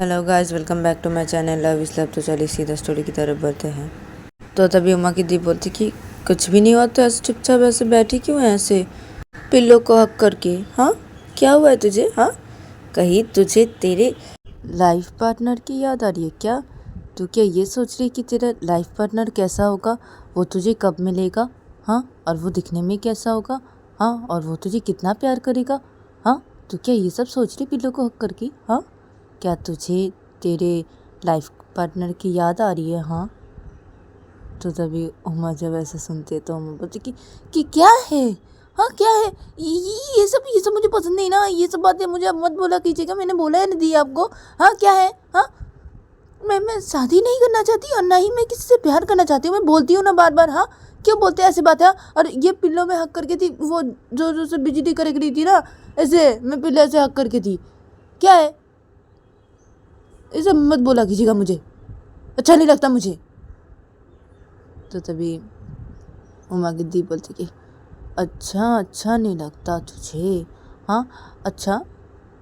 Hello guys, welcome back to my channel love is love. तो चलिए सीधा story की तरफ बढ़ते हैं। तो तभी उमा की दी बोलती कि कुछ भी नहीं हुआ तो ऐसे चुपचाप ऐसे बैठी क्यों है ऐसे पिल्लो को हक करके। हाँ, क्या हुआ है तुझे? हाँ, कहीं तुझे तेरे लाइफ पार्टनर की याद आ रही है क्या? तू क्या ये सोच रही कि तेरा लाइफ पार्टनर कैसा होगा, वो तुझे कब मिलेगा? हाँ, और वो दिखने में कैसा होगा? हाँ, और वो तुझे कितना प्यार करेगा? हाँ, तू क्या ये सब सोच रही पिल्लो को हक करके? हाँ, क्या तुझे तेरे लाइफ पार्टनर की याद आ रही है? हाँ। तो तभी उमा जब ऐसा सुनती है तो उमा बोलती कि क्या है? हाँ, क्या है? ये सब मुझे पसंद नहीं ना, ये सब बातें मुझे अब मत बोला कीजिएगा, मैंने बोला है ना दी आपको। हाँ, क्या है? हाँ, मैं शादी नहीं करना चाहती और ना ही मैं किसी से प्यार करना चाहती हूँ। मैं बोलती हूँ ना बार बार। हाँ, क्यों बोलते हैं ऐसी बातें? हाँ, और ये पिल्लों में हक करके थी, वो जो से बिजली करके रही थी ना, ऐसे मैं पिल्ले से हक करके थी। क्या है? ऐसे मत बोला कीजिएगा, मुझे अच्छा नहीं लगता मुझे। तो तभी उमा की दी बोलती कि अच्छा नहीं लगता तुझे? हाँ, अच्छा,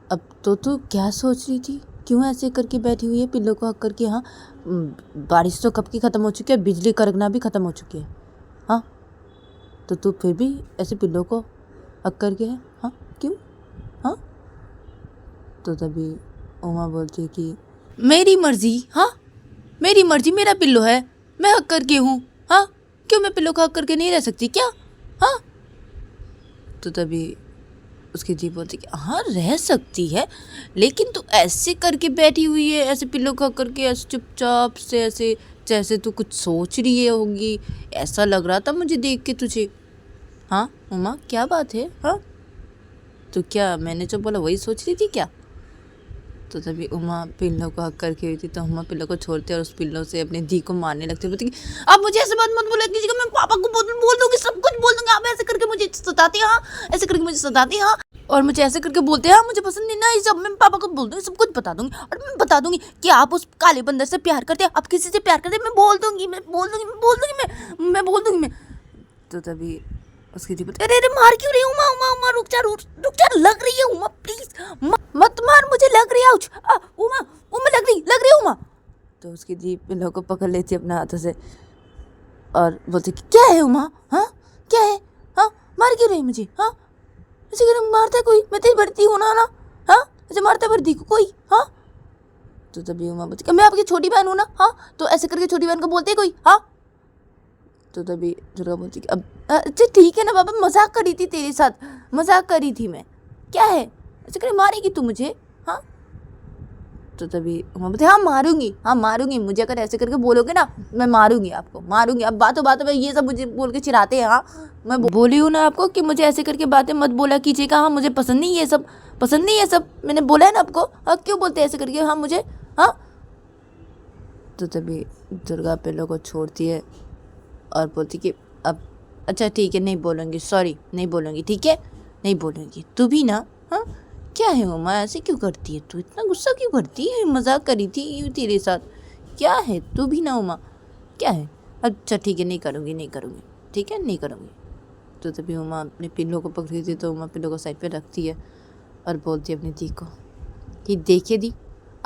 अब तो तू क्या सोच रही थी? क्यों ऐसे करके बैठी हुई है पिल्लों को हक करके? हाँ, बारिश तो कब की ख़त्म हो चुकी है, बिजली कड़कना भी ख़त्म हो चुकी है। हाँ, तो तू फिर भी ऐसे पिल्लों को हक करके है? हाँ, क्यों? हाँ, तो तभी उमा बोलती है कि मेरी मर्जी। हाँ, मेरी मर्जी, मेरा पिल्लो है, मैं हक करके हूँ। हाँ, क्यों मैं पिल्लो को हक करके नहीं रह सकती क्या? हाँ, तो तभी उसकी दी बोलती कि हाँ, रह सकती है, लेकिन तू ऐसे करके बैठी हुई है, ऐसे पिल्लो को हक करके, ऐसे चुपचाप से, ऐसे जैसे तू कुछ सोच रही है होगी, ऐसा लग रहा था मुझे देख के तुझे। हाँ उमा, क्या बात है? हाँ, तो क्या मैंने जो बोला वही सोच रही थी क्या? तो तभी उमा पिल्लों को हक करके हुई थी, तो उमा पिल्लों को छोड़ते और उस पिल्लों से अपनी दी को मारने लगती, बोलती कि आप मुझे ऐसे बात मत बोला कीजिएगा, मैं पापा को बोल दूंगी, सब कुछ बोल दूंगी, आप ऐसे करके मुझे सताते हैं। हाँ, ऐसे करके मुझे सताते हैं। हाँ, और मुझे ऐसे करके बोलते हैं। हाँ, मुझे पसंद नहीं ना ये सब, मैं पापा को बोल दूंगी, सब कुछ बता दूंगी, और मैं बता दूंगी कि आप उस काले बंदर से प्यार करते हैं, आप किसी से प्यार करते हैं, मैं बोल दूंगी, मैं बोल दूंगी मैं। तो तभी उसकी दी बोलती, अरे अरे मार क्यों रही है उमा? उमा उमा रुक जा, लग रही है उमा, प्लीज मत मार, मुझे लग रही है। आउच, उमा उमा लग रही है उमा। तो उसकी दी पिल्लों को पकड़ लेती है अपने हाथों से और बोलती कि क्या है उमा? हाँ, क्या है? हाँ, मार क्यों रही मुझे? हाँ, ऐसे कर मारता है कोई? मैं तेरी बढ़ती हूँ ना? हाँ, ऐसे मारता है बढ़ती को कोई? हाँ, तो तभी उमा बोलती मैं आपकी छोटी बहन हूँ ना? हाँ, तो ऐसे करके छोटी बहन को बोलते कोई? हाँ, तो तभी दुर्गा बोलती कि अब अच्छा ठीक है ना बाबा, मजाक करी थी तेरे साथ, मजाक करी थी मैं। क्या है? ऐसे करे मारेगी तू मुझे? हाँ, तो तभी उमा बोलती हाँ मारूंगी, मुझे अगर ऐसे करके बोलोगे ना, मैं मारूंगी आपको, मारूंगी। अब बातों बातों में ये सब मुझे बोल के चिढ़ाते हैं। हाँ, मैं बोली हूँ ना आपको कि मुझे ऐसे करके बातें मत बोला कीजिएगा। हाँ, मुझे पसंद नहीं ये सब, पसंद नहीं ये सब, मैंने बोला है ना आपको। हाँ, क्यों बोलते हैं ऐसे करके? हाँ मुझे। हाँ, तो तभी दुर्गा पिल्लों को छोड़ती है और बोलती कि अब अच्छा ठीक है, नहीं बोलूँगी, सॉरी नहीं बोलूँगी, ठीक है नहीं बोलूँगी। तू भी ना? हाँ, क्या है उमा, ऐसे क्यों करती है तू? इतना गुस्सा क्यों करती है? मजाक करी थी यूँ तेरे साथ, क्या है? तू भी ना उमा, क्या है? अच्छा ठीक है, नहीं करूँगी, ठीक है नहीं करूँगी। तो तभी उमा अपने पिल्लों को पकड़ी थी, तो उमा पिल्लों को साइड पे रखती है और बोलती है अपनी दी को कि देखिए दी,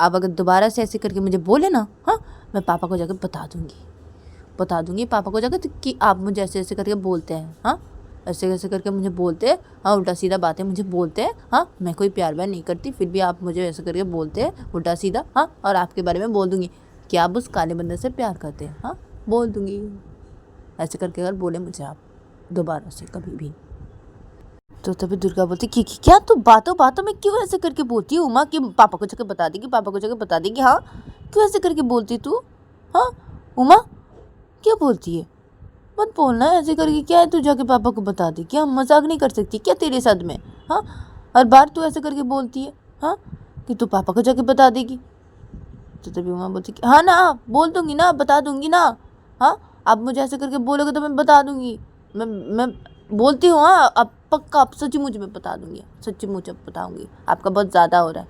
आप अगर दोबारा से ऐसे करके मुझे बोले ना, हाँ, मैं पापा को जाकर बता दूंगी पापा को जाकर कि आप मुझे ऐसे ऐसे करके बोलते हैं। हाँ, ऐसे ऐसे करके मुझे बोलते हैं। हाँ, उल्टा सीधा बातें मुझे बोलते हैं। हाँ, मैं कोई प्यार व्यार नहीं करती, फिर भी आप मुझे ऐसे करके बोलते हैं उल्टा सीधा। हाँ, और आपके बारे में बोल दूंगी कि आप उस काले बंदर से प्यार करते हैं। हाँ, बोल दूंगी ऐसे करके अगर बोले मुझे आप दोबारा से कभी भी। तो तभी दुर्गा बोलती कि क्या तू बातों बातों में क्यों ऐसे करके बोलती है उमा कि पापा को जाकर बता देगी? हाँ, क्यों ऐसे करके बोलती तू? हाँ उमा, क्या बोलती है? मत बोलना ऐसे करके। क्या है, तू जाके पापा को बता दे। क्या मजाक नहीं कर सकती क्या तेरे साथ में? हाँ, हर बार तू ऐसे करके बोलती है। हाँ, कि तू पापा को जाके बता देगी। तो तभी उमा बोलती कि हाँ ना, बोल दूंगी ना, बता दूंगी ना। हाँ, आप मुझे ऐसे करके बोलोगे तो मैं बता दूंगी, मैं बोलती हूँ। हाँ, अब पक्का, आप सच्ची में बता दूंगी, सच्ची मुझे बताऊंगी। आपका बहुत ज़्यादा हो रहा है,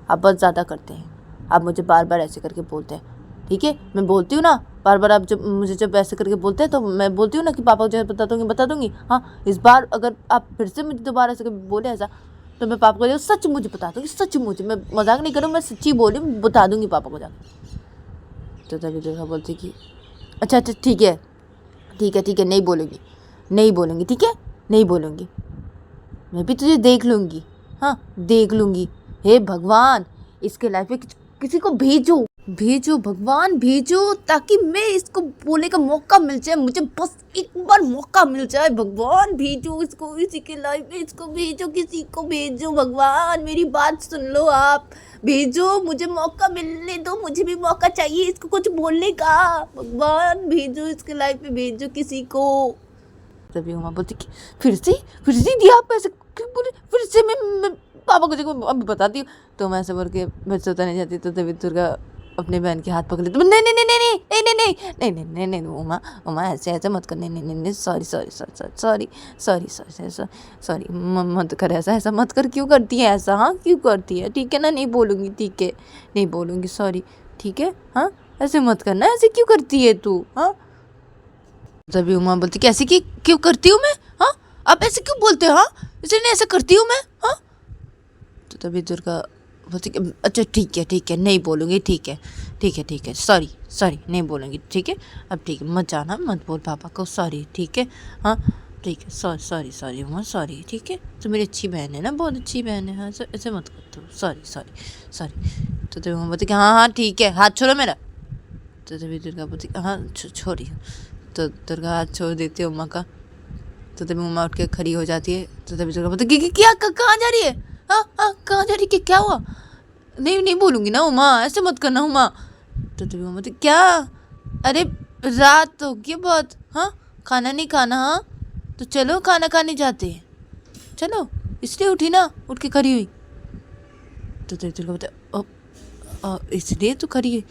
आप बहुत ज़्यादा करते हैं, आप मुझे बार बार ऐसे करके बोलते हैं। ठीक है, मैं बोलती हूँ ना बार बार, आप जब ऐसे करके बोलते हैं तो मैं बोलती हूँ ना कि पापा को जो है बता दूंगी। हाँ, इस बार अगर आप फिर से मुझे दोबारा से बोले ऐसा, तो मैं पापा को सच मुझे बता दूँगी, सच मुझे, मैं मजाक नहीं करूँ, मैं सच्ची बोली, बता दूँगी पापा को जाकर। तो तभी दुर्गा बोलती कि अच्छा अच्छा ठीक है ठीक है ठीक है, नहीं बोलूँगी नहीं बोलूँगी, ठीक है नहीं बोलूँगी, मैं भी तुझे देख लूँगी, हाँ देख लूँगी। हे भगवान, इसके लाइफ में किसी को भेजो भेजो भगवान भेजो, ताकि मैं इसको बोलने का मौका मिल जाए, मुझे बस एक बार मौका मिल जाए। भगवान भेजो इसको, इसी के लाइफ में इसको भेजो, किसी को भेजो भगवान, मेरी बात सुन लो आप, भेजो मुझे मौका मिलने दो, मुझे भी मौका चाहिए इसको कुछ बोलने का। भगवान भेजो इसके लाइफ में, भेजो किसी को। तभी उमा बोलती कि फिर से दिया आप ऐसे क्यों बोले, फिर से मैं पापा को देखो अभी बताती हूँ। तो मैं ऐसे बोल के बेड से उतर नहीं जाती। तो तभी दुर्गा अपने बहन के हाथ पकड़ लेती, नहीं नहीं नहीं नहीं नहीं नहीं नहीं नहीं नहीं नहीं नहीं नहीं उमा उमा ऐसे ऐसे मत कर, नहीं नहीं नहीं नहीं sorry sorry sorry sorry sorry sorry sorry मत कर, ऐसा ऐसा मत कर, क्यों करती है ऐसा, हाँ क्यों करती है, ठीक है ना नहीं बोलूँगी, ठीक है नहीं बोलूँगी, सॉरी ठीक है, हाँ ऐसे मत करना, ऐसे क्यों करती है तू, हाँ। तभी उमा बोलती कि ऐसे क्यों करती हूँ मैं, हाँ आप ऐसे क्यों बोलते हो, हाँ इसलिए ऐसे करती हूँ मैं, हाँ। तो तभी दुर्गा बोलती कि अच्छा ठीक है नहीं बोलूँगी, ठीक है सॉरी सॉरी नहीं बोलूँगी, ठीक है अब ठीक है मत जाना, मत बोल पापा को, सॉरी ठीक है, हाँ ठीक है sorry sorry sorry Uma sorry, ठीक है तो मेरी अच्छी बहन है ना, बहुत अच्छी बहन है, हाँ ऐसे मत कर तू, सॉरी सॉरी सॉरी। तो तभी उमा बोलती कि हाँ ठीक है हाथ छोड़ो मेरा। तो तभी दुर्गा बोलती हाँ छोड़ी। तो दुर्गा हाथ छोड़ देती है उमा का। तो तभी उमा उठ के खड़ी हो जाती है। तो तभी दुर्गा बोलती क्या कहाँ जा रही है, हाँ कहाँ जा रही है, क्या हुआ, नहीं बोलूँगी ना उमा, ऐसे मत करना उमा। तो तभी उमा बोलती क्या, अरे रात हो गई बहुत, हाँ खाना नहीं खाना, हाँ तो चलो खाना खाने जाते हैं, चलो इसलिए उठी ना, उठ के खड़ी हुई। तो तभी दुर्गा बोलती इसलिए तू खड़ी हुई,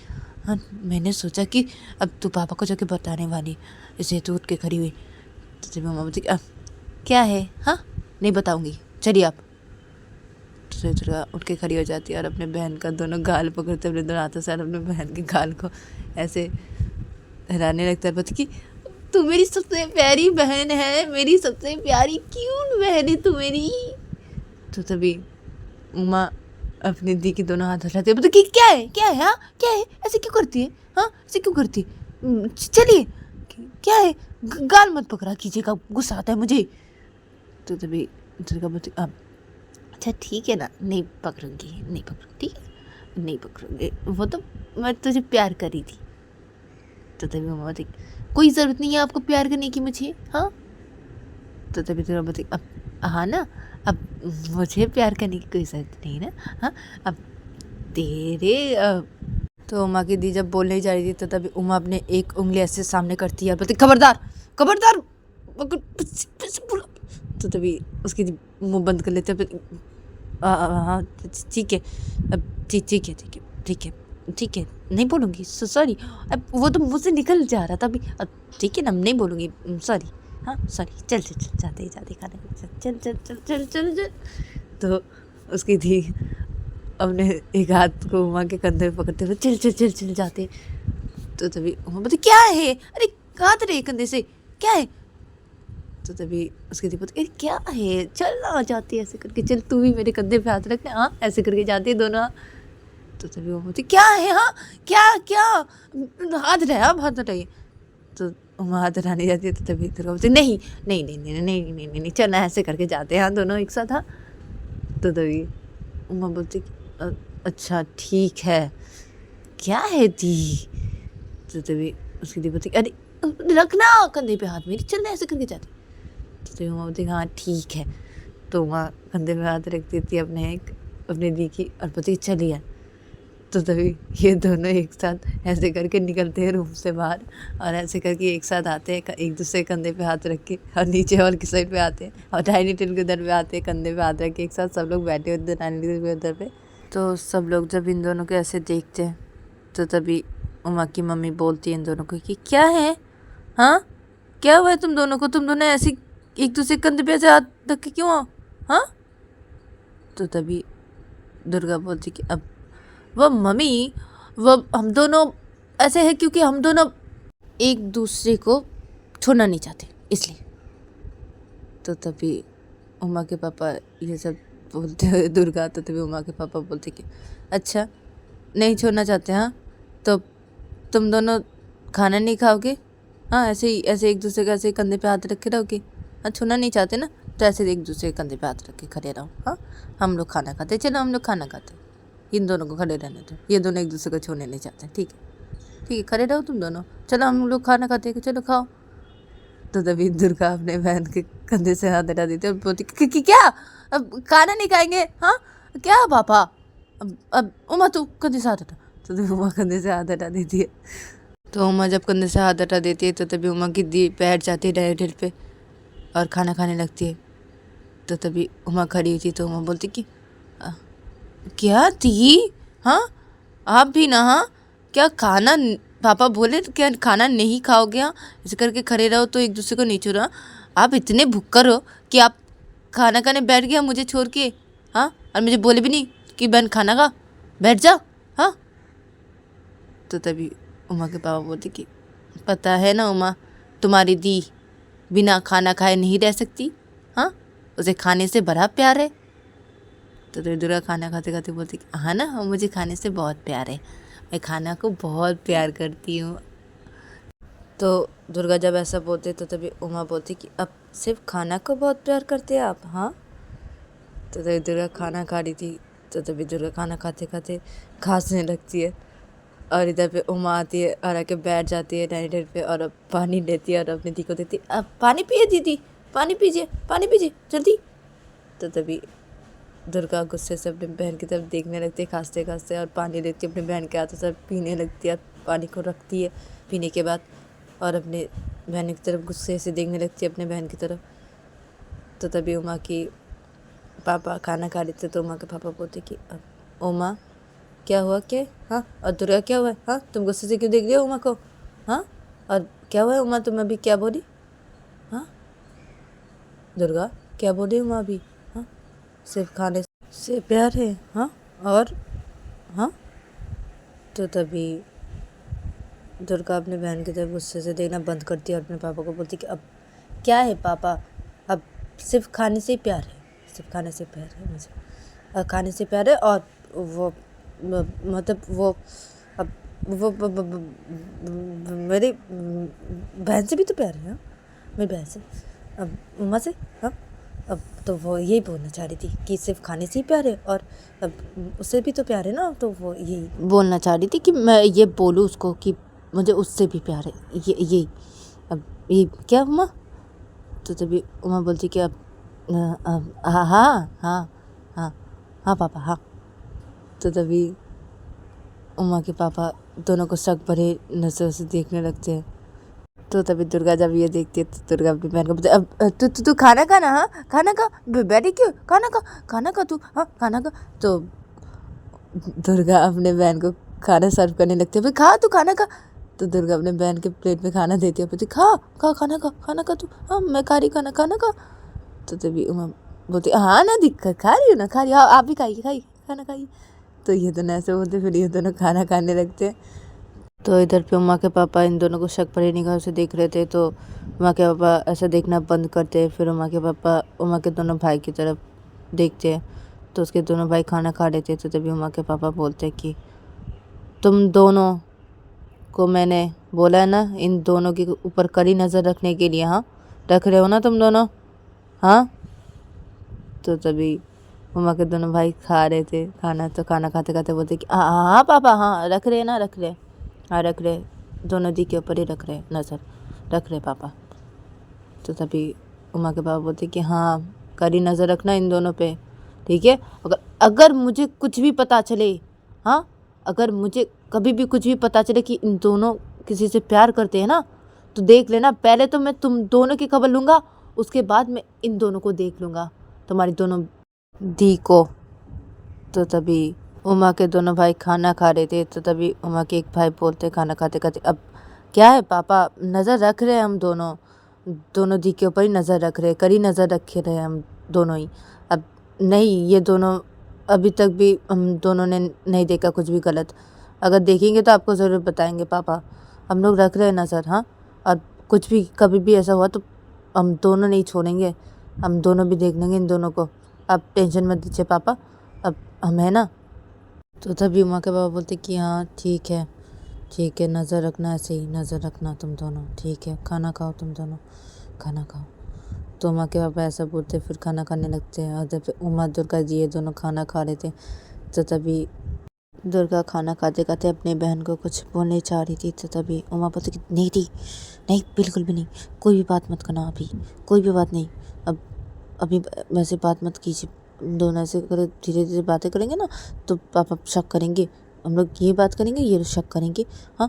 हाँ मैंने सोचा कि अब तू पापा को जाके बताने वाली, इसलिए तू उठ के खड़ी हुई। तो तभी मम्मा बोलती क्या है, हाँ नहीं बताऊंगी, चलिए आप। तो दुर्गा उठ के खड़ी हो जाती है और अपने बहन का दोनों गाल पकड़ते अपने दोनों हाथों से अपने बहन के गाल को ऐसे हिलाने लगता है। बोलती कि तू मेरी सबसे प्यारी बहन है, मेरी सबसे प्यारी क्यूट बहन है तू मेरी। तो तभी उमा अपनी दी के दोनों हाथ हिलाती है। बोलती क्या है, हाँ क्या है, ऐसे क्यों करती है, हाँ ऐसे क्यों करती है, चलिए क्या है, गाल मत पकड़ा कीजिएगा, गुस्सा आता है मुझे। तो तभी दुर्गा बोलती अच्छा ठीक है ना, नहीं पकड़ूंगी ठीक है नहीं पकड़ूंगी, वो तो मैं तुझे प्यार करी थी। तो तभी मम्मा बोलती कोई ज़रूरत नहीं है आपको प्यार करने की मुझे, हाँ। तो तभी दुर्गा बोलती हाँ ना, अब मुझे प्यार करने की कोई ज़रूरत नहीं ना, हाँ अब तेरे तो उमा की दी जब बोलने जा रही थी तो तभी उमा अपने एक उंगली ऐसे सामने करती है, बोलती खबरदार खबरदार। तो तभी उसकी मुंह बंद कर लेते, हाँ ठीक है अब ठीक है नहीं बोलूँगी, सॉरी अब वो तो मुझसे निकल जा रहा था अभी, अब ठीक है ना नहीं बोलूँगी, सॉरी हाँ सॉरी चल जाते खाने चल। तो उसकी दी अपने एक हाथ को उमा के कंधे पे पकड़ते हुए चल जाते। तो तभी उमा बोलती क्या है, अरे हाथ रहे कंधे से, क्या है। तो तभी उसकी दी बोलती क्या है, चल ना जाती है ऐसे करके, चल तू भी मेरे कंधे पे हाथ रख, हाँ ऐसे करके जाती है दोनों। तो तभी वो बोलती क्या है, हाँ क्या हाथ रहे। तो उमा हाथ हटाने जाती है। तो तभी दुर्गा बोलती नहीं चलना ऐसे करके जाते हैं हाँ दोनों एक साथ, हाँ। तो तभी उमा बोलती अच्छा ठीक है क्या है दी। तो तभी उसकी दी बोलती अरे रखना कंधे पे हाथ मेरी, चलना ऐसे करके जाते। तो तभी उमा बोलती हाँ ठीक है। तो उमा कंधे पे हाथ रख देती है अपने दी की और बोलती चलिए। तो तभी ये दोनों एक साथ ऐसे करके निकलते हैं रूम से बाहर और ऐसे करके एक साथ आते हैं, एक दूसरे कंधे पे हाथ रख के, और नीचे हॉल की साइड पे आते हैं और डाइनिंग टेबल के उधर पे आते हैं, कंधे पे हाथ रख के एक साथ सब लोग बैठे होते हैं डाइनिंग टेबल के उधर पे। तो सब लोग जब इन दोनों को ऐसे देखते हैं तो तभी उमा की मम्मी बोलती है इन दोनों को कि क्या है, हाँ क्या हुआ है तुम दोनों को, तुम दोनों ऐसे एक दूसरे कंधे पे ऐसे हाथ रख के क्यों हो, हाँ। तो तभी दुर्गा बोलती कि अब वो मम्मी वो हम दोनों ऐसे हैं क्योंकि हम दोनों एक दूसरे को छोड़ना नहीं चाहते इसलिए। तो तभी उमा के पापा ये सब बोलते हुए दुर्गा, तो तभी उमा के पापा बोलते कि अच्छा नहीं छोड़ना चाहते, हाँ तो तुम दोनों खाना नहीं खाओगे, हाँ ऐसे ही ऐसे एक दूसरे का ऐसे कंधे पे हाथ रखे रहोगे, हाँ छोड़ना नहीं चाहते ना, तो ऐसे एक दूसरे के कंधे पे हाथ रख के खड़े रहो, हाँ हम लोग खाना खाते, चलो हम लोग खाना खाते, इन दोनों को खड़े रहने दो, ये दोनों एक दूसरे को छोड़ने नहीं चाहते, ठीक है खड़े रहो तुम दोनों, चलो हम लोग खाना खाते हैं, चलो खाओ। तो तभी दुर्गा अपने बहन के कंधे से हाथ हटा देती है और बोलती क्या अब खाना नहीं खाएंगे, हाँ क्या पापा, अब उमा तू कंधे से हाथ हटा। तो तभी उमा कंधे से हाथ हटा देती है। तो उमा जब कंधे से हाथ हटा देती है तो तभी उमा की दी बैठ जाती है डाइनिंग टेबल पे और खाना खाने लगती है। तो तभी उमा खड़ी हुई थी तो उमा बोलती कि क्या दी, हाँ आप भी ना, हाँ क्या खाना पापा बोले क्या खाना नहीं खाओगे, हाँ ऐसे करके खड़े रहो तो एक दूसरे को नहीं छोड़ा, आप इतने भुक्कर हो कि आप खाना खाने बैठ गया मुझे छोड़ के, हाँ और मुझे बोले भी नहीं कि बहन खाना खा, बैठ जा, हाँ। तो तभी उमा के पापा बोलते कि पता है ना उमा, तुम्हारी दी बिना खाना खाए नहीं रह सकती, हाँ उसे खाने से बड़ा प्यार है। तो दुर्गा खाना खाते खाते बोलती कि हाँ ना मुझे खाने से बहुत प्यार है, मैं खाना को बहुत प्यार करती हूँ। तो दुर्गा जब ऐसा बोलते तो तभी उमा बोलती कि अब सिर्फ खाना को बहुत प्यार करते हैं आप, हाँ। तो तभी दुर्गा खाना खा रही थी तो तभी दुर्गा खाना खाते खाते खांसने लगती है और इधर पे उमा आती है और आके बैठ जाती है डाइनिंग टेबल पे और अब पानी लेती है और अपनी दी को देती है, अब पानी पिए दीदी, पानी पीजिए जल्दी। तो तभी दुर्गा गुस्से से अपनी बहन की तरफ देखने लगती है खांसते खांसते और पानी लेती है अपनी बहन के हाथों से पीने लगती है, पानी को रखती है पीने के बाद और अपने बहन की तरफ गुस्से से देखने लगती है अपने बहन की तरफ। तो तभी उमा की पापा खाना खा रहे थे तो उमा के पापा बोलते कि उमा क्या हुआ क्या, हाँ और दुर्गा क्या हुआ, हाँ तुम गुस्से से क्यों देख रही हो उमा को, हाँ और क्या हुआ उमा तुम अभी क्या बोली, हाँ दुर्गा क्या बोली उमा अभी, हाँ सिर्फ खाने से प्यार है, हाँ और हाँ। तो तभी दुर्गा अपने बहन की तरफ गुस्से से देखना बंद करती है और अपने पापा को बोलती कि अब क्या है पापा, अब सिर्फ खाने से ही प्यार है, सिर्फ खाने से प्यार है मुझे, खाने से प्यार है और वो मतलब वो अब वो मेरी बहन से भी तो प्यार है, हाँ मेरी बहन से, अब उमा से, हाँ अब तो वो यही बोलना चाह रही थी कि सिर्फ खाने से ही प्यार है और अब उससे भी तो प्यार है ना, तो वो यही बोलना चाह रही थी कि मैं ये बोलूँ उसको कि मुझे उससे भी प्यार है, ये अब ये क्या उमा। तो तभी उमा बोलती कि अब हाँ हाँ हाँ हाँ हाँ पापा हाँ। तो तभी उमा के पापा दोनों को शक भरे नजर से देखने लगते हैं। तो तभी दुर्गा जब ये देखती है तो दुर्गा अपनी बहन को बोलती है अब तू खाना खा ना, हाँ खाना खा, बैठी क्यों, खाना खा तू, हाँ खाना खा। तो दुर्गा अपने बहन को खाना सर्व करने लगती है, भाई खा तू खाना खा। तो दुर्गा अपने बहन के प्लेट में खाना देती है, बोलती खा खाना खा तू, हाँ मैं खा रही खाना खा। तो तभी उमा बोलती हाँ ना दिक्कत खा रही हूँ ना, खा रही, हाँ आप भी खाइए खाना खाइए। तो ये दोनों ऐसे बोलते फिर ये दोनों खाना खाने लगते हैं। तो इधर पे उमा के पापा इन दोनों को शक भरी निगाहों से देख रहे थे तो उमा के पापा ऐसा देखना बंद करते, फिर उमा के पापा उमा के दोनों भाई की तरफ देखते हैं तो उसके दोनों भाई खाना खा रहे थे। तो तभी उमा के पापा बोलते कि तुम दोनों को मैंने बोला है ना इन दोनों के ऊपर कड़ी नज़र रखने के लिए, हाँ रख रहे हो ना तुम दोनों, हाँ। तो तभी उमा के दोनों भाई खा रहे थे खाना, तो खाना खाते खाते बोलते कि हाँ पापा हाँ रख रहे ना, रख रहे, हाँ रख रहे, दोनों दी के ऊपर ही रख रहे नज़र, रख रहे पापा। तो तभी उमा के पापा बोलते कि हाँ कड़ी नज़र रखना इन दोनों पे, ठीक है। अगर मुझे कुछ भी पता चले, हाँ अगर मुझे कभी भी कुछ भी पता चले कि इन दोनों किसी से प्यार करते हैं ना तो देख लेना, पहले तो मैं तुम दोनों की खबर लूँगा, उसके बाद मैं इन दोनों को देख लूँगा, तुम्हारी दोनों दी को। तो तभी उमा के दोनों भाई खाना खा रहे थे तो तभी उमा के एक भाई बोलते खाना खाते खाते, अब क्या है पापा नज़र रख रहे हैं हम दोनों दी के ऊपर ही नज़र रख रहे, कड़ी नज़र रखे रहे हम दोनों ही। अब नहीं ये दोनों अभी तक भी हम दोनों ने नहीं देखा कुछ भी गलत, अगर देखेंगे तो आपको ज़रूर बताएंगे पापा, हम लोग रख रहे हैं नज़र, हाँ और कुछ भी कभी भी ऐसा हुआ तो हम दोनों नहीं छोड़ेंगे, हम दोनों भी देख लेंगे इन दोनों को, आप टेंशन मत दीजिए पापा, अब हम है ना। तो तभी उमा के पापा बोलते कि हाँ ठीक है, नज़र रखना, ऐसे ही नज़र रखना तुम दोनों, ठीक है, खाना खाओ तुम दोनों, खाना खाओ। तो उमा के पापा ऐसा बोलते फिर खाना खाने लगते हैं। और जब उमा दुर्गा जी ये दोनों खाना खा रहे थे तो तभी दुर्गा खाना खाते खाते अपनी बहन को कुछ बोलने चाह रही थी। तो तभी उमा बोलती कि नहीं थी, नहीं बिल्कुल भी नहीं, कोई भी बात मत करना अभी, कोई भी बात नहीं, अब अभी वैसे बात मत कीजिए, दोनों ऐसे करे धीरे धीरे बातें करेंगे ना तो पापा शक करेंगे, हम लोग ये बात करेंगे ये लोग शक करेंगे। हाँ,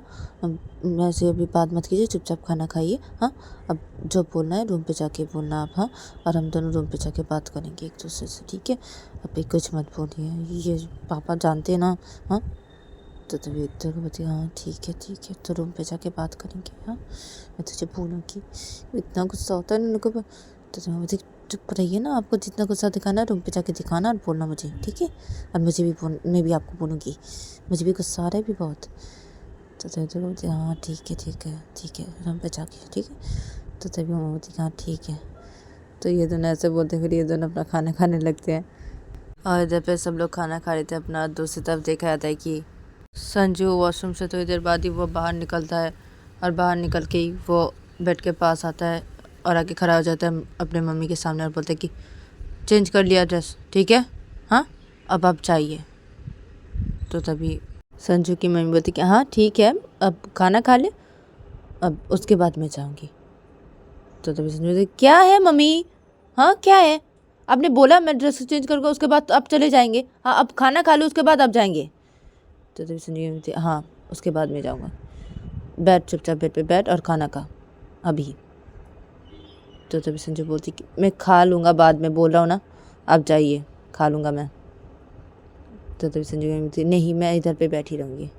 वैसे अभी बात मत कीजिए, चुपचाप खाना खाइए। हाँ, अब जो बोलना है रूम पे जाके बोलना आप। हाँ, और हम दोनों रूम पे जाके बात करेंगे एक दूसरे से, ठीक है, अभी कुछ मत बोलिए, ये पापा जानते हैं ना। हाँ, तो तभी दुर्गा बोलती हाँ ठीक है, तो रूम पे जाके बात करेंगे। हाँ, मैं तुझे बोलूँगी, इतना गुस्सा होता है ना उनको। तो मैं बोलती चुप रहिए ना, आपको जितना गुस्सा दिखाना है रूम पे जाके दिखाना और बोलना मुझे, ठीक है, और मुझे भी मैं भी आपको बोलूँगी, मुझे भी गुस्सा आ रहा है भी बहुत। तो दुर्गा बोलती हाँ ठीक है रूम पे जाके, ठीक है। तो तभी मम्मा बोलती हाँ ठीक है। तो ये दोनों ऐसे बोलते फिर ये दोनों अपना खाना खाने लगते हैं। और इधर पे सब लोग खाना खा रहे थे अपना। दूसरी तरफ देखा जाता है कि संजू वॉशरूम से थोड़ी देर बाद ही वो बाहर निकलता है और बाहर निकल के ही वो बेड के पास आता है और आके खड़ा हो जाता है अपने मम्मी के सामने और बोलता है कि चेंज कर लिया ड्रेस, ठीक है, हाँ अब आप चाहिए। तो तभी संजू की मम्मी बोलती कि हाँ ठीक है, अब खाना खा ले, अब उसके बाद मैं जाऊँगी। तो तभी संजू बोलती क्या है मम्मी, हाँ क्या है, आपने बोला मैं ड्रेस चेंज करके उसके बाद आप चले जाएंगे, हाँ अब खाना खा लो उसके बाद आप जाएंगे। तो तभी संजू बोलती हाँ उसके बाद में जाऊँगा, बैठ चुपचाप बेड पे बैठ और खाना खा अभी। तो तभी संजू बोलती कि मैं खा लूँगा बाद में, बोल रहा हूँ ना, आप जाइए खा लूँगा मैं। तो तभी संजू बोलती नहीं मैं इधर पे बैठी रहूँगी,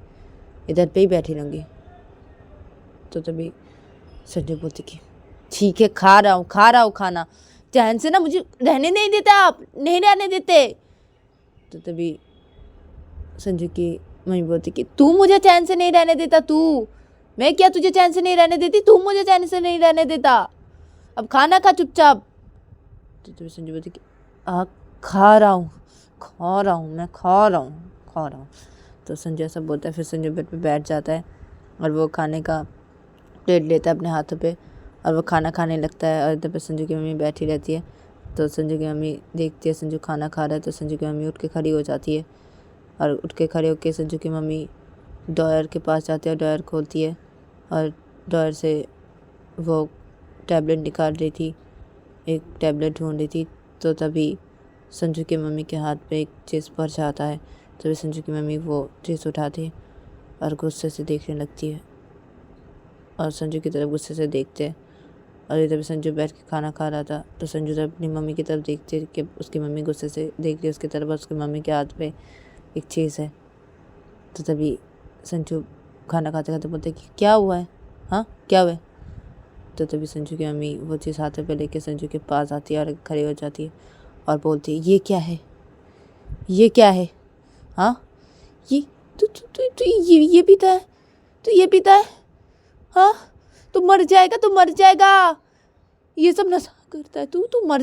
इधर पे ही बैठी रहूँगी। तो तभी संजू बोलती कि ठीक है खा रहा हूँ खाना, चैन से ना मुझे रहने नहीं देता, आप नहीं रहने देते। तो तभी संजू की मम्मी बोलती कि तू मुझे चैन से नहीं रहने देता, तू, मैं क्या तुझे चैन से नहीं रहने देती, तू मुझे चैन से नहीं रहने देता, अब खाना खा चुपचाप। तो तभी संजू बोलती कि खा रहा हूँ मैं, खा रहा हूँ। तो संजू ऐसा बोलता है। फिर संजू बेड पे बैठ जाता है और वो खाने का प्लेट लेता है अपने हाथों पे और वो खाना खाने लगता है। और इधर पे संजू की मम्मी बैठी रहती है। तो संजू की मम्मी देखती है संजू खाना खा रहा है, तो संजू की मम्मी उठ के खड़ी हो जाती है और उठ के खड़े होकर संजू की मम्मी ड्रॉयर के पास जाती है और ड्रॉयर खोलती है और ड्रॉयर से वो टैबलेट निकाल रही थी, एक टैबलेट ढूंढ रही थी। तो तभी संजू की मम्मी के हाथ पे एक चीज़ पड़ जाता है। तभी संजू की मम्मी वो चीज़ उठाती है और गुस्से से देखने लगती है और संजू की तरफ गुस्से से देखते हैं। और इधर भी संजू बैठ के खाना खा रहा था, तो संजू जब अपनी मम्मी की तरफ देखते कि उसकी मम्मी गुस्से से देख रही उसकी तरफ और उसकी मम्मी के हाथ पे एक चीज़ है। तो तभी संजू खाना खाते खाते बोलते कि क्या हुआ है, हाँ क्या हुआ है। तो तभी संजू की मम्मी वो चीज़ हाथों पे लेके संजू के पास आती है और खड़ी हो जाती है और बोलती है ये क्या है, ये क्या है, हाँ ये तू ये पीता है, तू ये पीता है, हाँ तू मर जाएगा, ये सब नशा करता है, तू मर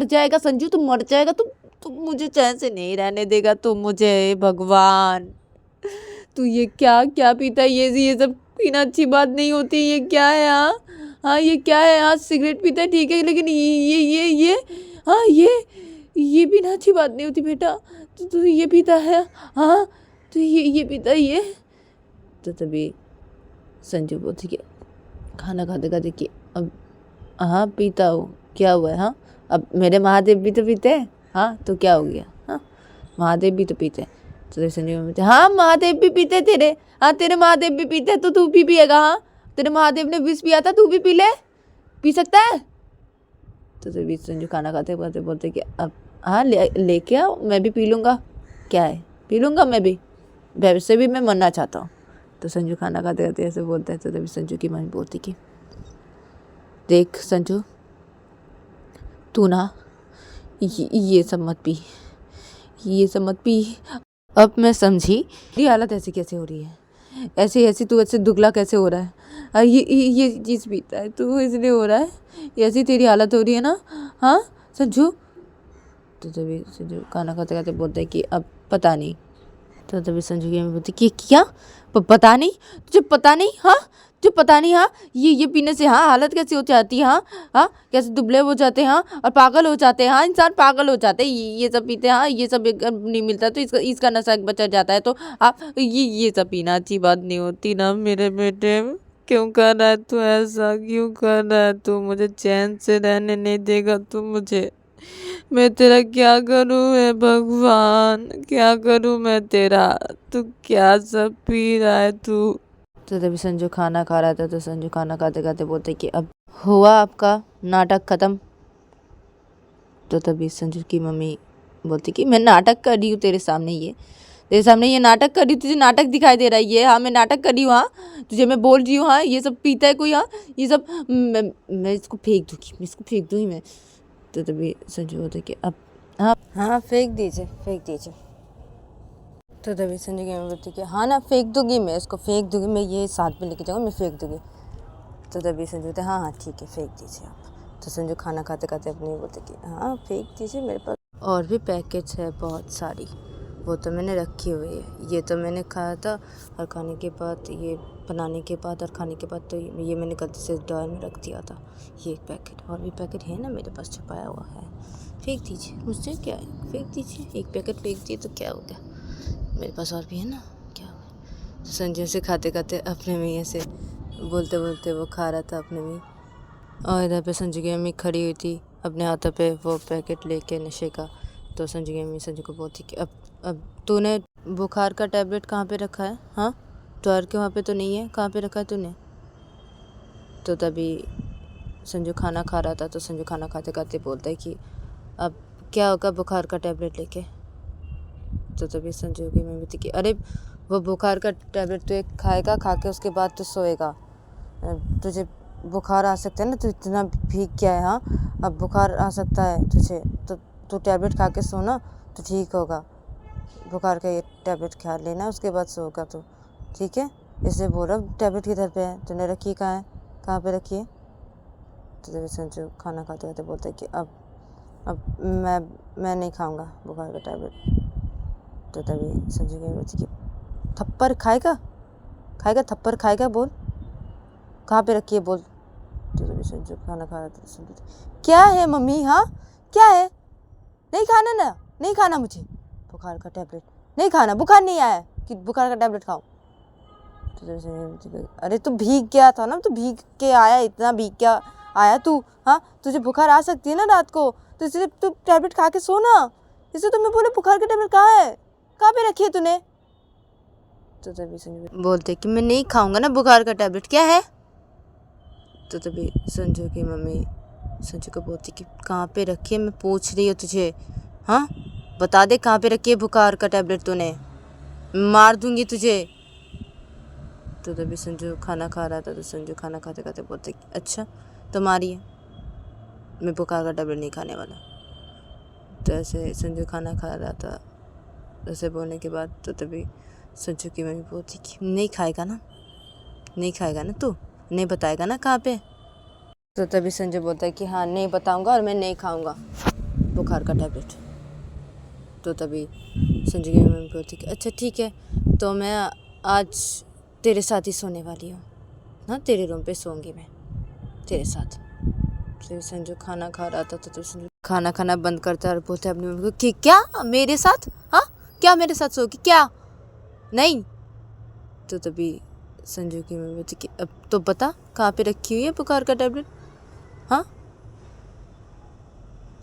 जाएगा संजू, तू मर जाएगा, तू मुझे चैन से नहीं रहने देगा, तू मुझे, भगवान तू ये क्या पीता है, ये सब पीना अच्छी बात नहीं होती, ये क्या है, हाँ ये क्या है, हाँ सिगरेट पीता है ठीक है, लेकिन ये हाँ ये पीना अच्छी बात नहीं होती बेटा, तू ये पीता है, हाँ तू ये पीता है ये। तो तभी संजू बोलती कि खाना खाते खाते कि अब हाँ पीता हूँ, क्या हुआ है, हाँ अब मेरे महादेव भी तो पीते हैं, हाँ तो क्या हो गया, हाँ महादेव भी तो पीते हैं। तो संजय बोलते हाँ महादेव भी पीते तेरे, हाँ तेरे महादेव भी पीते तो तू भी पिएगा, हाँ तेरे महादेव ने विष पिया था, तू भी पी ले, पी सकता है। तो तभी संजू खाना खाते खाते बोलते कि अब हाँ लेके आओ, मैं भी पी लूँगा, क्या है पी लूँगा मैं भी, वैसे भी मैं मरना चाहता हूँ। तो संजू खाना खाते खाते ऐसे बोलता है। तो तभी संजू की मम्मी बोलती कि देख संजू तू ना ये सब मत पी, ये सब मत पी। अब मैं समझी तेरी हालत ऐसी कैसे हो रही है, ऐसी तू ऐसे दुगला कैसे हो रहा है, ये चीज़ पीता है तू इसलिए हो रहा है, ऐसी तेरी हालत हो रही है ना, हाँ संजू तो तभी संजू खाना खाते खाते बोलता है कि अब पता नहीं। तो तभी संजू की मम्मी बोलती कि क्या पता नहीं, तुझे पता नहीं? हाँ तुझे पता नहीं? हाँ ये पीने से हाँ हालत कैसी हो जाती है? हाँ हाँ कैसे दुबले हो जाते हैं? हाँ और पागल हो जाते हैं। हाँ इंसान पागल हो जाते हैं ये सब पीते हैं। हाँ ये सब नहीं मिलता तो इसका नशा बचा जाता है। तो आप ये सब पीना अच्छी बात नहीं होती ना मेरे बेटे। क्यों कर रहा है तू ऐसा? क्यों कर रहा है तू? मुझे चैन से रहने नहीं देगा तू मुझे। मैं तेरा क्या करूं? है भगवान क्या करूं मैं तेरा? तू क्या सब पी रहा है तू? तो तभी संजू खाना खा रहा था। तो संजू खाना खाते खाते बोलते कि अब हुआ आपका नाटक खत्म। तो तभी संजू की मम्मी बोलती कि मैं नाटक कर रही हूँ तेरे सामने ये नाटक कर रही हूँ। तुझे नाटक दिखाई दे रहा है ये? हाँ मैं नाटक कर रही हूँ। हाँ तुझे मैं बोल रही हूँ। हाँ ये सब पीता है कोई? हाँ ये सब मैं इसको फेंक दूँगी, मैं इसको फेंक दूँगी मैं। तो तभी संजू बोलते कि अब हाँ हाँ फेंक दीजिए फेंक दीजिए। तो तभी संजू की मम्मी बोलती कि हाँ ना फेंक दूँगी, मैं इसको फेंक दूँगी, मैं ये साथ में लेके जाऊँगा, मैं फेंक दूँगी। तो तभी संजू बोलते हाँ हाँ ठीक है फेंक दीजिए आप। तो संजू खाना खाते खाते अपनी बोलते कि हाँ फेंक दीजिए, मेरे पास और भी पैकेट्स है बहुत सारी, वो तो मैंने रखी हुई है। ये तो मैंने खाया था और खाने के बाद ये बनाने के बाद और खाने के बाद तो ये मैंने गलती से ड्रॉयर में रख दिया था। ये एक पैकेट और भी पैकेट है ना मेरे पास छुपाया हुआ है, फेंक दीजिए, मुझसे क्या है, फेंक दीजिए। एक पैकेट फेंक दिए तो क्या हो गया, मेरे पास और भी है ना, क्या हो गया। तो संजय से खाते खाते अपने में ऐसे बोलते बोलते वो खा रहा था अपने में। और इधर पे संजू की मम्मी खड़ी हुई थी अपने हाथों पे वो पैकेट लेके नशे का। तो संजू की मम्मी संजू को बोलती कि अब तूने बुखार का टैबलेट कहाँ पे रखा है? हाँ ड्रॉअर के वहाँ पे तो नहीं है, कहाँ पे रखा है तूने? तो तभी संजू खाना खा रहा था। तो संजू खाना खाते खाते बोलता है कि अब क्या होगा बुखार का टैबलेट लेके? तो तभी संजू की मम्मी बोलती कि अरे वो बुखार का टैबलेट तो एक खाएगा, खा के उसके बाद तो सोएगा। तुझे बुखार आ सकता है ना, तू इतना भीग गया है। हाँ अब बुखार आ सकता है तुझे, तो तू टैबलेट खा के सोना तो ठीक होगा। बुखार का ये टैबलेट खा लेना उसके बाद सोगा तो ठीक है। इसलिए बोल रहा हूँ टैबलेट किधर पे है, तूने रखी कहाँ है, कहाँ पे रखी है? तो तभी संजू खाना खाते खाते बोलता है कि अब मैं नहीं खाऊंगा बुखार का टैबलेट। तो तभी संजू की बोलती कि थप्पड़ खाएगा थप्पड़ खाएगा, बोल कहाँ पे रखी है बोल। तो तभी संजू खाना खा रहा था। संजू क्या है मम्मी? हाँ क्या है? नहीं खाना ना, नहीं खाना मुझे बुखार का टैबलेट, नहीं खाना, बुखार नहीं आया कि बुखार का टैबलेट खाओ। तो तभी संजू अरे तू भीग गया था ना, तू भीग के आया, इतना भीग के आया तू। हाँ तुझे बुखार आ सकती है ना रात को, तो इसलिए तू टैबलेट खा के सो ना। इसलिए तो मैं बोले बुखार का टैबलेट कहाँ है, कहाँ पे रखी है तूने? तो तभी संजू बोलते कि मैं नहीं खाऊंगा ना बुखार का टैबलेट, क्या है? तो तभी संजू की मम्मी संजू को बोलती कि कहाँ पे रखी है, मैं पूछ रही हूँ तुझे। हाँ बता दे कहाँ पे रखी है बुखार का टैबलेट तूने, मार दूंगी तुझे। तो तभी संजू खाना खा रहा था। तो संजू खाना खाते खाते बोलते कि अच्छा तो मारिए, मैं बुखार का टैबलेट नहीं खाने वाला। तो ऐसे संजू खाना खा रहा था। ऐसे बोलने के बाद तो तभी संजू की मम्मी बोलती कि नहीं खाएगा ना, नहीं खाएगा ना तू, नहीं बताएगा ना कहाँ पे? तो तभी संजय बोलता है कि हाँ नहीं बताऊंगा और मैं नहीं खाऊंगा बुखार का टैबलेट। तो तभी संजय की मम्मी बोलती कि अच्छा ठीक है, तो मैं आज तेरे साथ ही सोने वाली हूँ, हाँ तेरे रूम पे सोऊंगी मैं तेरे साथ। फिर संजू खाना खा रहा था। तो संजू खाना खाना बंद करता है और बोलता है अपनी मम्मी को कि क्या मेरे साथ? हाँ क्या मेरे साथ सोगी क्या? नहीं। तो तभी संजू की मम्मी बोलती कि अब तो बता कहाँ पे रखी हुई है बुखार का टैबलेट? हाँ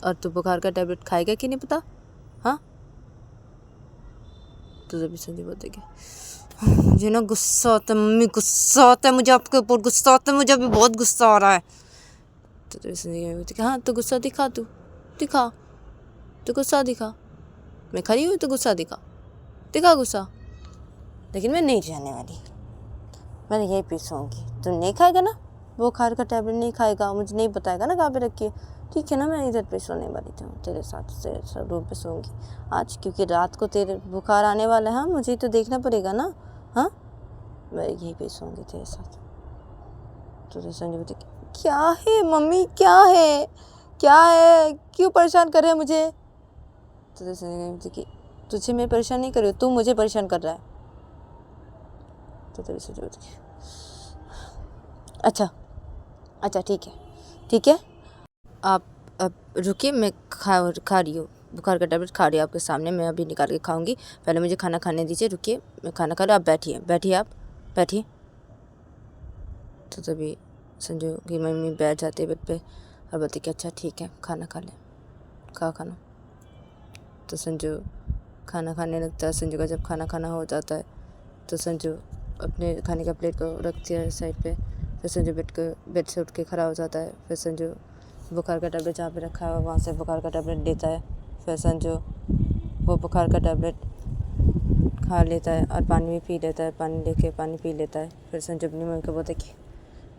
और तू बुखार का टैबलेट खाएगा कि नहीं पता? हाँ तो तभी संजू बोलते कि मुझे ना गुस्सा आता है मम्मी, गुस्सा आता है मुझे आपके ऊपर, गुस्सा आता है मुझे, अभी बहुत गुस्सा आ रहा है। तो तभी संजू की मम्मी बोलती कि हाँ तो गुस्सा दिखा, तू दिखा, तो गुस्सा दिखा, मैं खड़ी हुई तो गुस्सा दिखा गुस्सा। लेकिन मैं नहीं जाने वाली, मैं यही पी सोऊंगी। तू नहीं खाएगा ना बुखार का टैबलेट, नहीं खाएगा, मुझे नहीं बताएगा ना कहाँ पे रखी है, ठीक है ना? मैं इधर पे सोने वाली थी तेरे साथ, तेरे रूम पे सोऊंगी आज, क्योंकि रात को तेरे बुखार आने वाला है। हाँ मुझे तो देखना पड़ेगा ना, हाँ मैं यहीं पे सोऊंगी तेरे साथ। तो संजय बोलती क्या है मम्मी, क्या है, क्या है, क्यों परेशान कर रहे हैं मुझे? तो संजू कह बोलती कि तुझे मैं परेशान नहीं कर रही हूँ, तू मुझे परेशान कर रहा है। तो तभी संजू बोलती अच्छा अच्छा ठीक है, आप अब रुकिए, मैं खा रही हूँ, बुखार का टैबलेट खा रही हूँ आपके सामने, मैं अभी निकाल के खाऊंगी, पहले मुझे खाना खाने दीजिए, रुकिए मैं खाना खा रहा हूँ, आप बैठिए आप बैठिए। तो तभी संजू की मम्मी बैठ जाती है बेड पे और बोलती कि अच्छा ठीक है, खाना खा ले, खाना। तो संजू खाना खाने लगता है। संजू का जब खाना खाना हो जाता है तो संजू अपने खाने का प्लेट को रखती है साइड पे। फिर संजू बेड से उठ के खड़ा हो जाता है। फिर संजू बुखार का टैबलेट जहाँ पे रखा है वहाँ से बुखार का टैबलेट लेता है। फिर संजू वो बुखार का टैबलेट खा लेता है और पानी भी पी लेता है, पानी पी लेता है। फिर संजू अपनी मम्मी को बोलता है कि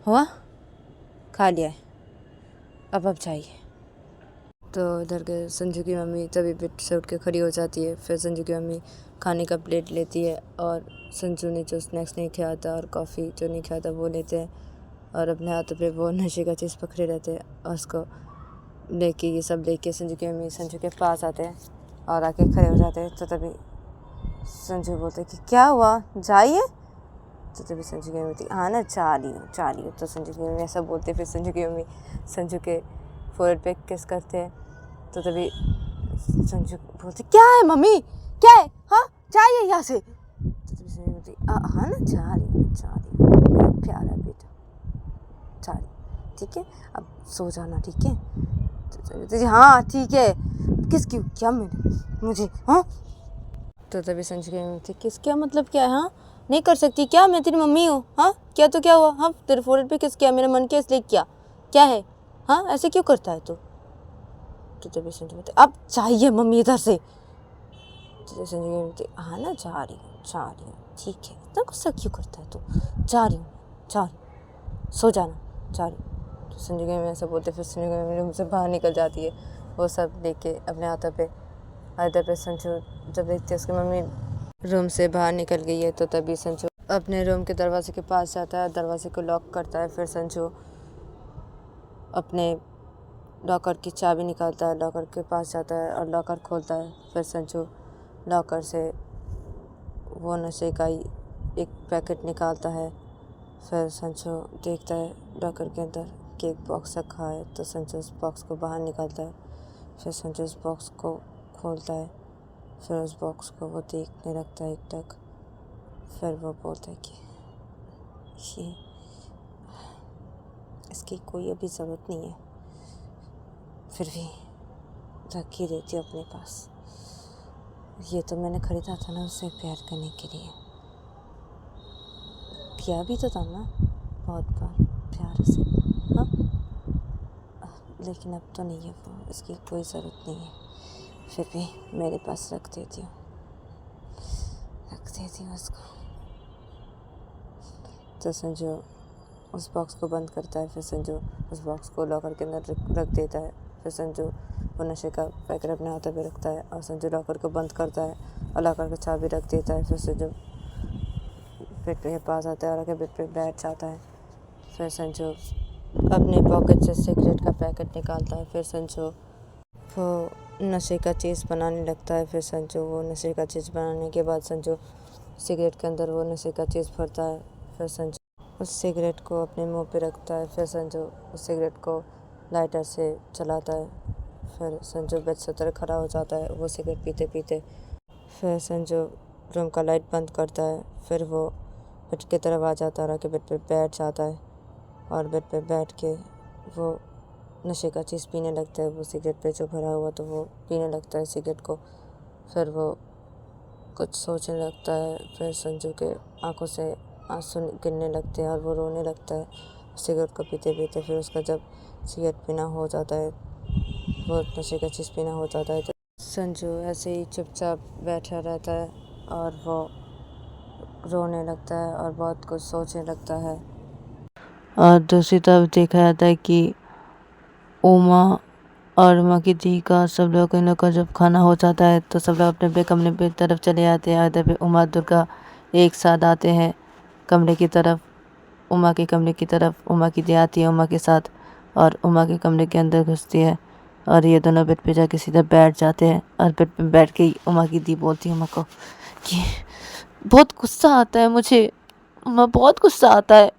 हुआ, खा लिया है, अब चाहिए। तो इधर के संजू की मम्मी तभी बेड से उठ के खड़ी हो जाती है। फिर संजू की मम्मी खाने का प्लेट लेती है और संजू ने जो स्नैक्स नहीं खाया था और कॉफ़ी जो नहीं खाया था वो लेते हैं और अपने हाथों पे वो नशे का चीज़ पकड़े रहते हैं और उसको लेके ये सब लेके संजू की मम्मी संजू के पास आते हैं और आके खड़े हो जाते हैं। तो तभी संजू बोलते कि क्या हुआ, जाइए। तो तभी संजू की मम्मी बोलती हाँ ना, जा रही हूँ। तो संजू की मम्मी ऐसा बोलते, फिर संजू की मम्मी संजू के फोrehead पे किस करते हैं। तो तभी संजू बोलती क्या है मम्मी, क्या है, हाँ जाइए यहाँ से। तो तभी संजू बोलती हाँ ना, जा रही हूँ, मेरा प्यारा बेटा, जा रही, ठीक है, अब सो जाना, ठीक है। तो संजू बोलती हाँ ठीक है, किसकी क्या मुझे, हाँ। तो तभी संजू की मम्मी बोलती किस क्या मतलब क्या है, हाँ नहीं कर सकती क्या, मैं तेरी मम्मी हूँ, हाँ क्या तो क्या हुआ, हाँ तेरे फोrehead पे किस किया, मेरा मन किया इसलिए क्या है, हाँ ऐसे क्यों करता है तू। तो तभी संजू बोलते अब चाहिए मम्मी इधर से। तो संजू बोलती हाँ ना, जा रही हूँ, ठीक है, इतना गुस्सा क्यों करता है तू, जा रही हूँ, सो जाना, जा रही हूँ। तो संजू की मम्मी ऐसा बोलते, फिर संजू की मम्मी रूम से बाहर निकल जाती है वो सब लेके अपने हाथों पे। इधर पे संजू जब देखती है उसकी मम्मी रूम से बाहर निकल गई है तो तभी संजू अपने रूम के दरवाजे के पास जाता है, दरवाजे को लॉक करता है। फिर संजू अपने लॉकर की चाबी निकालता है, लॉकर के पास जाता है और लॉकर खोलता है। फिर संजू लॉकर से वो नशे का एक पैकेट निकालता है। फिर संजू देखता है लॉकर के अंदर केक बॉक्स रखा है तो संजू उस बॉक्स को बाहर निकालता है। फिर संजू उस बॉक्स को खोलता है, फिर उस बॉक्स को वो देखने लगता है एकटक। फिर वो बोलता है कि ये इसकी कोई अभी ज़रूरत नहीं है, फिर भी रख ही देती हूँ अपने पास, ये तो मैंने ख़रीदा था ना उसे प्यार करने के लिए, किया भी तो था ना बहुत बार प्यार से, हाँ लेकिन अब तो नहीं है वो, इसकी कोई ज़रूरत नहीं है, फिर भी मेरे पास रख देती हूँ उसको। तो संजू उस बॉक्स को बंद करता है। फिर संजू उस बॉक्स को लॉकर के अंदर रख देता है। फिर संजू वो नशे का पैकेट अपने हाथों पे रखता है और संजू लॉकर को बंद करता है और लॉकर की चाबी रख देता है। फिर संजू बेड पे पास आता है और आके बेड पे बैठ जाता है। फिर संजू अपने पॉकेट से सिगरेट का पैकेट निकालता है। फिर संजू वो नशे का चीज़ बनाने लगता है। फिर संजू वो नशे का चीज़ बनाने के बाद संजू सिगरेट के अंदर वो नशे का चीज़ भरता है। फिर संजू उस सिगरेट को अपने मुंह पे रखता है। फिर संजू उस सिगरेट को लाइटर से जलाता है। फिर संजू बेड से उतर खड़ा हो जाता है वो सिगरेट पीते पीते। फिर संजू रूम का लाइट बंद करता है। फिर वो बेड की तरफ आ जाता है और आके बेड पे बैठ जाता है और बेड पे बैठ के वो नशे का चीज़ पीने लगता है। वो सिगरेट पे जो भरा हुआ तो वो पीने लगता है सिगरेट को। फिर वो कुछ सोचने लगता है। फिर संजू के आंखों से आंसू गिरने लगते हैं और वो रोने लगता है सिगरेट को पीते पीते। फिर उसका जब सिगरेट पीना हो जाता है, वो नशे का चीज़ पीना हो जाता है, तो संजू ऐसे ही चुपचाप बैठा रहता है और वो रोने लगता है और बहुत कुछ सोचने लगता है। और दूसरी तरफ देखा जाता है कि उमा और उमा की दी का सब लोग इन लोग का जब खाना हो जाता है तो सब लोग अपने अपने कमरे पे तरफ चले जाते हैं। इधर पे उमा दुर्गा एक साथ आते हैं कमरे की तरफ, उमा के कमरे की तरफ। उमा की दी आती है उमा के साथ और उमा के कमरे के अंदर घुसती है और ये दोनों बेड पे जाके सीधा बैठ जाते हैं। और बेड पे बैठ के ही उमा की दी बोलती है उमा को कि बहुत गुस्सा आता है मुझे, उमा बहुत गुस्सा आता है,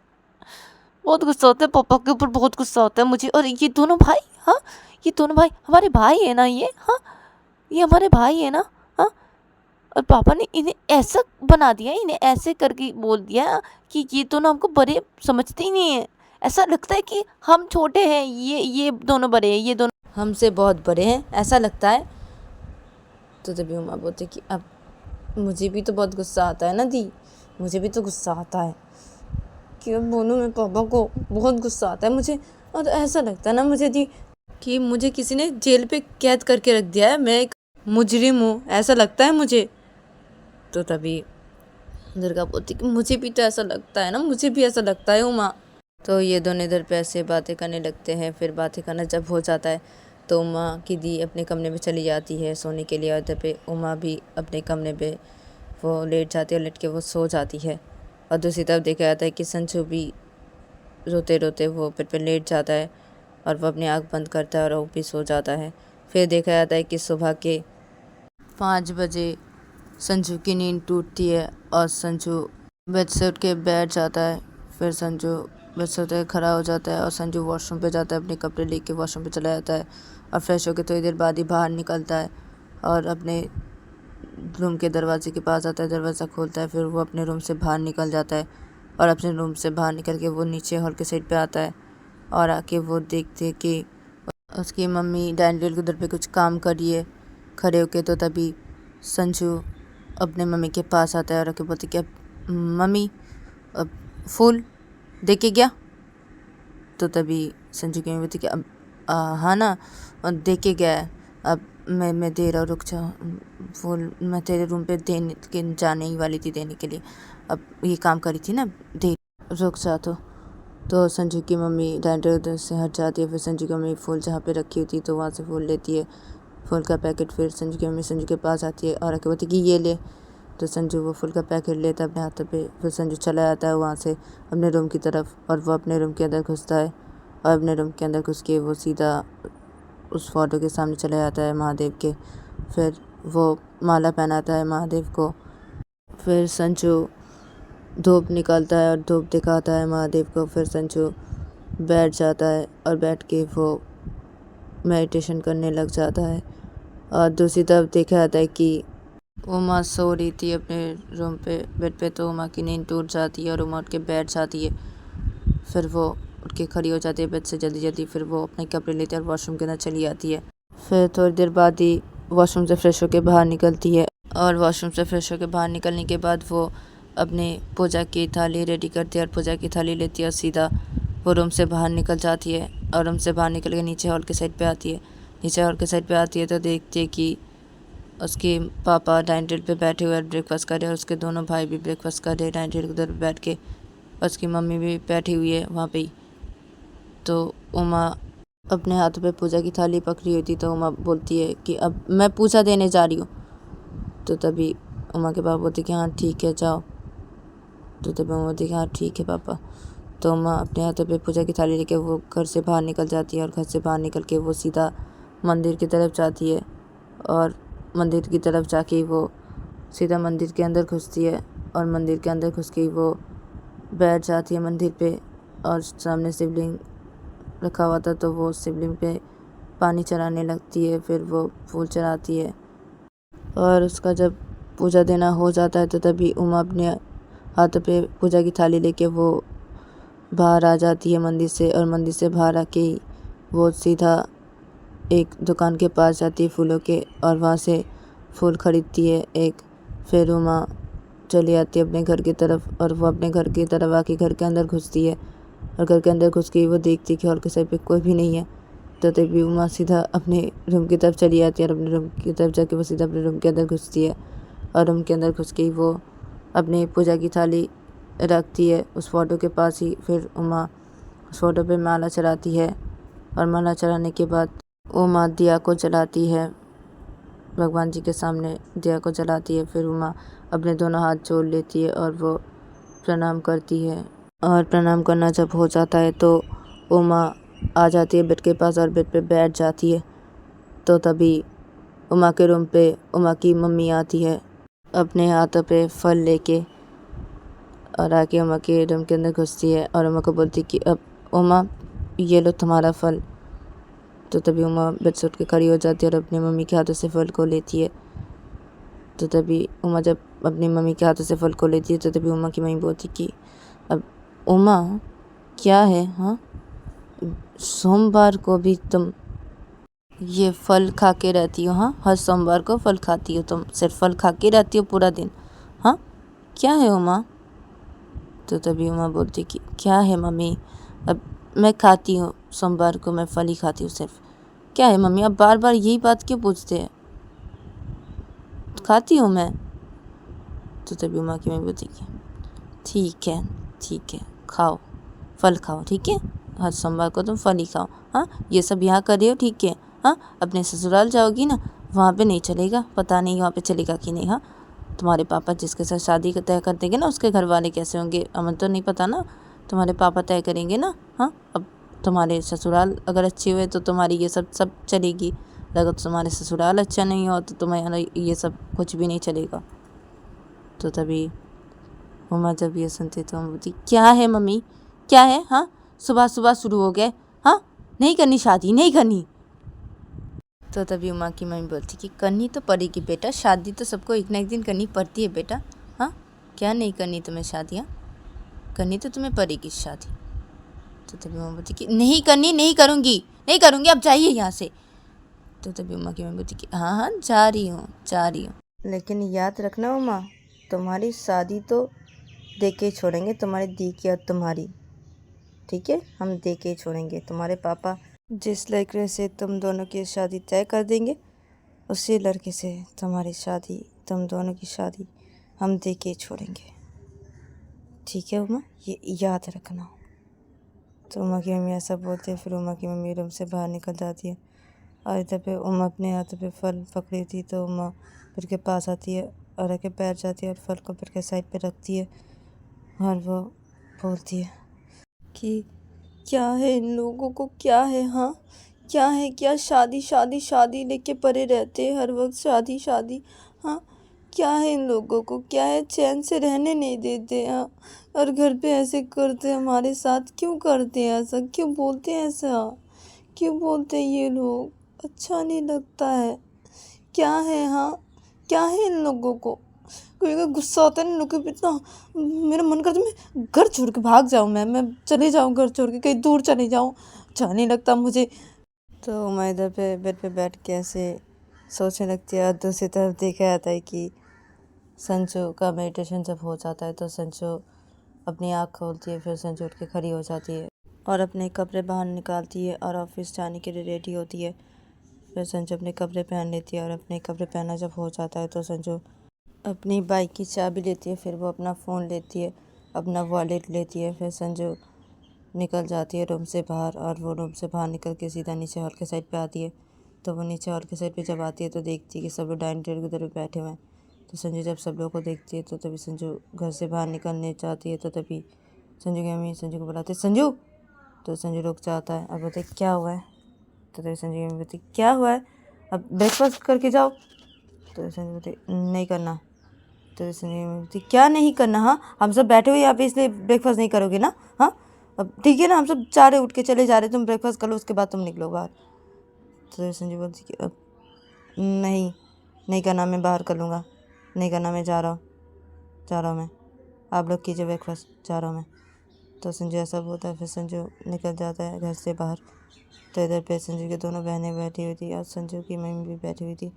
बहुत गुस्सा होता है पापा के ऊपर, बहुत गुस्सा होता है मुझे। और ये दोनों भाई, हाँ ये दोनों भाई हमारे भाई है ना, ये हाँ ये हमारे भाई है ना, हाँ। और पापा ने इन्हें ऐसा बना दिया, इन्हें ऐसे करके बोल दिया कि ये दोनों हमको बड़े समझते ही नहीं है। ऐसा लगता है कि हम छोटे हैं, ये दोनों बड़े हैं, ये दोनों हमसे बहुत बड़े हैं, ऐसा लगता है। तो तभी उमा बोलते कि अब मुझे भी तो बहुत गुस्सा आता है ना दी, मुझे भी तो गुस्सा आता है कि अब बोलूँ मैं, पापा को बहुत गुस्सा आता है मुझे। और ऐसा लगता है ना मुझे दी कि मुझे किसी ने जेल पे कैद करके रख दिया है, मैं एक मुजरिम हूँ, ऐसा लगता है मुझे। तो तभी दुर्गा बोलती कि मुझे भी तो ऐसा लगता है ना, मुझे भी ऐसा लगता है उमा। तो ये दोनों इधर पे ऐसे बातें करने लगते हैं। फिर बातें करना जब हो जाता है तो उमा की दी अपने कमरे में चली जाती है सोने के लिए। और इधर पे उमा भी अपने कमरे पे वो लेट जाती है और लेट के वो सो जाती है। और दूसरी तरफ देखा जाता है कि संजू भी रोते रोते वो बेड पे लेट जाता है और वो अपनी आँख बंद करता है और वो भी सो जाता है। फिर देखा जाता है कि सुबह के 5 बजे संजू की नींद टूटती है और संजू बेड से उठ के बैठ जाता है। फिर संजू बेड से उठ के खड़ा हो जाता है और संजू वॉशरूम पे जाता है, अपने कपड़े लेके वॉशरूम पे चला जाता है। और फ्रेश होकर थोड़ी देर बाद ही बाहर निकलता है और अपने रूम के दरवाजे के पास आता है, दरवाज़ा खोलता है। फिर वो अपने रूम से बाहर निकल जाता है और अपने रूम से बाहर निकल के वो नीचे हॉल के साइड पे आता है। और आके वो देखते है कि उसकी मम्मी डाइनिंग टेबल के उधर पे कुछ काम कर रही है खड़े होके। तो तभी संजू अपने मम्मी के पास आता है और आके बोलती कि अब मम्मी अब फूल दे के गया। तो तभी संजू की मम्मी बोलती कि अब हाँ ना दे के गया है, अब मैं दे रहा हूँ, रुक जा, फूल मैं तेरे रूम पे देने के जाने ही वाली थी देने के लिए, अब ये काम करी थी ना, दे रुक जा। तो संजू की मम्मी डाइनिंग टेबल से हट जाती है। फिर संजू की मम्मी फूल जहाँ पे रखी होती है तो वहाँ से फूल लेती है, फूल का पैकेट। फिर संजू की मम्मी संजू के पास आती है और आके बोलती कि ये ले। तो संजू वो फूल का पैकेट लेता है अपने हाथों पे। फिर संजू चला जाता है वहाँ से अपने रूम की तरफ और वो अपने रूम के अंदर घुसता है। और अपने रूम के अंदर घुस के वो सीधा उस फोटो के सामने चला जाता है महादेव के। फिर वो माला पहनाता है महादेव को। फिर संजू धूप निकालता है और धूप दिखाता है महादेव को। फिर संजू बैठ जाता है और बैठ के वो मेडिटेशन करने लग जाता है। और दूसरी तरफ देखा जाता है कि उमा सो रही थी अपने रूम पे बेड पे। तो उमा की नींद टूट जाती है और उमा उठ के बैठ जाती है। फिर वो उठ के खड़ी हो जाती है बेड से जल्दी जल्दी। फिर वो अपने कपड़े लेती है और वॉशरूम के अंदर चली जाती है। फिर थोड़ी देर बाद ही वॉशरूम से फ्रेश होकर बाहर निकलती है। और वॉशरूम से फ्रेश होकर बाहर निकलने के बाद वो अपने पूजा की थाली रेडी करती है और पूजा की थाली लेती है और सीधा वो रूम से बाहर निकल जाती है। और रूम से बाहर निकल के नीचे हॉल के साइड पे आती है। नीचे हॉल के साइड पे आती है तो देखती है कि उसके पापा डाइनिंग टेबल पे बैठे हुए ब्रेकफास्ट कर रहे हैं और उसके दोनों भाई भी ब्रेकफास्ट कर रहे हैं डाइनिंग टेबल के उधर बैठ के। उसकी मम्मी भी बैठी हुई है वहाँ पे ही। तो उमा अपने हाथों पे पूजा की थाली पकड़ी होती तो उमा बोलती है कि अब मैं पूजा देने जा रही हूँ। तो तभी उमा के पापा बोलते कि हाँ ठीक है जाओ। तो तभी उमा बोलती कि हाँ ठीक है पापा। तो उमा अपने हाथों पे पूजा की थाली लेके वो घर से बाहर निकल जाती है। और घर से बाहर निकल के वो सीधा मंदिर की तरफ जाती है। और मंदिर की तरफ जाके वो सीधा मंदिर के अंदर घुसती है। और मंदिर के अंदर घुस के वो बैठ जाती है मंदिर पे। और सामने शिवलिंग रखा हुआ था तो वो शिवलिंग पे पानी चढ़ाने लगती है। फिर वो फूल चढ़ाती है। और उसका जब पूजा देना हो जाता है तो तभी उमा अपने हाथों पे पूजा की थाली लेके वो बाहर आ जाती है मंदिर से। और मंदिर से बाहर आके ही वो सीधा एक दुकान के पास जाती है फूलों के और वहाँ से फूल खरीदती है एक। फिर उमा चली आती है अपने घर की तरफ। और वो अपने घर की तरफ आके घर के अंदर घुसती है। और घर के अंदर घुस के वो देखती है कि हॉल के साइड पे कोई भी नहीं है। तो तभी उमा सीधा अपने रूम की तरफ चली जाती है और अपने रूम की तरफ जाके वो सीधा अपने रूम के अंदर घुसती है। और रूम के अंदर घुस के ही वो अपनी पूजा की थाली रखती है उस फोटो के पास ही। फिर उमा उस फोटो पे माला चढ़ाती है। और माला चढ़ाने के बाद उमा दिया को जलाती है, भगवान जी के सामने दिया को जलाती है। फिर उमा अपने दोनों हाथ जोड़ लेती है और वो प्रणाम करती है। और प्रणाम करना जब हो जाता है तो उमा आ जाती है बेड के पास और बेड पे बैठ जाती है। तो तभी उमा के रूम पे उमा की मम्मी आती है अपने हाथों पे फल लेके और आके उमा के रूम के अंदर घुसती है और उमा को बोलती कि अब उमा ये लो तुम्हारा फल। तो तभी उमा बेड से उठ के खड़ी हो जाती है और अपनी मम्मी के हाथों से फल को लेती है। तो तभी उमा जब अपनी मम्मी के हाथों से फल को लेती है तो तभी उमा की मम्मी बोलती कि अब उमा क्या है, हाँ सोमवार को भी तुम ये फल खा के रहती हो, हाँ हर सोमवार को फल खाती हो तुम, सिर्फ फल खा के रहती हो पूरा दिन, हाँ क्या है उमा। तो तभी उमा बोलती कि क्या है मम्मी, अब मैं खाती हूँ सोमवार को, मैं फल ही खाती हूँ सिर्फ। क्या है मम्मी, अब बार बार यही बात क्यों पूछते हैं, खाती हूँ मैं। तो तभी उमा की मम्मी बोलती कि ठीक है खाओ, फल खाओ, ठीक है हर सोमवार को तुम फल ही खाओ, हाँ ये सब यहाँ कर रही हो ठीक है, हाँ अपने ससुराल जाओगी ना वहाँ पे नहीं चलेगा, पता नहीं वहाँ पे चलेगा कि नहीं। हाँ तुम्हारे पापा जिसके साथ शादी तय कर देंगे ना उसके घर वाले कैसे होंगे हमें तो नहीं पता ना, तुम्हारे पापा तय करेंगे ना। हाँ अब तुम्हारे ससुराल अगर अच्छे हुए तो तुम्हारी ये सब चलेगी, अगर तुम्हारे ससुराल अच्छा नहीं हो तो तुम्हारा ये सब कुछ भी नहीं चलेगा। तो तभी उमा जब ये सुनती तो बोलती क्या है मम्मी, क्या है, हाँ सुबह सुबह शुरू हो गए, हाँ नहीं करनी शादी, नहीं करनी। तो तभी उमा की मम्मी बोलती कि करनी तो पड़ेगी बेटा, शादी तो सबको एक ना एक दिन करनी पड़ती है बेटा, हाँ क्या नहीं करनी तुम्हें शादियाँ, करनी तो तुम्हें पड़ेगी शादी। तो तभी उमा बोलती कि नहीं करनी, नहीं करूँगी अब जाइए यहाँ से। तो तभी उमा की मम्मी बोलती कि हाँ जा रही हूँ, लेकिन याद रखना उमा तुम्हारी शादी तो दे के छोड़ेंगे, तुम्हारी दी की और तुम्हारी, ठीक है हम दे के छोड़ेंगे, तुम्हारे पापा जिस लड़के से तुम दोनों की शादी तय कर देंगे उसी लड़के से तुम्हारी शादी, तुम दोनों की शादी हम दे के छोड़ेंगे, ठीक है उमा ये याद रखना। तो उमा की मम्मी ऐसा बोलते हैं, फिर उमा की मम्मी रूम से बाहर निकल जाती है और इधर पे उमा अपने हाथों पे फल पकड़ी थी तो उमा फिर के पास आती है और आके बैठ जाती है और फल को फिर के साइड पे रखती है और वो बोलती है कि क्या है इन लोगों को, क्या है, हाँ क्या है, क्या शादी शादी शादी लेके पड़े रहते हैं हर वक्त, शादी शादी, हाँ क्या है इन लोगों को, क्या है चैन से रहने नहीं देते, हाँ और घर पे ऐसे करते हैं हमारे साथ, क्यों करते हैं ऐसा, क्यों बोलते हैं ऐसा, क्यों बोलते हैं ये लोग, अच्छा नहीं लगता है, क्या है, हाँ क्या है इन लोगों को। कोई कोई गुस्सा आता है ना लोगों पे इतना, मेरा मन करता है मैं घर छोड़ के भाग जाऊँ, मैं चले जाऊँ घर छोड़ के कहीं दूर चले जाऊँ, अच्छा नहीं लगता मुझे। तो मैं इधर पे बेड पे बैठ के ऐसे सोचने लगती है और दूसरी तरफ देखा जाता है कि संजू का मेडिटेशन जब हो जाता है तो संजू अपनी आँख खोलती है, फिर संजू उठ के खड़ी हो जाती है और अपने कपड़े बाहर निकालती है और ऑफिस जाने के लिए रेडी होती है। फिर संजू अपने कपड़े पहन लेती है और अपने कपड़े पहना जब हो जाता है तो संजू अपनी बाइक की चाबी लेती है, फिर वो अपना फ़ोन लेती है, अपना वॉलेट लेती है, फिर संजू निकल जाती है रूम से बाहर और वो रूम से बाहर निकल के सीधा नीचे हॉल के साइड पे आती है। तो वो नीचे हॉल के साइड पे जब आती है तो देखती है कि सब लोग डाइनिंग टेबल की तरफ बैठे हुए हैं। तो संजू जब सब लोगों को देखती है तो तभी संजू घर से बाहर निकलने चाहती है। तो तभी संजू की मम्मी संजू को बुलाती है संजू। तो संजू रुक जाता है और बोलते क्या हुआ है। तो तभी संजू की मम्मी बोलती क्या हुआ है, अब ब्रेकफास्ट करके जाओ। तो संजू बोलती नहीं करना। तो संजू बोलती क्या नहीं करना, हाँ हम सब बैठे हुए यहाँ पे इसलिए ब्रेकफास्ट नहीं करोगे ना, हाँ अब ठीक है ना हम सब जा रहे उठ के चले जा रहे, तुम ब्रेकफास्ट कर लो उसके बाद तुम निकलो बाहर। तो संजू बोलती कि अब नहीं करना, मैं बाहर कर लूँगा, नहीं करना, मैं जा रहा हूँ मैं, आप लोग कीजिए ब्रेकफास्ट, जा रहा हूँ मैं। तो संजू ऐसा बोलता है, फिर संजू निकल जाता है घर से बाहर। तो इधर पे संजू की दोनों बहनें बैठी हुई थी और संजू की मम्मी भी बैठी हुई थी।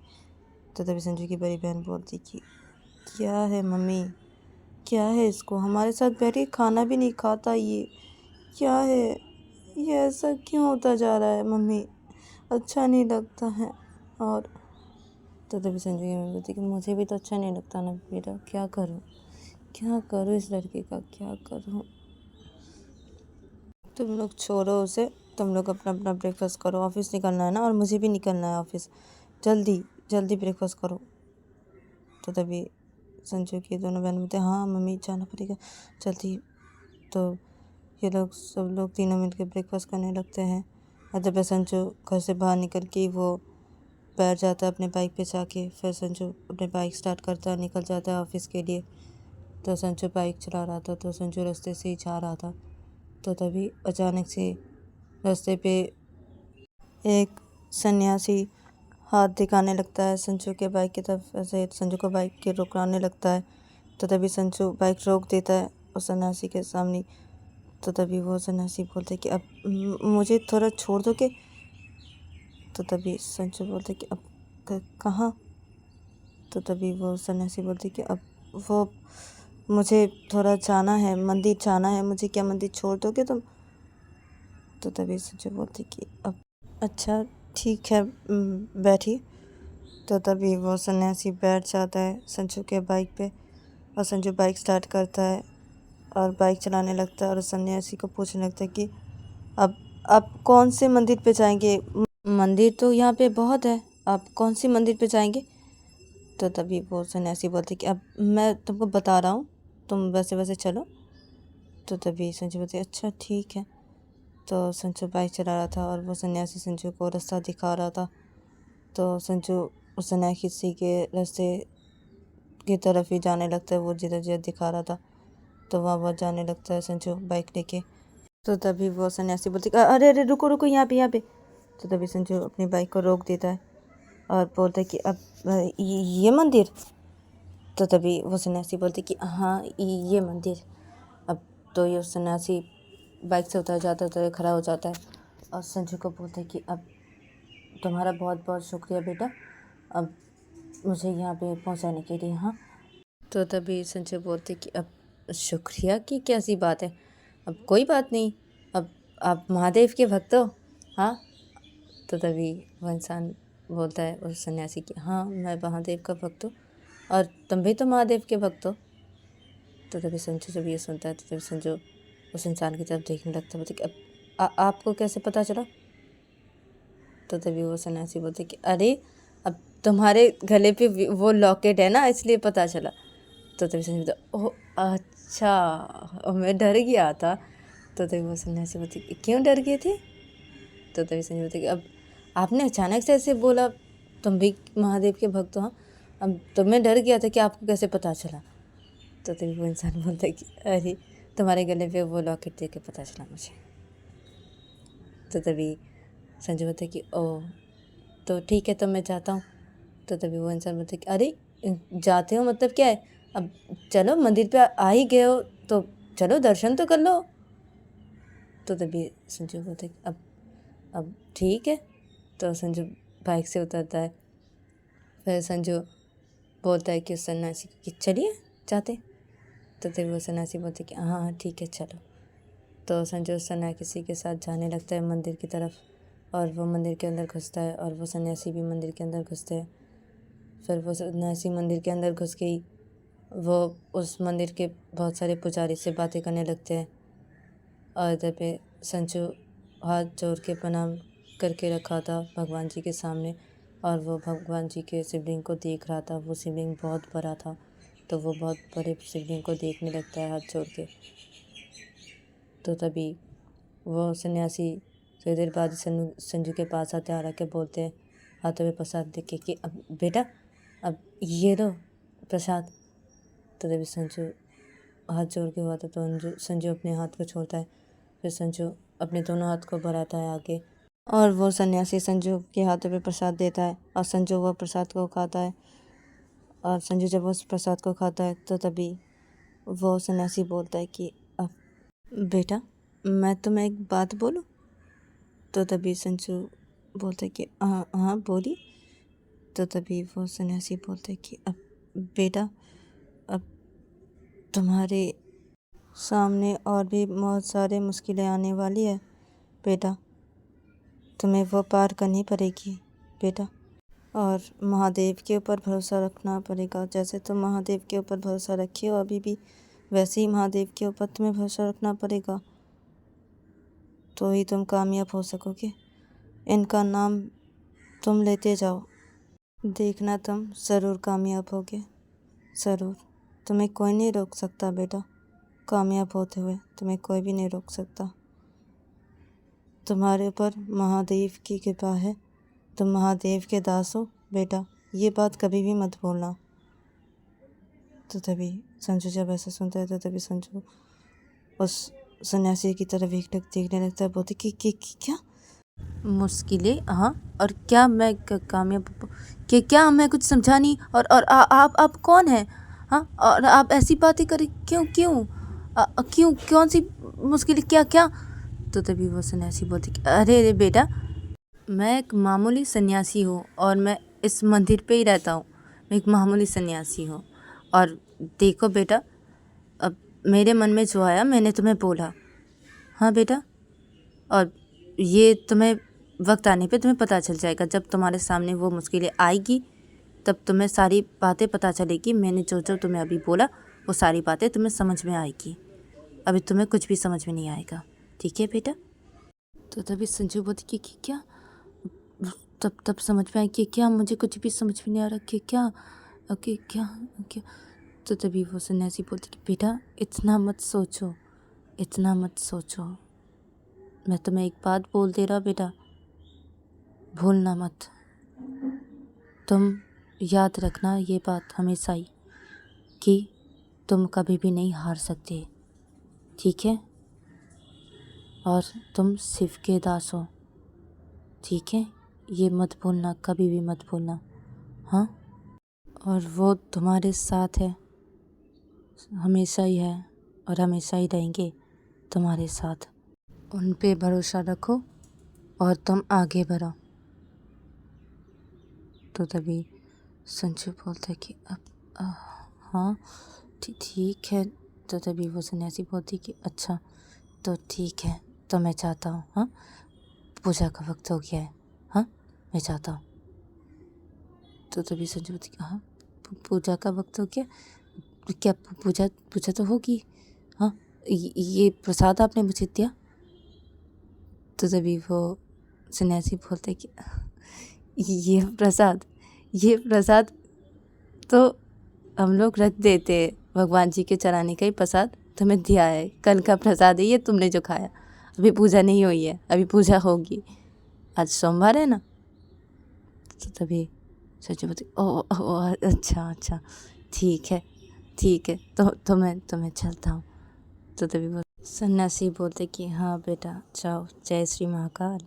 तो तभी संजू की बड़ी बहन बोलती कि क्या है मम्मी, क्या है इसको, हमारे साथ बैठ के खाना भी नहीं खाता ये, क्या है ये, ऐसा क्यों होता जा रहा है मम्मी, अच्छा नहीं लगता है। और तो तभी संजू की मम्मी बोलती कि मुझे भी तो अच्छा नहीं लगता ना बेटा, क्या करूँ इस लड़के का, क्या करूँ। तुम लोग छोड़ो उसे, तुम लोग अपना अपना ब्रेकफास्ट करो, ऑफिस निकलना है ना और मुझे भी निकलना है ऑफिस, जल्दी जल्दी ब्रेकफास्ट करो। तो तभी संजू की दोनों बहन बोलते हाँ मम्मी जाना पड़ेगा जल्दी। तो ये लोग सब लोग तीनों मिलकर ब्रेकफास्ट करने लगते हैं और जब संजू घर से बाहर निकल के वो बैठ जाता है अपने बाइक पे जाके। फिर संजू अपने बाइक स्टार्ट करता है, निकल जाता है ऑफिस के लिए। तो संजू बाइक चला रहा था, तो संजू रास्ते से ही जा रहा था। तो तभी अचानक से रास्ते पे एक सन्यासी हाथ दिखाने लगता है संजू के बाइक की तरफ, ऐसे संजू को बाइक के रोकने लगता है। तो तभी संजू बाइक रोक देता है उस सन्यासी के सामने। तो तभी वो सन्यासी बोलते हैं कि अब मुझे थोड़ा छोड़ दो के। तो तभी संजू बोलते कि अब कहाँ। तो तभी वो सन्यासी बोलते कि अब वो मुझे थोड़ा जाना है, मंदिर जाना है मुझे, क्या मंदिर छोड़ दोगे तुम। तो तभी संजू बोलते कि अब अच्छा ठीक है, बैठिए। तो तभी वो सन्यासी बैठ जाता है संजू के बाइक पे, और संजू बाइक स्टार्ट करता है और बाइक चलाने लगता है। और सन्यासी को पूछने लगता है कि अब आप कौन से मंदिर पे जाएंगे, मंदिर तो यहाँ पे बहुत है, आप कौन सी मंदिर पे जाएंगे। तो तभी वो सन्यासी बोलते कि अब मैं तुमको बता रहा हूँ, तुम वैसे वैसे चलो। तो तभी संजू बोलते अच्छा ठीक है। तो संजू बाइक चला रहा था और वो सन्यासी संजू को रास्ता दिखा रहा था। तो संजू उस सन्यासी के रास्ते की तरफ ही जाने लगता है, वो जिधर जिधर दिखा रहा था। तो वहाँ जाने लगता है संजू बाइक लेके। तो तभी वो सन्यासी बोलती अरे अरे रुको रुको यहाँ पे यहाँ पे। तो तभी संजू अपनी बाइक को रोक देता है और बोलता है कि अब ये मंदिर। तो तभी वो सन्यासी बोलती कि हाँ ये मंदिर। अब तो ये सन्यासी बाइक से उतर जाता है, तो ये खड़ा हो जाता है और संजू को बोलता है कि अब तुम्हारा बहुत बहुत शुक्रिया बेटा, अब मुझे यहाँ पे पहुँचाने के लिए। हाँ। तो तभी संजय बोलते कि अब शुक्रिया की कैसी बात है, अब कोई बात नहीं, अब आप महादेव के भक्त हो। हाँ। तो तभी वो इंसान बोलता है उस सन्यासी की हाँ मैं महादेव का भक्त हूँ, और तुम भी तो महादेव के भक्त हो। तो तभी संजू जब ये सुनता है तो तभी संजू उस इंसान की तरफ देखने लगता है, बोलते कि अब आपको कैसे पता चला। तो तभी वो सन्यासी बोलते कि अरे अब तुम्हारे गले पे वो लॉकेट है ना, इसलिए पता चला। तो तभी संजू बोलता ओह अच्छा, मैं डर गया था। तो तभी वो सन्यासी बोलती क्यों डर गए थे। तो तभी संजू बोलते कि अब आपने अचानक से ऐसे बोला तुम भी महादेव के भक्त हो। हाँ, अब तो मैं डर गया था कि आपको कैसे पता चला। तो तभी वो इंसान बोलता है कि अरे तुम्हारे गले पे वो लॉकेट देख के पता चला मुझे। तो तभी संजू बोलता है कि ओह तो ठीक है, तो मैं जाता हूँ। तो तभी वो इंसान बोलता है कि अरे जाते हो मतलब क्या है, अब चलो मंदिर पे आ ही गए हो तो चलो दर्शन तो कर लो। तो तभी संजू बोलता है कि अब ठीक है। तो संजू बाइक से उतरता है। फिर संजू बोलता है कि उस सन्यासी को कि चलिए जाते। तो तभी वो सन्यासी बोलते कि हाँ हाँ ठीक है चलो। तो संजू उस सन्यासी के साथ जाने लगता है मंदिर की तरफ, और वो मंदिर के अंदर घुसता है और वो सन्यासी भी मंदिर के अंदर घुसते हैं। फिर वो सन्यासी मंदिर के अंदर घुस गई, वो उस मंदिर के बहुत सारे पुजारी से बातें करने लगते हैं। और इधर पे संजू हाथ जोड़ के प्रणाम करके रखा था भगवान जी के सामने, और वो भगवान जी के शिवलिंग को देख रहा था। वो शिवलिंग बहुत बड़ा था, तो वो बहुत बड़े शिवलिंग को देखने लगता है हाथ जोड़ के। तो तभी वो सन्यासी थोड़ी देर बाद संजू के पास आते आ के बोलते हैं हाथों में प्रसाद देख के कि अब बेटा अब ये लो प्रसाद। तो तभी संजू हाथ जोड़ के हुआ था, तो संजू अपने हाथ को छोड़ता है। फिर संजू अपने दोनों हाथ को बढ़ाता है आगे, और वो सन्यासी संजू के हाथों पे प्रसाद देता है, और संजू वो प्रसाद को खाता है। और संजू जब उस प्रसाद को खाता है तो तभी वो सन्यासी बोलता है कि अब बेटा मैं तुम्हें एक बात बोलूं। तो तभी संजू बोलता है कि हाँ हाँ बोलिए। तो तभी वो सन्यासी बोलता है कि अब बेटा अब तुम्हारे सामने और भी बहुत सारे मुश्किलें आने वाली है बेटा, तुम्हें वो पार करनी पड़ेगी बेटा। और महादेव के ऊपर भरोसा रखना पड़ेगा, जैसे तुम महादेव के ऊपर भरोसा रखे हो अभी भी, वैसे ही महादेव के ऊपर तुम्हें भरोसा रखना पड़ेगा, तो ही तुम कामयाब हो सकोगे। इनका नाम तुम लेते जाओ, देखना तुम ज़रूर कामयाब होगे, ज़रूर। तुम्हें कोई नहीं रोक सकता बेटा, कामयाब होते हुए तुम्हें कोई भी नहीं रोक सकता। तुम्हारे ऊपर महादेव की कृपा है, तुम महादेव के दास हो बेटा, ये बात कभी भी मत भूलना। तो तभी संजू जब ऐसा सुनता है तो तभी संजू उस सन्यासी की तरफ देखने लगता है। बोलते कि क्या मुश्किलें? हाँ, और क्या मैं कामयाब कि क्या मैं कुछ समझा नहीं? और आप कौन हैं? हाँ, और आप ऐसी बातें करें क्यों क्यों क्यों कौन सी मुश्किलें? क्या क्या? तो तभी वो सन्यासी बोलती कि अरे बेटा, मैं एक मामूली सन्यासी हूँ और मैं इस मंदिर पे ही रहता हूँ। मैं एक मामूली सन्यासी हूँ और देखो बेटा, अब मेरे मन में जो आया मैंने तुम्हें बोला। हाँ बेटा, और ये तुम्हें वक्त आने पे तुम्हें पता चल जाएगा। जब तुम्हारे सामने वो मुश्किलें आएगी तब तुम्हें सारी बातें पता चलेगी। मैंने जो जो तुम्हें अभी बोला वो सारी बातें तुम्हें समझ में आएगी। अभी तुम्हें कुछ भी समझ में नहीं आएगा, ठीक है बेटा? तो तभी संजू बोलती कि क्या? तब समझ में आई कि क्या? मुझे कुछ भी समझ में नहीं आ रहा कि क्या ओके क्या क्या? तो तभी वो सन्यासी बोलती कि बेटा, इतना मत सोचो, इतना मत सोचो। मैं तुम्हें एक बात बोल दे रहा बेटा, भूलना मत। तुम याद रखना ये बात हमेशा ही कि तुम कभी भी नहीं हार सकते, ठीक है? और तुम शिव के दास हो, ठीक है? ये मत भूलना, कभी भी मत भूलना। हाँ, और वो तुम्हारे साथ है, हमेशा ही है और हमेशा ही रहेंगे तुम्हारे साथ। उन पे भरोसा रखो और तुम आगे बढ़ो। तो तभी संजू बोलता है कि अब हाँ ठीक है। तो तभी वो सन्यासी बोलती कि अच्छा तो ठीक है, तो मैं चाहता हूँ, हाँ पूजा का वक्त हो गया है, हाँ मैं चाहता हूँ। तो तभी संजू बोलती कि हाँ पूजा का वक्त हो गया? क्या पूजा पूजा तो होगी, हाँ ये प्रसाद आपने मुझे दिया? तो तभी वो सन्यासी बोलते कि ये प्रसाद तो हम लोग रख देते हैं, भगवान जी के चढ़ाने का ही प्रसाद तुम्हें दिया है, कल का प्रसाद है ये तुमने जो खाया। अभी पूजा नहीं हुई है, अभी पूजा होगी, आज सोमवार है ना। तो तभी सच बोलती ओ अच्छा ठीक है तो मैं चलता हूँ। तो तभी वो सन्यासी बोलते कि हाँ बेटा जाओ, जय श्री महाकाल।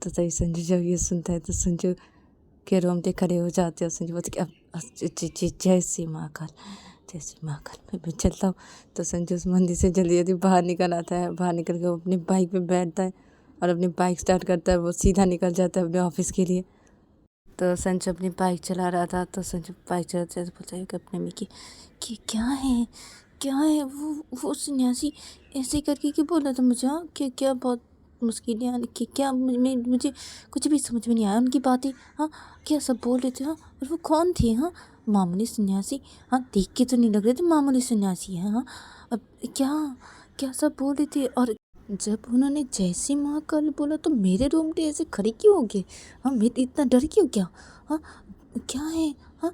तो तभी संजू जब ये सुनता है तो संजू के रोंगटे खड़े हो जाते हैं। संजू बोलते कि अब जय श्री महाकाल, जय श्री महाकाल, मैं चलता हूँ। तो संजू उस मंदिर से जल्दी जल्दी बाहर निकल आता है। बाहर निकल के वो अपनी बाइक पे बैठता है और अपनी बाइक स्टार्ट करता है। वो सीधा निकल जाता है अपने ऑफिस के लिए। तो संजू अपनी बाइक चला रहा था। तो संजू बाइक चलाते बोलता है कि अपने में कि क्या है वो सन्यासी ऐसे करके कि बोला था मुझे, हाँ क्या बहुत मुश्किलें आने की, क्या मुझे कुछ भी समझ में नहीं आया उनकी बातें। हाँ क्या सब बोल रहे थे, हाँ और वो कौन थे? हाँ मामूली सन्यासी, हाँ देख के तो नहीं लग रहे थे मामूली सन्यासी है। हाँ अब क्या सब बोल रहे थे। और जब उन्होंने जय श्री महाकाल बोला तो मेरे रोंगटे ऐसे खड़े क्यों हो गए? हाँ मेरे इतना डर क्यों? क्या हाँ क्या है? हाँ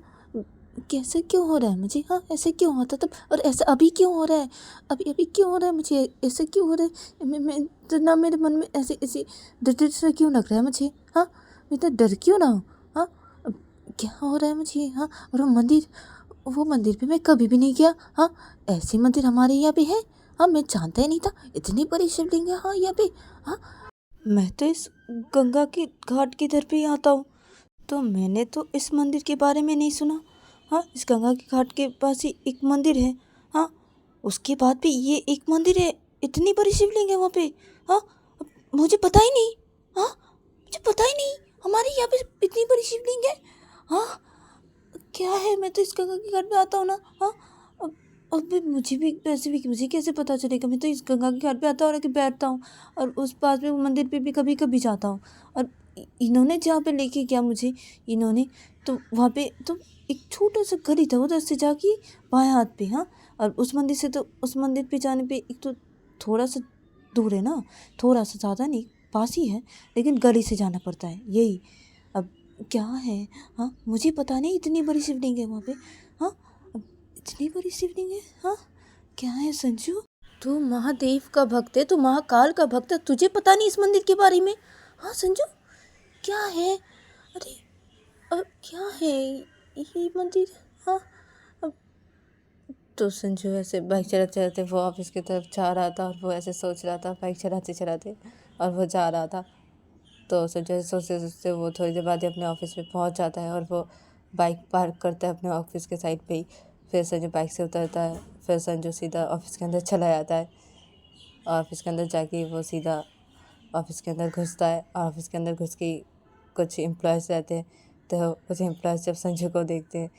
कैसे क्यों हो रहा है मुझे? हाँ ऐसे क्यों होता तब, और ऐसा अभी क्यों हो रहा है? अभी क्यों हो रहा है मुझे? ऐसे क्यों हो रहा है? मैं तो ना, मेरे मन में ऐसे डर सा क्यों लग रहा है मुझे? हाँ मैं इतना डर क्यों ना हूँ? हाँ अब क्या हो रहा है मुझे? हाँ और वो मंदिर पे मैं कभी भी नहीं गया। हाँ ऐसे मंदिर हमारे यहाँ पे है? हाँ मैं जानता ही नहीं था इतनी बड़ी शिवलिंग है हाँ यहाँ पे। हाँ मैं तो इस गंगा के घाट की इधर पे ही आता हूँ, तो मैंने तो इस मंदिर के बारे में नहीं सुना। हाँ इस गंगा के घाट के पास ही एक मंदिर है, हाँ उसके बाद भी ये एक मंदिर है, इतनी बड़ी शिवलिंग है वहाँ पे। हाँ मुझे पता ही नहीं, हाँ मुझे पता ही नहीं हमारे यहाँ पे इतनी बड़ी शिवलिंग है। हाँ क्या है, मैं तो इस गंगा के घाट पे आता हूँ ना। हाँ अब भी मुझे भी वैसे भी मुझे कैसे पता चलेगा? मैं तो इस गंगा के घाट पे आता हूँ और बैठता हूँ और उस पास में मंदिर पे भी कभी कभी जाता हूँ। और इन्होंने जहाँ पे लेके गया मुझे, इन्होंने तो वहाँ पे तो एक छोटा सा गली था, उधर से जाके बाएं हाथ पे। हाँ और उस मंदिर से तो उस मंदिर पे जाने पे एक तो थोड़ा सा दूर है ना, थोड़ा सा, ज़्यादा नहीं, पास ही है, लेकिन गली से जाना पड़ता है यही। अब क्या है? हाँ मुझे पता नहीं इतनी बड़ी शिवलिंग है वहाँ पे। हाँ अब इतनी बड़ी शिवलिंग है। हाँ क्या है संजू, तू महादेव का भक्त है, तू महाकाल का भक्त है, तुझे पता नहीं इस मंदिर के बारे में? हाँ संजू क्या है? अरे क्या है ये मंदिर? हाँ। अब तो संजू ऐसे बाइक चलाते चलाते वो ऑफिस की तरफ जा रहा था और वो ऐसे सोच रहा था बाइक चलाते चलाते, और वो जा रहा था। तो संजू ऐसे सोचते सोचते वो थोड़ी देर बाद ही अपने ऑफिस में पहुंच जाता है और वो बाइक पार्क करता है अपने ऑफिस के साइड पे ही। फिर संजू बाइक से उतरता है, फिर संजू सीधा ऑफिस के अंदर चला जाता है। ऑफिस के अंदर जाके वो सीधा ऑफिस के अंदर घुसता है। ऑफिस के अंदर घुस के कुछ एम्प्लॉयज़ रहते हैं, तो कुछ एम्प्लॉयज़ जब संजू को देखते हैं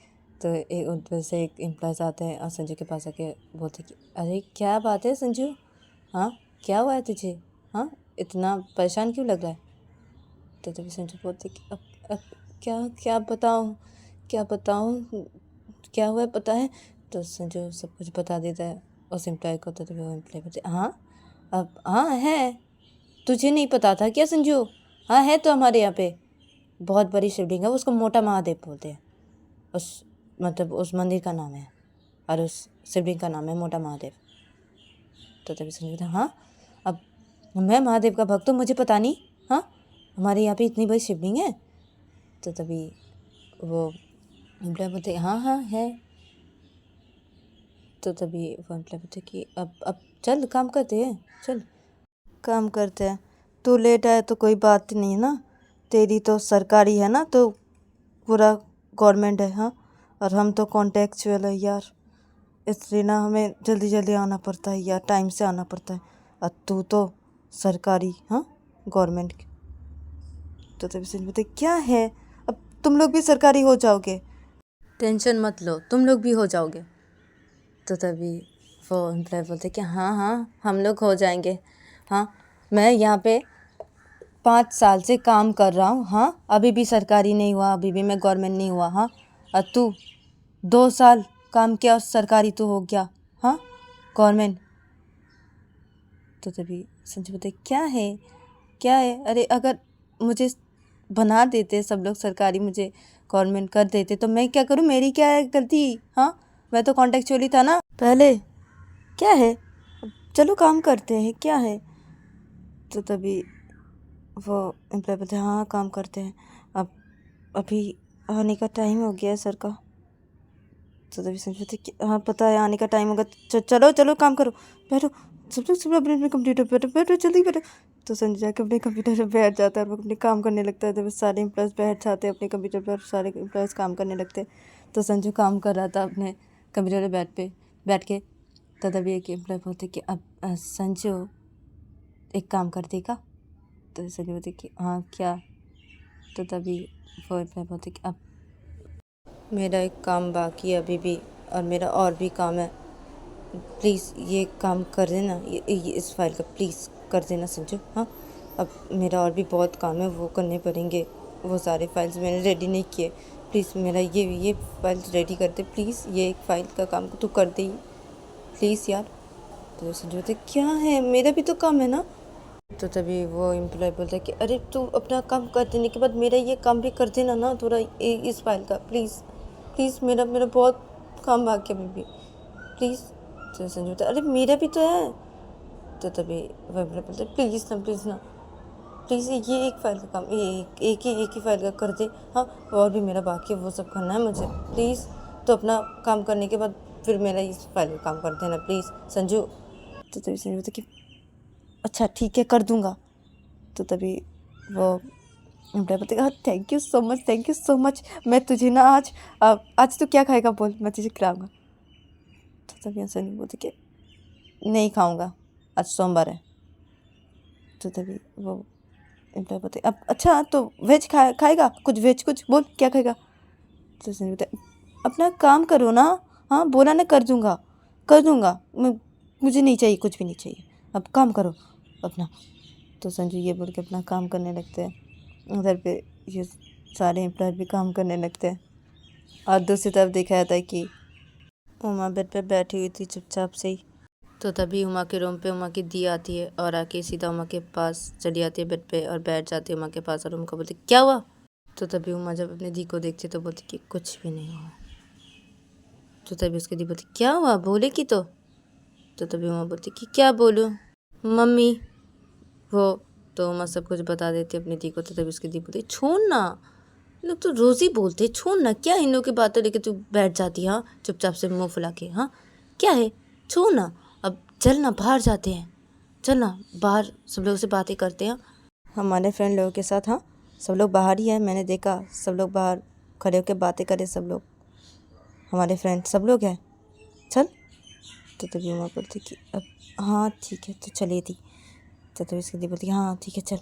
तो एक उनमें से एक एम्प्लॉयज़ आते हैं और संजू के पास आके बोलते हैं कि अरे क्या बात है संजू, हाँ क्या हुआ है तुझे, हाँ इतना परेशान क्यों लग रहा है? तो तभी संजू बोलते कि अब क्या क्या बताऊँ, क्या बताऊँ, क्या हुआ है पता है? तो संजू सब कुछ बता देता है उस एम्प्लॉय को। तो तभी वो एम्प्लॉय बोलते हाँ अब हाँ है, तुझे नहीं पता था क्या संजू? हाँ है तो हमारे यहाँ पे बहुत बड़ी शिवलिंग है, उसको मोटा महादेव बोलते हैं। उस मतलब उस मंदिर का नाम है और उस शिवलिंग का नाम है मोटा महादेव। तो तभी संजू था हाँ अब मैं महादेव का भक्त हूँ, मुझे पता नहीं, हाँ हमारे यहाँ पे इतनी बड़ी शिवलिंग है। तो तभी वो एम्प्लॉय बोलते हाँ हाँ है। तो तभी वो एम्प्लॉय बोलते कि अब चल काम करते हैं, चल काम करते हैं। तू लेट आया तो कोई बात नहीं है ना, तेरी तो सरकारी है ना, तो पूरा गवर्नमेंट है, हाँ और हम तो कॉन्ट्रेक्चुअल है यार, इसलिए ना हमें जल्दी जल्दी आना पड़ता है यार, टाइम से आना पड़ता है। और तू तो सरकारी, हाँ गवर्नमेंट की। तो तभी से बोलते क्या है, अब तुम लोग भी सरकारी हो जाओगे, टेंशन मत लो तुम लोग भी हो जाओगे। तो तभी वो एम्प्लॉय बोलते कि हाँ हाँ हम लोग हो जाएंगे, हाँ मैं यहाँ पे 5 साल से काम कर रहा हूँ, हाँ अभी भी सरकारी नहीं हुआ, अभी भी मैं गवर्नमेंट नहीं हुआ, हाँ और तू 2 साल काम किया और सरकारी तो हो गया, हाँ गवर्नमेंट। तो तभी संजय बोलते क्या है, क्या है? अरे अगर मुझे बना देते सब लोग सरकारी, मुझे गवर्नमेंट कर देते तो मैं क्या करूँ, मेरी क्या है गलती, हाँ मैं तो कॉन्ट्रेक्चुअली था ना पहले, क्या है अब चलो काम करते हैं, क्या है? तो तभी वो एम्प्लॉय बोलते हाँ काम करते हैं, अब अभी आने का टाइम हो गया है सर का। तो तभी समझते कि हाँ पता है आने का टाइम होगा, चलो चलो काम करो, बैठो सब लोग अपने अपने कंप्यूटर पर बैठो बैठो जल्दी बैठो। तो संजय जाके अपने कंप्यूटर पर बैठ जाता है और वो अपने काम करने लगता है। तो सारे एम्प्लॉयज़ बैठ जाते हैं अपने कंप्यूटर पर, सारे एम्प्लॉयज़ काम करने लगते हैं। तो संजू काम कर रहा था अपने कंप्यूटर पर बैठ के। तो तभी एक एम्प्लॉय बोलते कि अब संजू एक काम कर देगा। तो संजू बोलते कि हाँ क्या? तो तभी वो एम्प्लॉय बोलते कि अब मेरा एक काम बाकी है अभी भी, और मेरा और भी काम है, प्लीज़ ये काम कर देना, ये इस फाइल का प्लीज़ कर देना संजू, हाँ अब मेरा और भी बहुत काम है वो करने पड़ेंगे, वो सारे फाइल्स मैंने रेडी नहीं किए, प्लीज़ मेरा ये फाइल रेडी कर दे प्लीज़, ये एक फ़ाइल का काम तू कर दे प्लीज़ यार। तो संजू बोलते क्या है, मेरा भी तो काम है ना। तो तभी वो एम्प्लॉय बोलता है कि अरे तू अपना काम कर देने के बाद मेरा ये काम भी कर देना ना थोड़ा, इस फाइल का प्लीज़ प्लीज़, मेरा मेरा बहुत काम बाकी है अभी भी प्लीज़। तो संजू बोलता अरे मेरा भी तो है। तो तभी वो एम्प्लॉय बोलता है प्लीज़ ना प्लीज़, ये एक फ़ाइल का काम एक ही फाइल का कर दे, हाँ और भी मेरा बाकी है वो सब करना है मुझे प्लीज़। तो अपना काम करने के बाद फिर मेरा इस फाइल का काम कर देना प्लीज़ संजू। तो तभी संजू बोलता कि अच्छा ठीक है कर दूँगा। तो तभी वो एम्प्लॉय बोलते हाँ थैंक यू सो मच, मैं तुझे ना आज तू क्या खाएगा बोल, मैं तुझे खिलाऊंगा। तो तभी सनी बोलते कि नहीं खाऊंगा, आज सोमवार है। तो तभी वो एम्प्लॉय बोलते अब अच्छा तो वेज खाएगा, कुछ वेज कुछ बोल क्या खाएगा। तो सनी बोलते अपना काम करो ना, हाँ बोला ना कर दूंगा मुझे नहीं चाहिए, कुछ भी नहीं चाहिए, अब काम करो अपना। तो संजू ये बोल के अपना काम करने लगते हैं। उधर पे ये सारे एम्प्लॉय भी काम करने लगते हैं और दूसरी तरफ देखा जाता है कि उमा बेड पे बैठी हुई थी चुपचाप से ही। तो तभी उमा के रूम पे उमा की दी आती है और आके सीधा उमा के पास चली आती है बेड पे और बैठ जाती है उमा के पास और उमा बोलती क्या हुआ। तो तभी उमा जब अपनी दी को देखती तो बोलती कि कुछ भी नहीं हुआ। तो तभी उसकी दी बोलती क्या हुआ बोलेगी तो तभी उमा बोलती कि क्या बोलूँ मम्मी, वो तो उमा सब कुछ बता देती अपनी दी को। तो तभी उसकी दी बोलती छोड़ ना, लोग तो रोज़ ही बोलते छोड़ ना, क्या इन लोगों की बातें लेके तू बैठ जाती है, हाँ चुपचाप से मुंह फुला के, हाँ क्या है, छोड़ ना, अब चल ना बाहर जाते हैं, चल ना बाहर सब लोग से बातें करते हैं हमारे फ्रेंड लोगों के साथ। हाँ सब लोग बाहर ही है, मैंने देखा सब लोग बाहर खड़े होकर बातें करे, सब लोग हमारे फ्रेंड सब लोग हैं, चल। तो तभी उमा बोलती कि अब हाँ ठीक है तो चलिए दी। तो तभी उसकी दी बोलती हाँ ठीक है चल।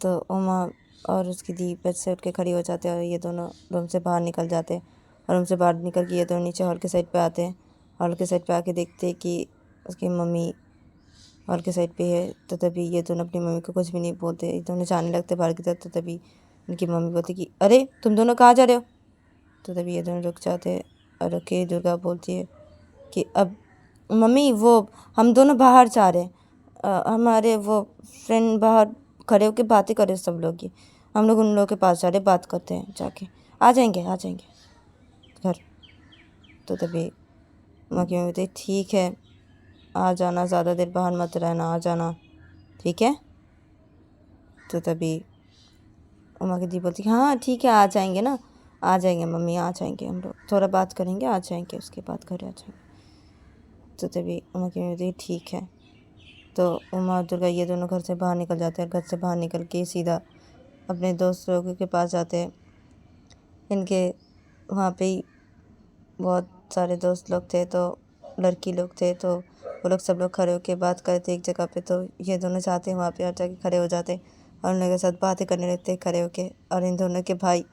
तो उमा और उसकी दी बेड से उठ के खड़ी हो जाते हैं और ये दोनों रूम से बाहर निकल जाते हैं। और रूम से बाहर निकल के ये दोनों नीचे हॉल के साइड पे आते हैं। हॉल के साइड पे आके देखते हैं कि उसकी मम्मी हॉल के साइड पे है। तो तभी ये दोनों अपनी मम्मी को कुछ भी नहीं बोलते, ये दोनों जाने लगते बाहर की तरफ। तो तभी उनकी मम्मी बोलती कि अरे तुम दोनों कहाँ जा रहे हो। तो तभी ये दोनों रुक जाते हैं और रुक के दुर्गा बोलती है कि अब मम्मी वो हम दोनों बाहर जा रहे हैं, हमारे वो फ्रेंड बाहर खड़े होकर बातें कर रहे सब लोग, ये हम लोग उन लोगों के पास जा रहे, बात करते हैं जाके, आ जाएंगे घर। तो तभी माँ की मम्मी बोलती ठीक है आ जाना, ज़्यादा देर बाहर मत रहना, आ जाना ठीक है। तो तभी उमा की दी बोलती हाँ ठीक है आ जाएंगे ना, आ जाएंगे मम्मी, आ जाएंगे, हम लोग थोड़ा बात करेंगे, आ जाएंगे, उसके बाद घर आ जाएंगे। तो तभी उमा की मम्मी बोलती ठीक है। तो उमा और दुर्गा ये दोनों घर से बाहर निकल जाते हैं। घर से बाहर निकल के सीधा अपने दोस्त लोगों के पास जाते हैं। इनके वहाँ पे ही बहुत सारे दोस्त लोग थे, तो लड़की लोग थे, तो वो लोग सब लोग खड़े होकर बात करते एक जगह पे। तो ये दोनों जाते हैं वहाँ पे और जाके खड़े हो जाते और उन लोगों के साथ बातें करने लगते खड़े होके। और इन दोनों के भाई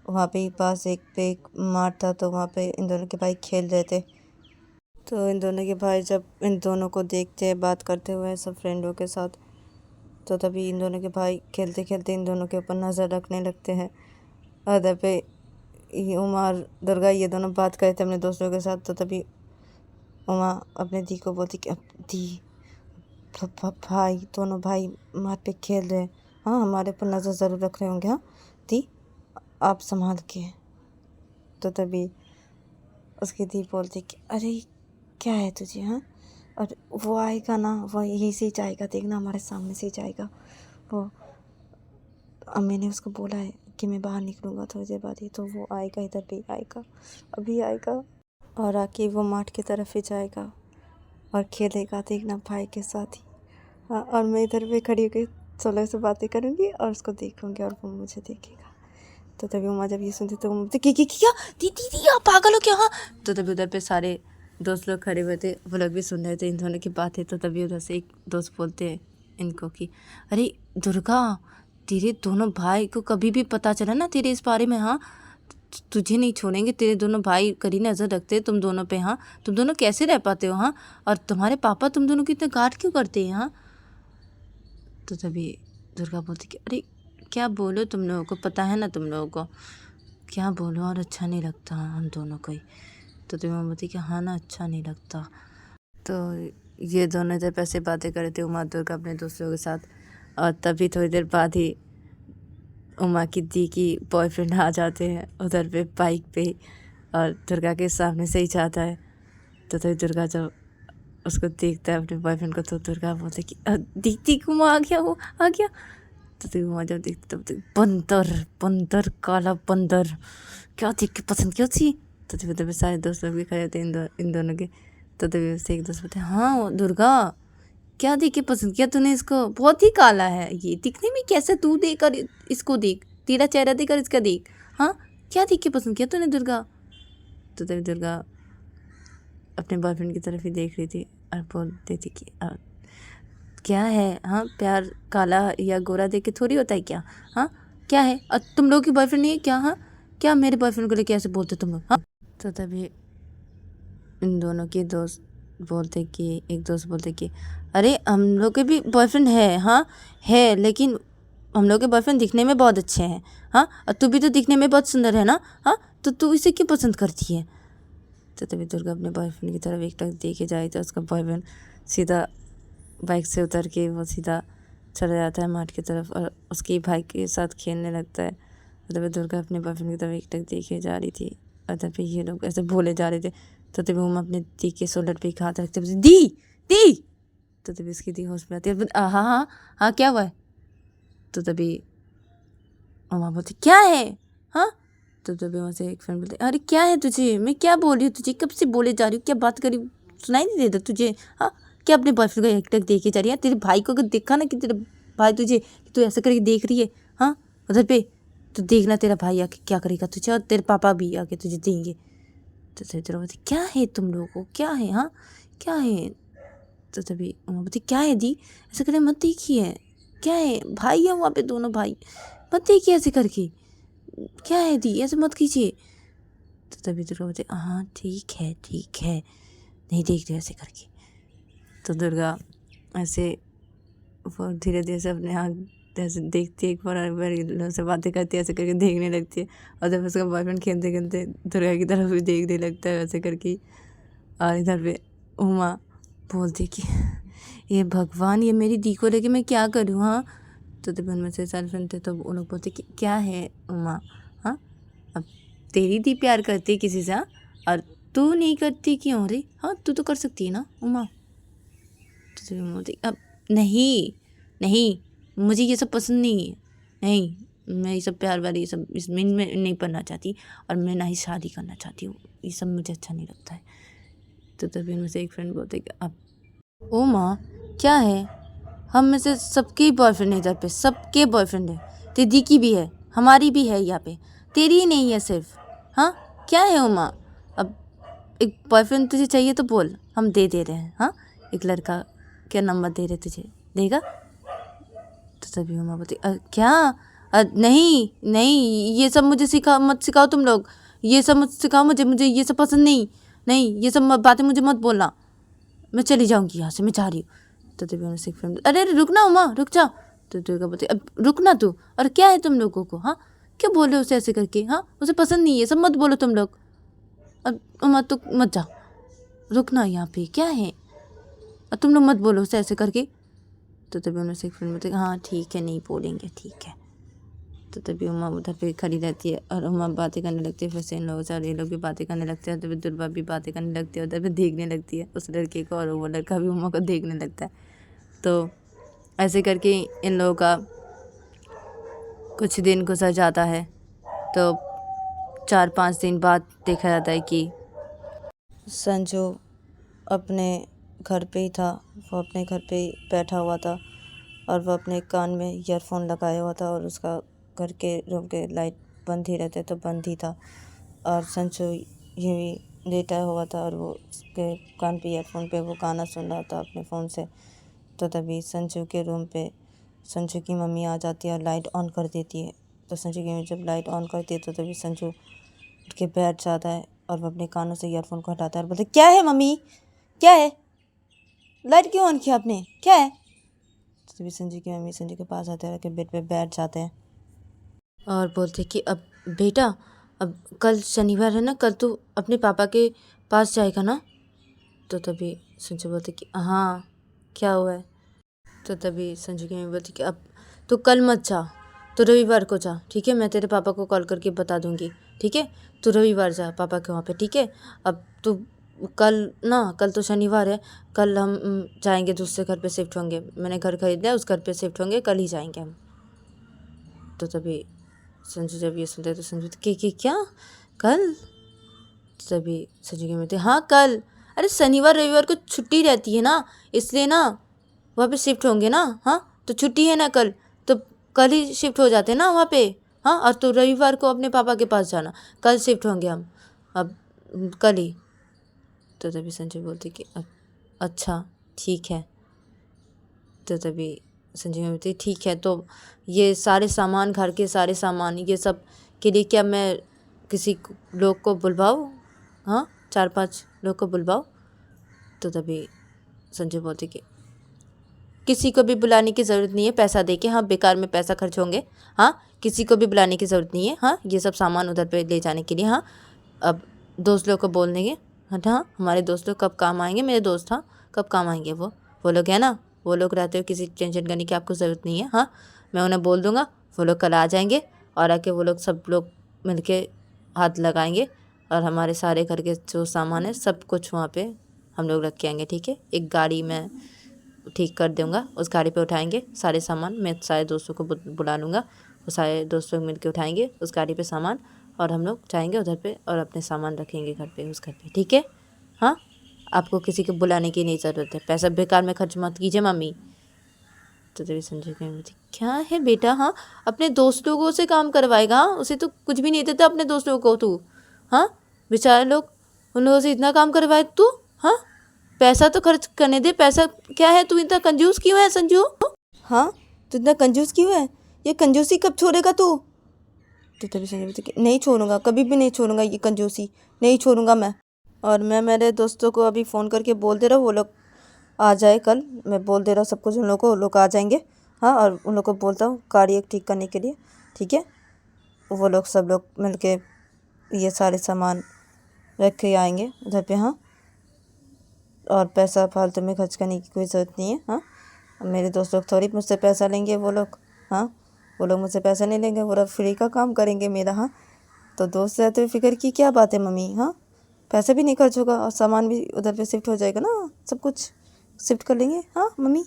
वहाँ पे ही पास एक पे एक माठ था, तो वहाँ पे इन दोनों के भाई खेल रहे थे। तो इन दोनों के भाई जब इन दोनों को देखते हैं बात करते हुए सब फ्रेंडों के साथ, तो तभी इन दोनों के भाई खेलते खेलते इन दोनों के ऊपर नज़र रखने लगते हैं। और इधर पे उमा और दुर्गा ये दोनों बात करे थे अपने दोस्तों के साथ। तो तभी उमा अपने दी को बोलती कि अब दी भाई दोनों भाई मार पे खेल रहे हैं, हाँ हमारे ऊपर नज़र ज़रूर रख रहे होंगे, हाँ दी आप संभाल के। तो तभी उसकी दी बोलती कि अरे क्या है तुझे, हाँ और वो आएगा ना, वो यहीं से ही जाएगा, देखना हमारे सामने से ही जाएगा वो। अब मैंने उसको बोला है कि मैं बाहर निकलूँगा थोड़ी देर बाद ही, तो वो आएगा, इधर भी आएगा, अभी आएगा और आके वो माठ की तरफ ही जाएगा और खेलेगा, देखना भाई के साथ ही। हाँ और मैं इधर पे खड़ी होकर सोलह से बातें करूँगी और उसको देखूँगी और वो मुझे देखेगा। तो तभी उमा जब ये सुनती तो वो बोलती क्या दीदी आप पागल हो क्या। हाँ तो तभी उधर पे सारे दोस्त लोग खड़े हुए थे, वो लोग भी सुन रहे थे इन दोनों की बातें। तो तभी उधर से एक दोस्त बोलते हैं इनको कि अरे दुर्गा तेरे दोनों भाई को कभी भी पता चला ना तेरे इस बारे में, हाँ तुझे नहीं छोड़ेंगे, तेरे दोनों भाई कड़ी नज़र रखते हैं तुम दोनों पे, हाँ तुम दोनों कैसे रह पाते हो, हाँ और तुम्हारे पापा तुम दोनों की इतने गार्ड क्यों करते हैं, हाँ। तो तभी दुर्गा बोलती कि अरे क्या बोलो, तुम लोगों को पता है ना, तुम लोगों को क्या बोलो और अच्छा नहीं लगता हम दोनों को ही। तो तभी मैं बोलती कि हाँ ना अच्छा नहीं लगता। तो ये दोनों इधर पैसे बातें कर रहे थे उमा दुर्गा अपने दोस्तों के साथ। और तभी थोड़ी देर बाद ही उमा की दी की बॉयफ्रेंड आ जाते हैं उधर पे बाइक पे और दुर्गा के सामने से ही जाता है। तो तभी दुर्गा जब उसको देखता है अपने बॉयफ्रेंड को, तो दुर्गा बोलते कि दीदी उमा आ गया, वो आ गया। तो तभी उमा जब देखती तब बंदर बंदर काला बंदर, क्या देख के पसंद क्यों थी। तो तभी सारे दोस्त लोग भी खड़े होते इन दोनों के। तो तभी उससे एक दोस्त बोलते हाँ दुर्गा क्या देख के पसंद किया तूने इसको, बहुत ही काला है ये दिखने में, कैसे तू देख और इसको देख, तेरा चेहरा देख और इसका देख, हाँ क्या देख के पसंद किया तूने दुर्गा। तो तभी दुर्गा अपने बॉयफ्रेंड की तरफ ही देख रही थी और बोलती थी कि क्या है, हाँ प्यार काला या गोरा देख के थोड़ी होता है क्या, हाँ क्या है और तुम लोग की बॉयफ्रेंड नहीं है क्या, हाँ क्या मेरे बॉयफ्रेंड को लेके ऐसे बोलते तुम लोग, हाँ। तो तभी इन दोनों के दोस्त बोलते कि एक दोस्त बोलते कि अरे हम लोग के भी बॉयफ्रेंड है, हाँ है, लेकिन हम लोग के बॉयफ्रेंड दिखने में बहुत अच्छे हैं, हाँ और तू भी तो दिखने में बहुत सुंदर है ना, हाँ तो तू इसे क्यों पसंद करती है। तो तभी दुर्गा अपने बॉयफ्रेंड की तरफ एक टक देखे जाए तो उसका बॉयफ्रेंड सीधा बाइक से उतर के वो सीधा चला जाता है माठ की तरफ और उसके भाई के साथ खेलने लगता है। तो तभी दुर्गा अपने बॉयफ्रेंड की तरफ एक टक देखे जा रही थी और तभी ये लोग ऐसे बोले जा रहे थे। तो तभी हम अपने दी के शोल्डर पे एक हाथ रखते दी दी तो तभी उसकी दी होश में आती है, हाँ हाँ हाँ क्या हुआ है? तो तभी उमा बोलती क्या है? हाँ तो तभी वहाँ से एक फ्रेंड बोलते अरे क्या है तुझे, मैं क्या बोल रही हूँ तुझे, कब से बोले जा रही हूँ, क्या बात करी, सुनाई नहीं देता तुझे? हाँ क्या अपने बॉयफ्रेंड को एकटक देखे जा रही है? तेरे भाई को अगर देखा ना कि तेरा भाई तुझे तू ऐसा करके देख रही है, हाँ उधर पे, तो देखना तेरा भाई आके क्या करेगा तुझे, और तेरे पापा भी आके तुझे देंगे। तो तेरा बोलती क्या है तुम लोगों को, क्या है, हाँ क्या है? तो तभी उमा बोलती क्या है दी, ऐसा करे मत देखिए, क्या है, भाई है वहाँ पे दोनों भाई, मत देखिए ऐसे करके, क्या है दी ऐसे मत कीजिए। तो तभी दुर्गा बोलती हाँ ठीक है नहीं देख रहे ऐसे करके। तो दुर्गा ऐसे वो धीरे धीरे से अपने आँख ऐसे देखती है, एक बार से बातें करती है, ऐसे करके देखने लगती है, और जब उसका बॉयफ्रेंड खेलते खेलते दुर्गा की तरफ भी देखने लगता है वैसे करके। और इधर पे उमा बोलती कि ये भगवान, ये मेरी दी को लेके मैं क्या करूँ, हाँ। तो तभी उनमें से सारे फ्रेंड थे तो वो लोग बोलते कि क्या है उमा, हाँ अब तेरी दी प्यार करती है किसी से, हाँ, और तू नहीं करती क्यों रे, हाँ तू तो कर सकती है ना उमा। तो तभी उमा बोलती अब नहीं मुझे ये सब पसंद नहीं है, नहीं मैं ये सब प्यार वाली ये सब इसमें नहीं पढ़ना चाहती, और मैं ना ही शादी करना चाहती हूँ, ये सब मुझे अच्छा नहीं लगता है। तो तभी उनमें से एक फ्रेंड बोलते कि अब ओ माँ क्या है, हम में से सबके बॉयफ्रेंड है इधर पे, सबके बॉयफ्रेंड है, दीदी की भी है, हमारी भी है यहाँ पे, तेरी ही नहीं है सिर्फ, हाँ क्या है उमा, अब एक बॉयफ्रेंड तुझे चाहिए तो बोल, हम दे रहे हैं, हाँ एक लड़का क्या नंबर दे रहे तुझे, देगा? तो तभी उमा बोलती क्या, नहीं ये सब मुझे मत सिखाओ तुम लोग, ये सब मत सिखाओ मुझे ये सब पसंद नहीं ये सब बातें मुझे मत बोलना, मैं चली जाऊँगी यहाँ से, मैं जा रही हूँ। तो तभी उन्होंने फ्रेंड अरे रुक ना उमा रुक जा। तो दुर्गा बोलती अब रुक ना तू, और क्या है तुम लोगों को, हाँ क्यों बोले उसे ऐसे करके, हाँ उसे पसंद नहीं है सब मत बोलो तुम लोग, अब उमा तू मत जा, रुकना यहाँ पे, क्या है, और तुम लोग मत बोलो उसे ऐसे करके। तो तभी उन्होंने एक फ्रेंड बोलते हाँ ठीक है नहीं बोलेंगे ठीक है। तो तभी उमा उधर पे खड़ी रहती है और उमा बातें करने लगती है, फिर से इन लोगों से और ये लोग भी बातें करने लगते हैं। तभी दुर्गा भी बातें करने लगती है, उधर पे देखने लगती है उस लड़के को, और वो लड़का भी उमा को देखने लगता है। तो ऐसे करके इन लोगों का कुछ दिन गुजर जाता है। तो 4-5 दिन बाद देखा जाता है कि संजू अपने घर पे ही था, वो अपने घर पे ही बैठा हुआ था, और वह अपने कान में ईयरफोन लगाया हुआ था, और उसका घर के रूम के लाइट बंद ही रहते तो बंद ही था, और संजू यूँ लेटा हुआ था, और वो उसके कान पे ईयरफोन पे वो गाना सुन रहा था अपने फ़ोन से। तो तभी संजू के रूम पे संजू की मम्मी आ जाती है और लाइट ऑन कर देती है। तो संजू की मम्मी जब लाइट ऑन करती है तो तभी संजू उठ के बैठ जाता है, और वो अपने कानों से ईयरफोन को हटाता है और बोलते क्या है मम्मी, क्या है, लाइट क्यों ऑन किया आपने, क्या है? तो तभी संजू की मम्मी संजू के पास आते हैं, के बेड पे बैठ जाते हैं और बोलते कि अब बेटा, अब कल शनिवार है ना, कल तू अपने पापा के पास जाएगा ना? तो तभी संजू बोलते कि हाँ क्या हुआ है? तो तभी संजू की मम्मी बोलती कि अब तू कल मत जा, तो रविवार को जा, ठीक है, मैं तेरे पापा को कॉल करके बता दूंगी, ठीक है, तू रविवार जा पापा के वहाँ पे, ठीक है। अब तू कल तो शनिवार है, कल हम जाएंगे दूसरे घर पे शिफ्ट होंगे, मैंने घर खरीद लिया, उस घर पे शिफ्ट होंगे, कल ही जाएंगे हम। तो तभी संजू जब ये सुनते तो संजू कि क्या कल? तभी संजू की मम्मी हाँ कल, अरे शनिवार रविवार को छुट्टी रहती है ना, इसलिए ना वहाँ पे शिफ्ट होंगे ना, हाँ तो छुट्टी है ना कल, तो कल ही शिफ्ट हो जाते ना वहाँ पे, हाँ, और तो रविवार को अपने पापा के पास जाना, कल शिफ्ट होंगे हम, अब कल ही। तो तभी संजय बोलती कि अच्छा ठीक है। तो तभी संजय में बोलती ठीक है, तो ये सारे सामान, घर के सारे सामान, ये सब के लिए क्या मैं किसी लोग को बुलवाऊँ, हाँ 4-5 लोग को बुलवाओ? तो तभी संजय बोलती कि किसी को भी बुलाने की ज़रूरत नहीं है पैसा दे के, हाँ बेकार में पैसा खर्च होंगे, हाँ किसी को भी बुलाने की ज़रूरत नहीं है, हाँ ये सब सामान उधर पे ले जाने के लिए, हाँ अब दोस्त लोग को बोल देंगे, हाँ हमारे दोस्त लोग कब काम आएंगे, मेरे दोस्त हाँ कब काम आएंगे, वो लोग है ना, वो लोग रहते हो, किसी टेंशन करने की आपको ज़रूरत नहीं है, हाँ मैं उन्हें बोल दूँगा, वो लोग कल आ जाएंगे, और आके वो लोग सब लोग मिल के हाथ लगाएंगे, और हमारे सारे घर के जो सामान है सब कुछ वहाँ पे हम लोग रख के आएंगे, ठीक है, एक गाड़ी में ठीक कर दूँगा, उस गाड़ी पे उठाएंगे सारे सामान। मैं सारे दोस्तों को बुला लूँगा, वो सारे दोस्त लोग मिल के उठाएंगे उस गाड़ी पे सामान, और हम लोग जाएंगे उधर पे और अपने सामान रखेंगे घर पे, उस घर पे, ठीक है। हाँ, आपको किसी को बुलाने की नहीं ज़रूरत है, पैसा बेकार में खर्च मत कीजिए मम्मी। तो तभी संजू कह रही थी, क्या है बेटा, हाँ अपने दोस्त लोगों से काम करवाएगा, हाँ उसे तो कुछ भी नहीं देता अपने दोस्त लोगों को तू, हाँ बेचारे लोग, उन लोगों से इतना काम करवाए तू, हाँ पैसा तो खर्च करने दे। पैसा क्या है, तू इतना कंजूस क्यों है संजू? हाँ तू इतना कंजूस क्यों है, ये कंजूसी कब छोड़ेगा तू? तो तभी संजू बोलती कि नहीं छोड़ूंगा, कभी भी नहीं छोड़ूंगा, ये कंजूसी नहीं छोड़ूंगा मैं। और मैं मेरे दोस्तों को अभी फ़ोन करके बोल दे रहा हूँ, वो लोग आ जाए कल, मैं बोल दे रहा हूँ सब कुछ उन लोगों को, उन लोग आ जाएंगे। हाँ, और उन लोग को बोलता हूँ गाड़ी एक ठीक करने के लिए, ठीक है। वो लोग सब लोग मिल के ये सारे सामान रख के आएंगे उधर पे। हाँ, और पैसा फालतू में खर्च करने की कोई ज़रूरत नहीं है। हाँ, मेरे दोस्त लोग थोड़ी मुझसे पैसा लेंगे, वो लोग, हाँ वो लोग मुझसे पैसा नहीं लेंगे, वो लोग फ्री का काम करेंगे मेरा। हाँ, तो दोस्त रहते हुए फिक्र की क्या बात है मम्मी। हाँ, पैसा भी नहीं खर्च होगा और सामान भी उधर पे शिफ्ट हो जाएगा ना, सब कुछ शिफ्ट कर लेंगे। हाँ मम्मी।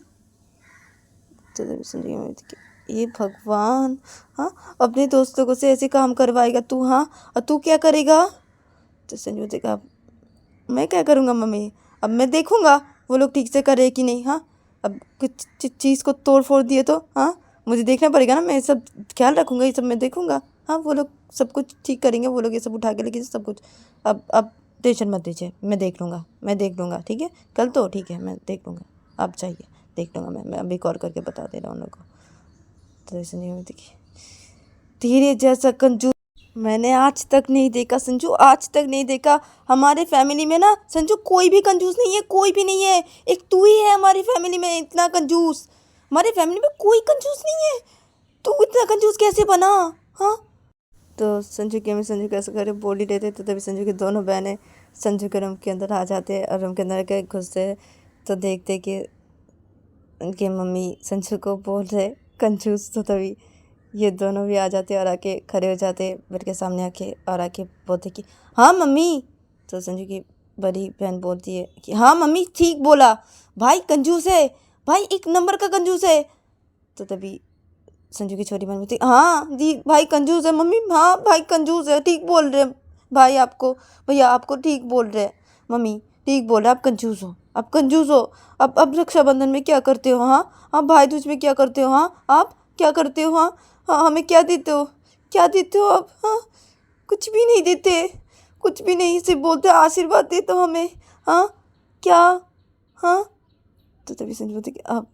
तो तभी संजू की मम्मी थी, ये भगवान, हाँ अपने दोस्त लोगों से ऐसे काम करवाएगा तू, हाँ और तू क्या करेगा? तो संजू देखा, मैं क्या करूँगा मम्मी, अब मैं देखूँगा वो लोग ठीक से करे कि नहीं। हाँ, अब कुछ चीज़ को तोड़ फोड़ दिए तो हाँ मुझे देखना पड़ेगा ना, मैं सब ख्याल रखूँगा, ये सब मैं देखूँगा। हाँ, वो लोग सब कुछ ठीक करेंगे, वो लोग ये सब उठा के लेके सब कुछ। अब टेंशन मत दीजिए, मैं देख लूँगा, मैं देख लूँगा, ठीक है। कल तो ठीक है, मैं देख लूँगा, आप चाहिए देख लूँगा, मैं अभी कॉल करके बता दे रहा हूँ उन लोग को। तो ऐसे नहीं होती कि तेरे जैसा कंजूस मैंने आज तक नहीं देखा संजू, आज तक नहीं देखा। हमारे फैमिली में ना संजू कोई भी कंजूस नहीं है, कोई भी नहीं है, एक तू ही है हमारी फैमिली में इतना कंजूस। हमारी फैमिली में कोई कंजूस नहीं है, तू इतना कंजूस कैसे बना? हाँ, तो संजू की मम्मी संजू कैसे करे बोल ही रहे थे, तो तभी संजू की दोनों बहनें संजू के रूम के अंदर आ जाते हैं और रूम के अंदर के घुसते हैं। तो देखते कि उनकी मम्मी संजू को बोल रहे कंजूस, तो तभी ये दोनों भी आ जाते और आके खड़े हो जाते बेड के सामने आके, और आके बोलते कि हाँ मम्मी। तो संजू की बड़ी बहन बोलती है कि हाँ मम्मी ठीक बोला, भाई कंजूस है, भाई एक नंबर का कंजूस है। तो तभी संजू की छोटी बहन बोलती हाँ दी भाई कंजूस है मम्मी, हाँ भाई कंजूस है, ठीक बोल रहे भाई, आपको भैया आपको ठीक बोल रहे मम्मी, ठीक बोल रहे, आप कंजूस हो, आप कंजूस हो। अब रक्षाबंधन में क्या करते हो? हाँ, आप भाई दूज में क्या करते हो? हाँ, आप क्या करते हो? हाँ हाँ, हमें क्या देते हो, क्या देते हो आप? हाँ, कुछ भी नहीं देते, कुछ भी नहीं, सिर्फ बोलते आशीर्वाद देते हो हमें। हाँ क्या? हाँ, तो तभी संजू बोलते कि आप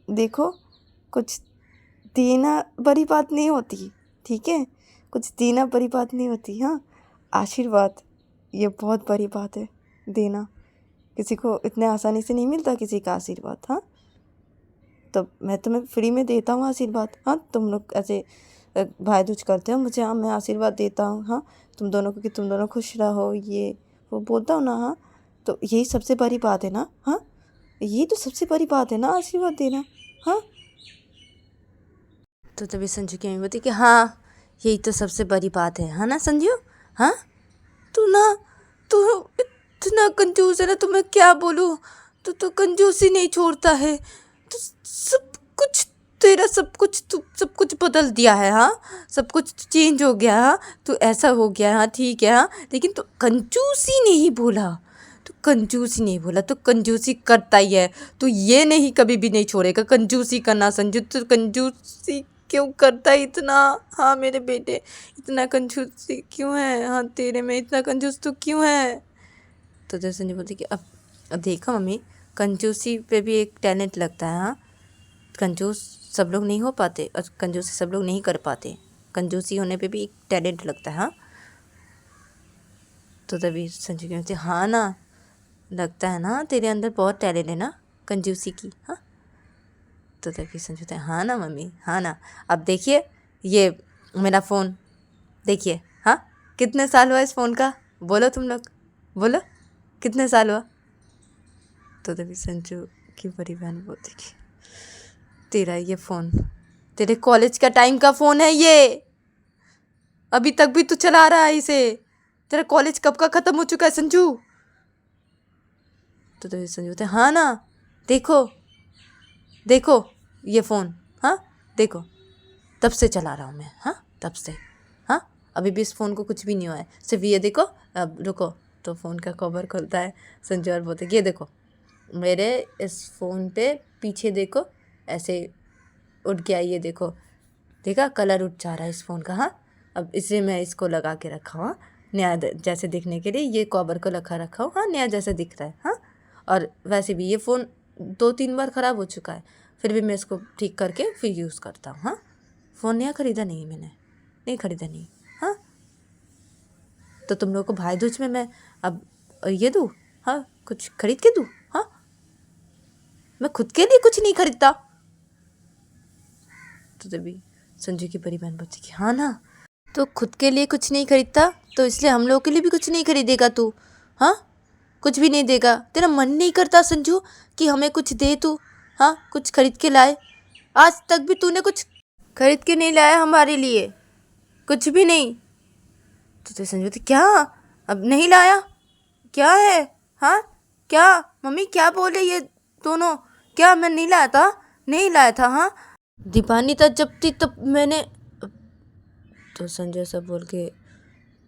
देखो, कुछ देना बड़ी बात नहीं होती, ठीक है, कुछ देना बड़ी बात नहीं होती। हाँ, आशीर्वाद ये बहुत बड़ी बात है, देना किसी को इतने आसानी से नहीं मिलता किसी का आशीर्वाद। हाँ, तो मैं तुम्हें फ्री में देता हूँ आशीर्वाद। हाँ, तुम लोग ऐसे भाई दूज करते हो मुझे, हाँ मैं आशीर्वाद देता हूँ। हाँ, तुम दोनों को कि तुम दोनों खुश रहो, ये वो बोलता हूँ ना। हाँ, तो यही सबसे बड़ी बात है ना। हाँ, यही तो सबसे बड़ी बात है ना, आशीर्वाद देना। हाँ, तो तभी संजू की मम्मी बोलती कि हाँ यही तो सबसे बड़ी बात है ना संजू। हाँ, तू ना, तू इतना कंजूस है ना, तो मैं क्या बोलूँ, तो कंजूसी नहीं छोड़ता है, तो सब कुछ तेरा, सब कुछ तू सब कुछ बदल दिया है। हाँ, सब कुछ चेंज हो गया। हाँ, तू ऐसा हो गया। हाँ ठीक है। हाँ, लेकिन तू कंजूसी नहीं भूला, तू कंजूसी नहीं भूला, तू कंजूसी करता ही है, तू ये नहीं कभी भी नहीं छोड़ेगा कंजूसी करना संजू। तू कंजूसी क्यों करता है इतना? हाँ मेरे बेटे, इतना कंजूसी क्यों है? हाँ, तेरे में इतना कंजूस तू क्यों है? तो जैसे नहीं बोलती कि अब देखो मम्मी, कंजूसी पे भी एक टैलेंट लगता है। हाँ, कंजूस सब लोग नहीं हो पाते और कंजूसी सब लोग नहीं कर पाते, कंजूसी होने पे भी एक टैलेंट लगता है। हाँ, तो तभी संजू की बोलती हाँ ना, लगता है ना तेरे अंदर बहुत टैलेंट है ना कंजूसी की। हाँ, तो तभी संजू हाँ ना मम्मी, हाँ ना। अब देखिए ये मेरा फ़ोन देखिए। हाँ, कितने साल हुआ इस फ़ोन का, बोलो तुम लोग, बोलो कितने साल हुआ? तो तभी संजू की बड़ी बहन बोलती कि तेरा ये फ़ोन तेरे कॉलेज का टाइम का फ़ोन है ये, अभी तक भी तू चला रहा है इसे, तेरा कॉलेज कब का ख़त्म हो चुका है संजू? तो तभी संजू हाँ ना, देखो देखो ये फ़ोन, हाँ देखो, तब से चला रहा हूँ मैं, हाँ तब से, हाँ अभी भी इस फ़ोन को कुछ भी नहीं हुआ है, सिर्फ ये देखो। अब रुको, तो फ़ोन का कवर खुलता है संजू और बोलते ये देखो मेरे इस फ़ोन पे पीछे देखो ऐसे उठ गया, ये देखो, देखा कलर उठ जा रहा है इस फ़ोन का, हाँ अब इसे मैं इसको लगा के रखा हूँ, हाँ? नया जैसे दिखने के लिए ये कवर को रखा हूँ, हाँ नया जैसा दिख रहा है, हाँ। और वैसे भी ये फ़ोन 2-3 बार ख़राब हो चुका है, फिर भी मैं इसको ठीक करके फिर यूज़ करता हूँ, हाँ। फ़ोन नया ख़रीदा नहीं मैंने, नहीं ख़रीदा नहीं, हाँ। तो तुम लोग को भाई दूज में मैं अब ये दूँ, हाँ कुछ खरीद के दूँ, हाँ। मैं खुद के लिए कुछ नहीं खरीदता। तो तभी संजू की बड़ी बहन बोलती कि हाँ ना, तो खुद के लिए कुछ नहीं खरीदता तो इसलिए हम लोगों के लिए भी कुछ नहीं खरीदेगा तू, हाँ कुछ भी नहीं देगा? तेरा मन नहीं करता संजू कि हमें कुछ दे तू, हाँ कुछ खरीद के लाए? आज तक भी तूने कुछ खरीद के नहीं लाया हमारे लिए, कुछ भी नहीं। तो संजू बोलती क्या, अब नहीं लाया, क्या है, हाँ क्या मम्मी क्या बोले ये दोनों, क्या मैं नहीं लाया था, नहीं लाया था, हाँ दीपानी था जब थी तब मैंने। तो संजय सब बोल के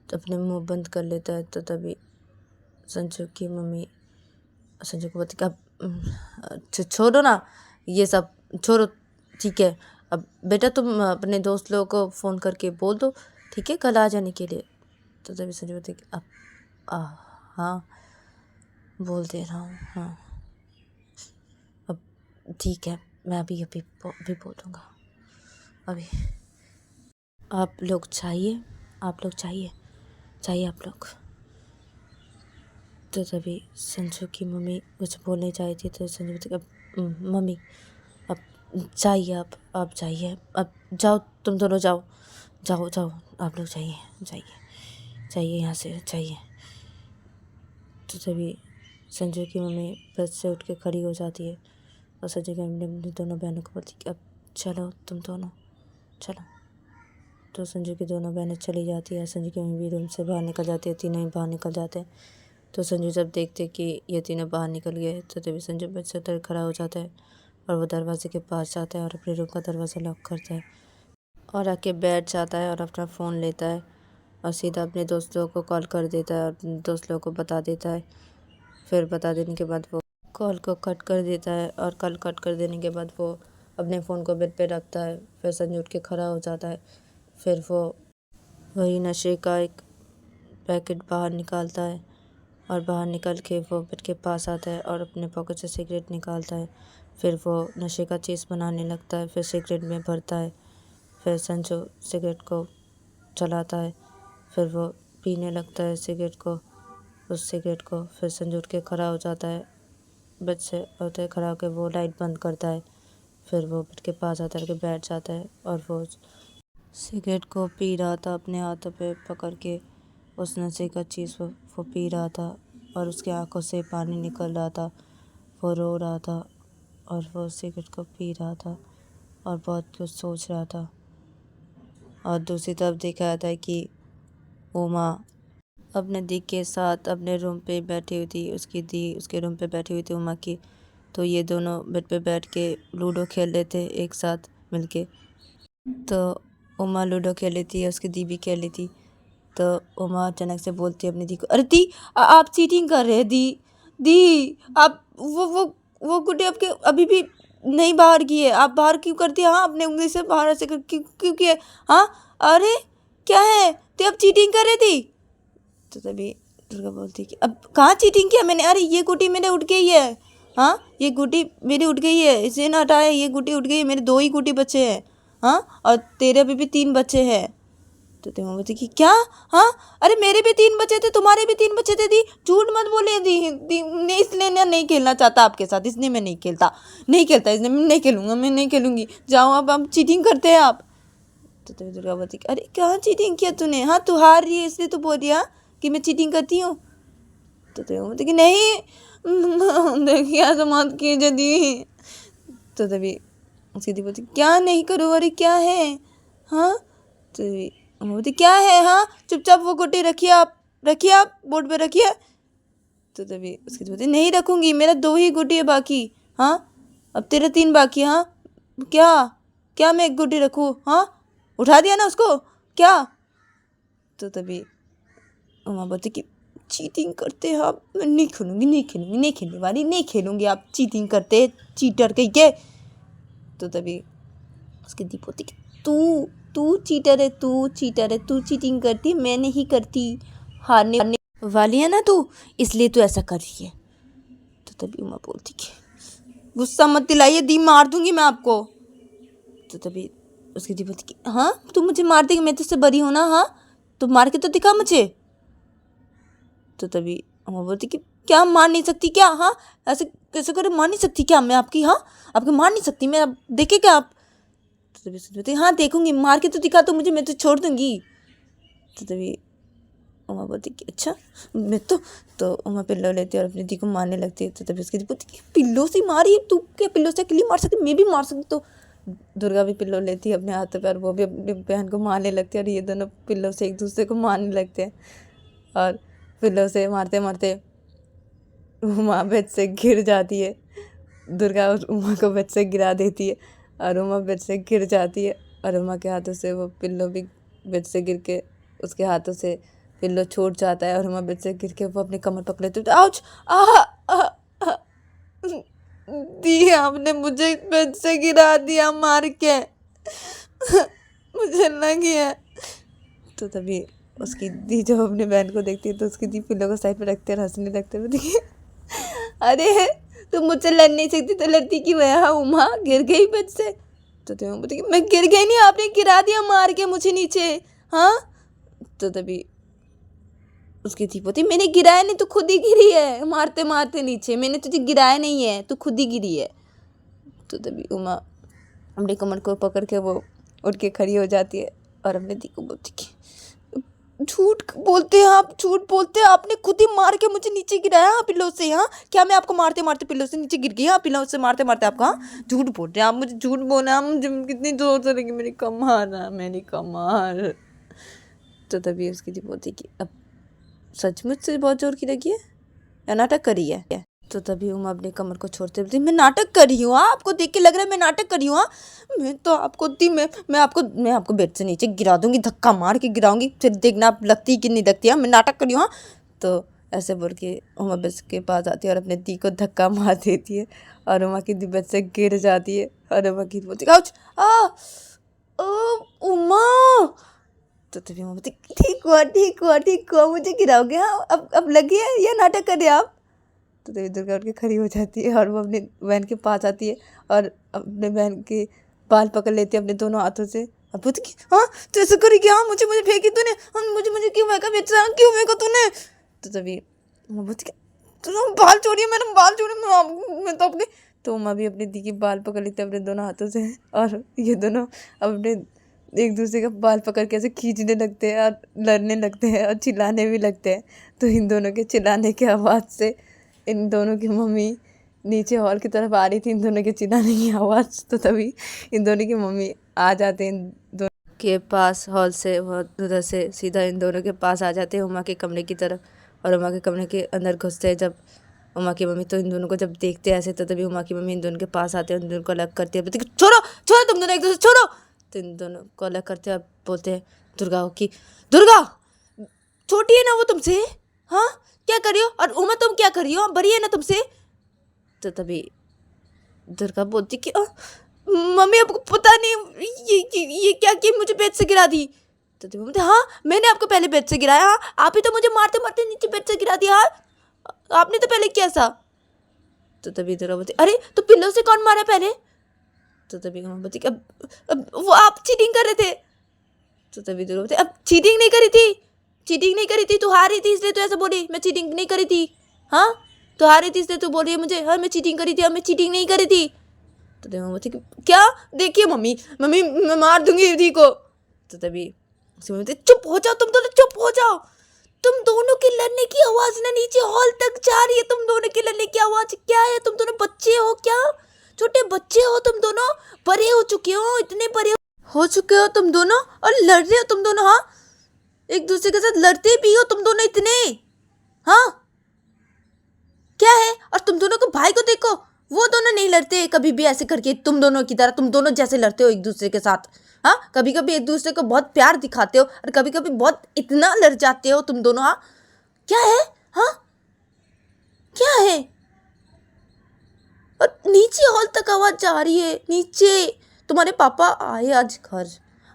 अपने मुंह बंद कर लेता है। तो तभी संजू की मम्मी संजू को बोलती कि छोड़ो ना ये सब, छोड़ो ठीक है, अब बेटा तुम अपने दोस्त लोगों को फ़ोन करके बोल दो ठीक है कल आ जाने के लिए। तो तभी संजू बोलती कि अब हाँ बोल दे रहा हूँ, हाँ अब ठीक है, मैं अभी अभी बोल दूँगा अभी। आप लोग चाहिए, आप लोग चाहिए आप लोग। तो तभी संजू की मम्मी कुछ बोलने चाहिए थी तो संजू बोलती अब मम्मी अब चाहिए, आप जाइए, अब जाओ तुम दोनों जाओ जाओ जाओ, आप लोग जाइए जाइए जाइए यहाँ से जाइए। तो तभी संजू की मम्मी बेड से उठ के खड़ी हो जाती है और संजू की मम्मी अपनी दोनों बहनों को बोलती कि अब चलो तुम दोनों चलो। तो संजू की दोनों बहनें चली जाती है, संजू की मम्मी भी रूम से बाहर निकल जाती है, तीनों ही बाहर निकल जाते हैं। तो संजू जब देखते कि ये तीनों बाहर निकल गए तो तभी संजू बेड से उतर खड़ा हो जाता है और वो दरवाजे के पास जाता है और अपने रूम का दरवाज़ा लॉक करता है और आके बैठ जाता है और अपना फ़ोन लेता है और सीधा अपने दोस्तों को कॉल कर देता है और दोस्त लोगों को बता देता है। फिर बता देने के बाद वो कॉल को कट कर देता है और कॉल कट कर देने के बाद वो अपने फ़ोन को बेड पे रखता है। फिर संजू उठ के खड़ा हो जाता है, फिर वो वही नशे का एक पैकेट बाहर निकालता है और बाहर निकल के वो बेड के पास आता है और अपने पॉकेट से सिगरेट निकालता है। फिर वो नशे का चीज़ बनाने लगता है, फिर सिगरेट में भरता है। फिर संजू सिगरेट को चलाता है, फिर वो पीने लगता है सिगरेट को, उस सिगरेट को। फिर संजू उठ के खड़ा हो जाता है बेड से, होते खड़ा होकर वो लाइट बंद करता है। फिर वो बेड के पास आता है, बैठ जाता है और वो सिगरेट को पी रहा था अपने हाथों पे पकड़ के, उस नशे का चीज़ वो पी रहा था और उसकी आंखों से पानी निकल रहा था। वो रो रहा था और वो सिगरेट को पी रहा था और बहुत कुछ सोच रहा था। और दूसरी तरफ देखा जाता है कि उमा अपने दी के साथ अपने रूम पे बैठी हुई थी, उसकी दी उसके रूम पे बैठी हुई थी उमा की। तो ये दोनों बेड पे बैठ के लूडो खेल रहे थे एक साथ मिलके। तो उमा लूडो खेल रही थी, उसकी दी भी खेल रही थी। तो उमा अचानक से बोलती है अपनी दी को, अरे दी आप चीटिंग कर रहे हैं दी आप वो गुड्डे आपके अभी भी नहीं बाहर की है, आप बाहर क्यों करती है, हाँ अपने उंगली से बाहर ऐसे क्यों किए, हाँ अरे क्या है तो आप चीटिंग कर रही थी। तो तभी दुर्गा बोलती कि अब कहाँ चीटिंग किया मैंने, अरे ये गुटी मेरे उठ गई है, हाँ ये गुटी मेरी उठ गई है, इसे ना हटाए, ये गुटी उठ गई है, मेरे 2 ही गुटी बचे हैं, हाँ और तेरे अभी भी 3 बच्चे हैं। तो तेमा बोलती कि क्या, हाँ अरे मेरे भी 3 बच्चे थे, तुम्हारे भी 3 बच्चे थे दी, झूठ मत बोले दी नहीं, इसलिए ना नहीं खेलना चाहता आपके साथ, इसलिए मैं नहीं खेलता इसलिए मैं नहीं खेलूँगा, मैं नहीं खेलूँगी, जाओ अब चीटिंग करते हैं आप। तो तभी दुर्गा बोलती कि अरे कहाँ चीटिंग किया तूने, हाँ तू हार रही है इसलिए तू बोल रही है कि मैं चीटिंग करती हूँ। तो तेमा बोलती कि नहीं देखिए ऐसा मत कीजिए दी। तो तभी सीधी बोलती क्या नहीं करो, अरे क्या है, हाँ तो बोलती क्या है, हाँ चुपचाप वो गुड्डी रखिए आप बोर्ड पे रखिए। तो तभी उसकी बोलती नहीं रखूँगी, मेरा 2 ही गुड्डी है बाकी, हाँ अब तेरे 3 बाकी। हाँ क्या क्या मैं एक गुड्डी रखूँ? हाँ उठा दिया ना उसको क्या? तो तभी उमा बोलती कि चीटिंग करते हैं आप, मैं नहीं खेलूँगी, नहीं खेलूँगी, नहीं खेलने वाली, नहीं खेलूँगी, आप चीटिंग करते, चीटर कहीं के। तो तभी उसकी दी बोलती कि तू तू चीटर है, तू चीटर है, तू चीटिंग करती, मैं नहीं करती, हारने वाली है ना तू, इसलिए तू ऐसा कर रही है। तो तभी उमा बोलती कि गुस्सा मत दिलाइए दी, मार दूंगी मैं आपको। तो तभी उसकी दी बोलती कि हाँ तू मुझे मार देगी, मैं तुझसे बरी हूँ ना, हाँ तो मार के तो दिखा मुझे। तो तभी उमा बोलती कि क्या मार नहीं सकती क्या? हाँ ऐसे कैसे करे, मार नहीं सकती क्या मैं आपकी? हाँ आपको मार नहीं सकती मैं, आप देखे क्या आप? तो तभी उसकी बोलती हाँ देखूंगी, मार के तो दिखा तो मुझे, मैं तो छोड़ दूंगी। तो तभी उमा बोलती कि अच्छा मैं तो उमा पिल्लो लेती है और अपनी दी को मारने लगती है। तो तभी उसकी दी बोलती कि पिल्लो से मारी, तू क्या पिल्लो से अकेली मार सकती, मैं भी मार सकती। तो दुर्गा भी पिल्लो लेती है अपने हाथों पर, वो भी अपनी बहन को मारने लगती है और ये दोनों पिल्लो से एक दूसरे को मारने लगते हैं। और पिल्लो से मारते मारते उमा बेड से गिर जाती है। दुर्गा उमा को बेड से गिरा देती है और उमा बेड से गिर जाती है और उमा के हाथों से वो पिल्लो भी बेड से गिर के उसके हाथों से पिल्लो छूट जाता है और उमा बेड से गिर के वो अपनी कमर पकड़ लेती है। आउच आ, आ, आ, दी आपने मुझे बेड से गिरा दिया मार के, मुझे लगी है। तो तभी उसकी दी जब अपनी बहन को देखती है तो उसकी दी पिल्लो को साइड पे रखते और हंसने लगते हुए देखिए अरे तुम मुझसे लड़ नहीं सकती तो लड़ती क्यों है? हाँ उमा गिर गई बेड से। तो तुम बोलती मैं गिर गई नहीं, आपने गिरा दिया मार के मुझे नीचे। हाँ तो तभी उसकी थी पोती मैंने गिराया नहीं, तू खुद ही गिरी है मारते मारते नीचे, मैंने तुझे गिराया नहीं है, तू खुद ही गिरी है। तो तभी उमा अपनी कमर को पकड़ के वो उठ के खड़ी हो जाती है और अपने दी को बोलती कि झूठ बोलते हैं आप, झूठ बोलते हैं, आपने खुद ही मार के मुझे नीचे गिराया। हाँ पिल्लों से, हाँ क्या मैं आपको मारते मारते पिल्लों से नीचे गिर गई? हाँ पिल्लों से मारते मारते आपका, हाँ झूठ बोल रहे हैं आप, मुझे झूठ बोलना, मुझे कितनी जोर से लगी मेरी कमर, मेरी कमर। तो तभी उसकी दी बोलती कि अब सचमुच से बहुत जोर की लगी है या नाटक करी है? तो तभी उमा अपनी कमर को छोड़ते बोलती मैं नाटक कर रही हूँ, आपको देख के लग रहा है मैं नाटक कर रही हूँ। मैं तो आपको दी मैं आपको बेड से नीचे गिरा दूंगी, धक्का मार के गिराऊंगी, फिर देखना आप लगती कि नहीं लगती है, मैं नाटक कर रही हूँ। तो ऐसे बोल के उमा बेड के पास आती है और अपने दी को धक्का मार देती है और उमा की दी बेड से गिर जाती है और उमा की बोलती आउच उमा। तो तभी उमा बोलती ठीक हुआ ठीक हुआ ठीक हुआ, मुझे गिराओगे? हाँ अब लगी है या नाटक कर रहे आप? तो देवी दुर्गा उठ के खड़ी हो जाती है और वो अपनी बहन के पास आती है और अपने बहन के बाल पकड़ लेती है अपने दोनों हाथों से और बोलती कि हाँ तू ऐसा करेगी? हाँ मुझे फेंकी तूने, हाँ मुझे क्यों फेंका बेचा, क्यों फेंका तूने? तो तभी मैं बोलती तू बाल छोड़िए, मैंने बाल छोड़िए, मैं तो अपने, तो उमा भी अपनी दी की बाल पकड़ लेते हैं अपने दोनों हाथों से और ये दोनों अपने एक दूसरे का बाल पकड़ के ऐसे खींचने लगते हैं और लड़ने लगते हैं और चिल्लाने भी लगते हैं। तो इन दोनों के चिल्लाने की आवाज़ से इन दोनों की मम्मी नीचे हॉल की तरफ आ रही थी इन दोनों के चिल्लाने की आवाज़। तो तभी इन दोनों की मम्मी आ जाते हैं इन दोनों के पास हॉल से, वो उधर से सीधा इन दोनों के पास आ जाते हैं उमा के कमरे की तरफ और उमा के कमरे के अंदर घुसते हैं जब उमा की मम्मी। तो इन दोनों को जब देखते हैं ऐसे तो तभी उमा की मम्मी इन दोनों के पास आते हैं, इन दोनों को अलग करती है, बोलती है छोड़ो छोड़ो तुम दोनों एक दूसरे छोड़ो। तो इन दोनों को अलग करते हैं और बोलते हैं दुर्गा की दुर्गा छोटी है ना वो तुमसे, हाँ क्या करी हो? और उमा तुम क्या करी हो, बड़ी है ना तुमसे? तो तभी दुर्गा बोलती कि मम्मी आपको पता नहीं ये क्या कि मुझे बेड से गिरा दी। तो तभी बोलते हाँ मैंने आपको पहले बेड से गिराया, हाँ आप ही तो मुझे मारते मारते नीचे बेड से गिरा दिया, हाँ आपने तो पहले किया था। तो तभी दुर्गा बोलती अरे तो पिल्लों से कौन मारा पहले? तो तभी उमा बोलती कि अब वो आप चीटिंग कर रहे थे। तो तभी दुर्गा बोलती अब चीटिंग नहीं करी थी, चीटिंग नहीं करी थी, तू हारी थी इसलिए तू ऐसा बोली, मैं चीटिंग नहीं करी थी। हाँ तू हारी थी इसलिए तू बोल रही है मुझे, हाँ मैं चीटिंग करी थी, अब मैं चीटिंग नहीं करी थी। तो तभी बोलती क्या देखिए मम्मी मम्मी मैं मार दूंगी दीदी को। तो तभी बोलती चुप हो जाओ तुम दोनों, चुप हो जाओ, तुम दोनों की लड़ने की आवाज ना नीचे हॉल तक जा रही है, तुम दोनों की लड़ने की आवाज क्या है? तुम दोनों बच्चे हो क्या? छोटे बच्चे हो तुम दोनों, बड़े हो चुके हो, इतने बड़े हो चुके हो तुम दोनों और लड़ रहे हो तुम दोनों, हाँ एक दूसरे के साथ लड़ते भी हो तुम दोनों इतने, हाँ क्या है? और तुम दोनों को भाई को देखो, वो दोनों नहीं लड़ते कभी भी ऐसे करके तुम दोनों की तरह, तुम दोनों जैसे लड़ते हो एक दूसरे के साथ। हाँ, कभी कभी एक दूसरे को बहुत प्यार दिखाते हो और कभी कभी बहुत इतना लड़ जाते हो तुम दोनों। हाँ, क्या है? हाँ, क्या है? और नीचे हॉल तक आवाज जा रही है, नीचे। तुम्हारे पापा आए आज घर,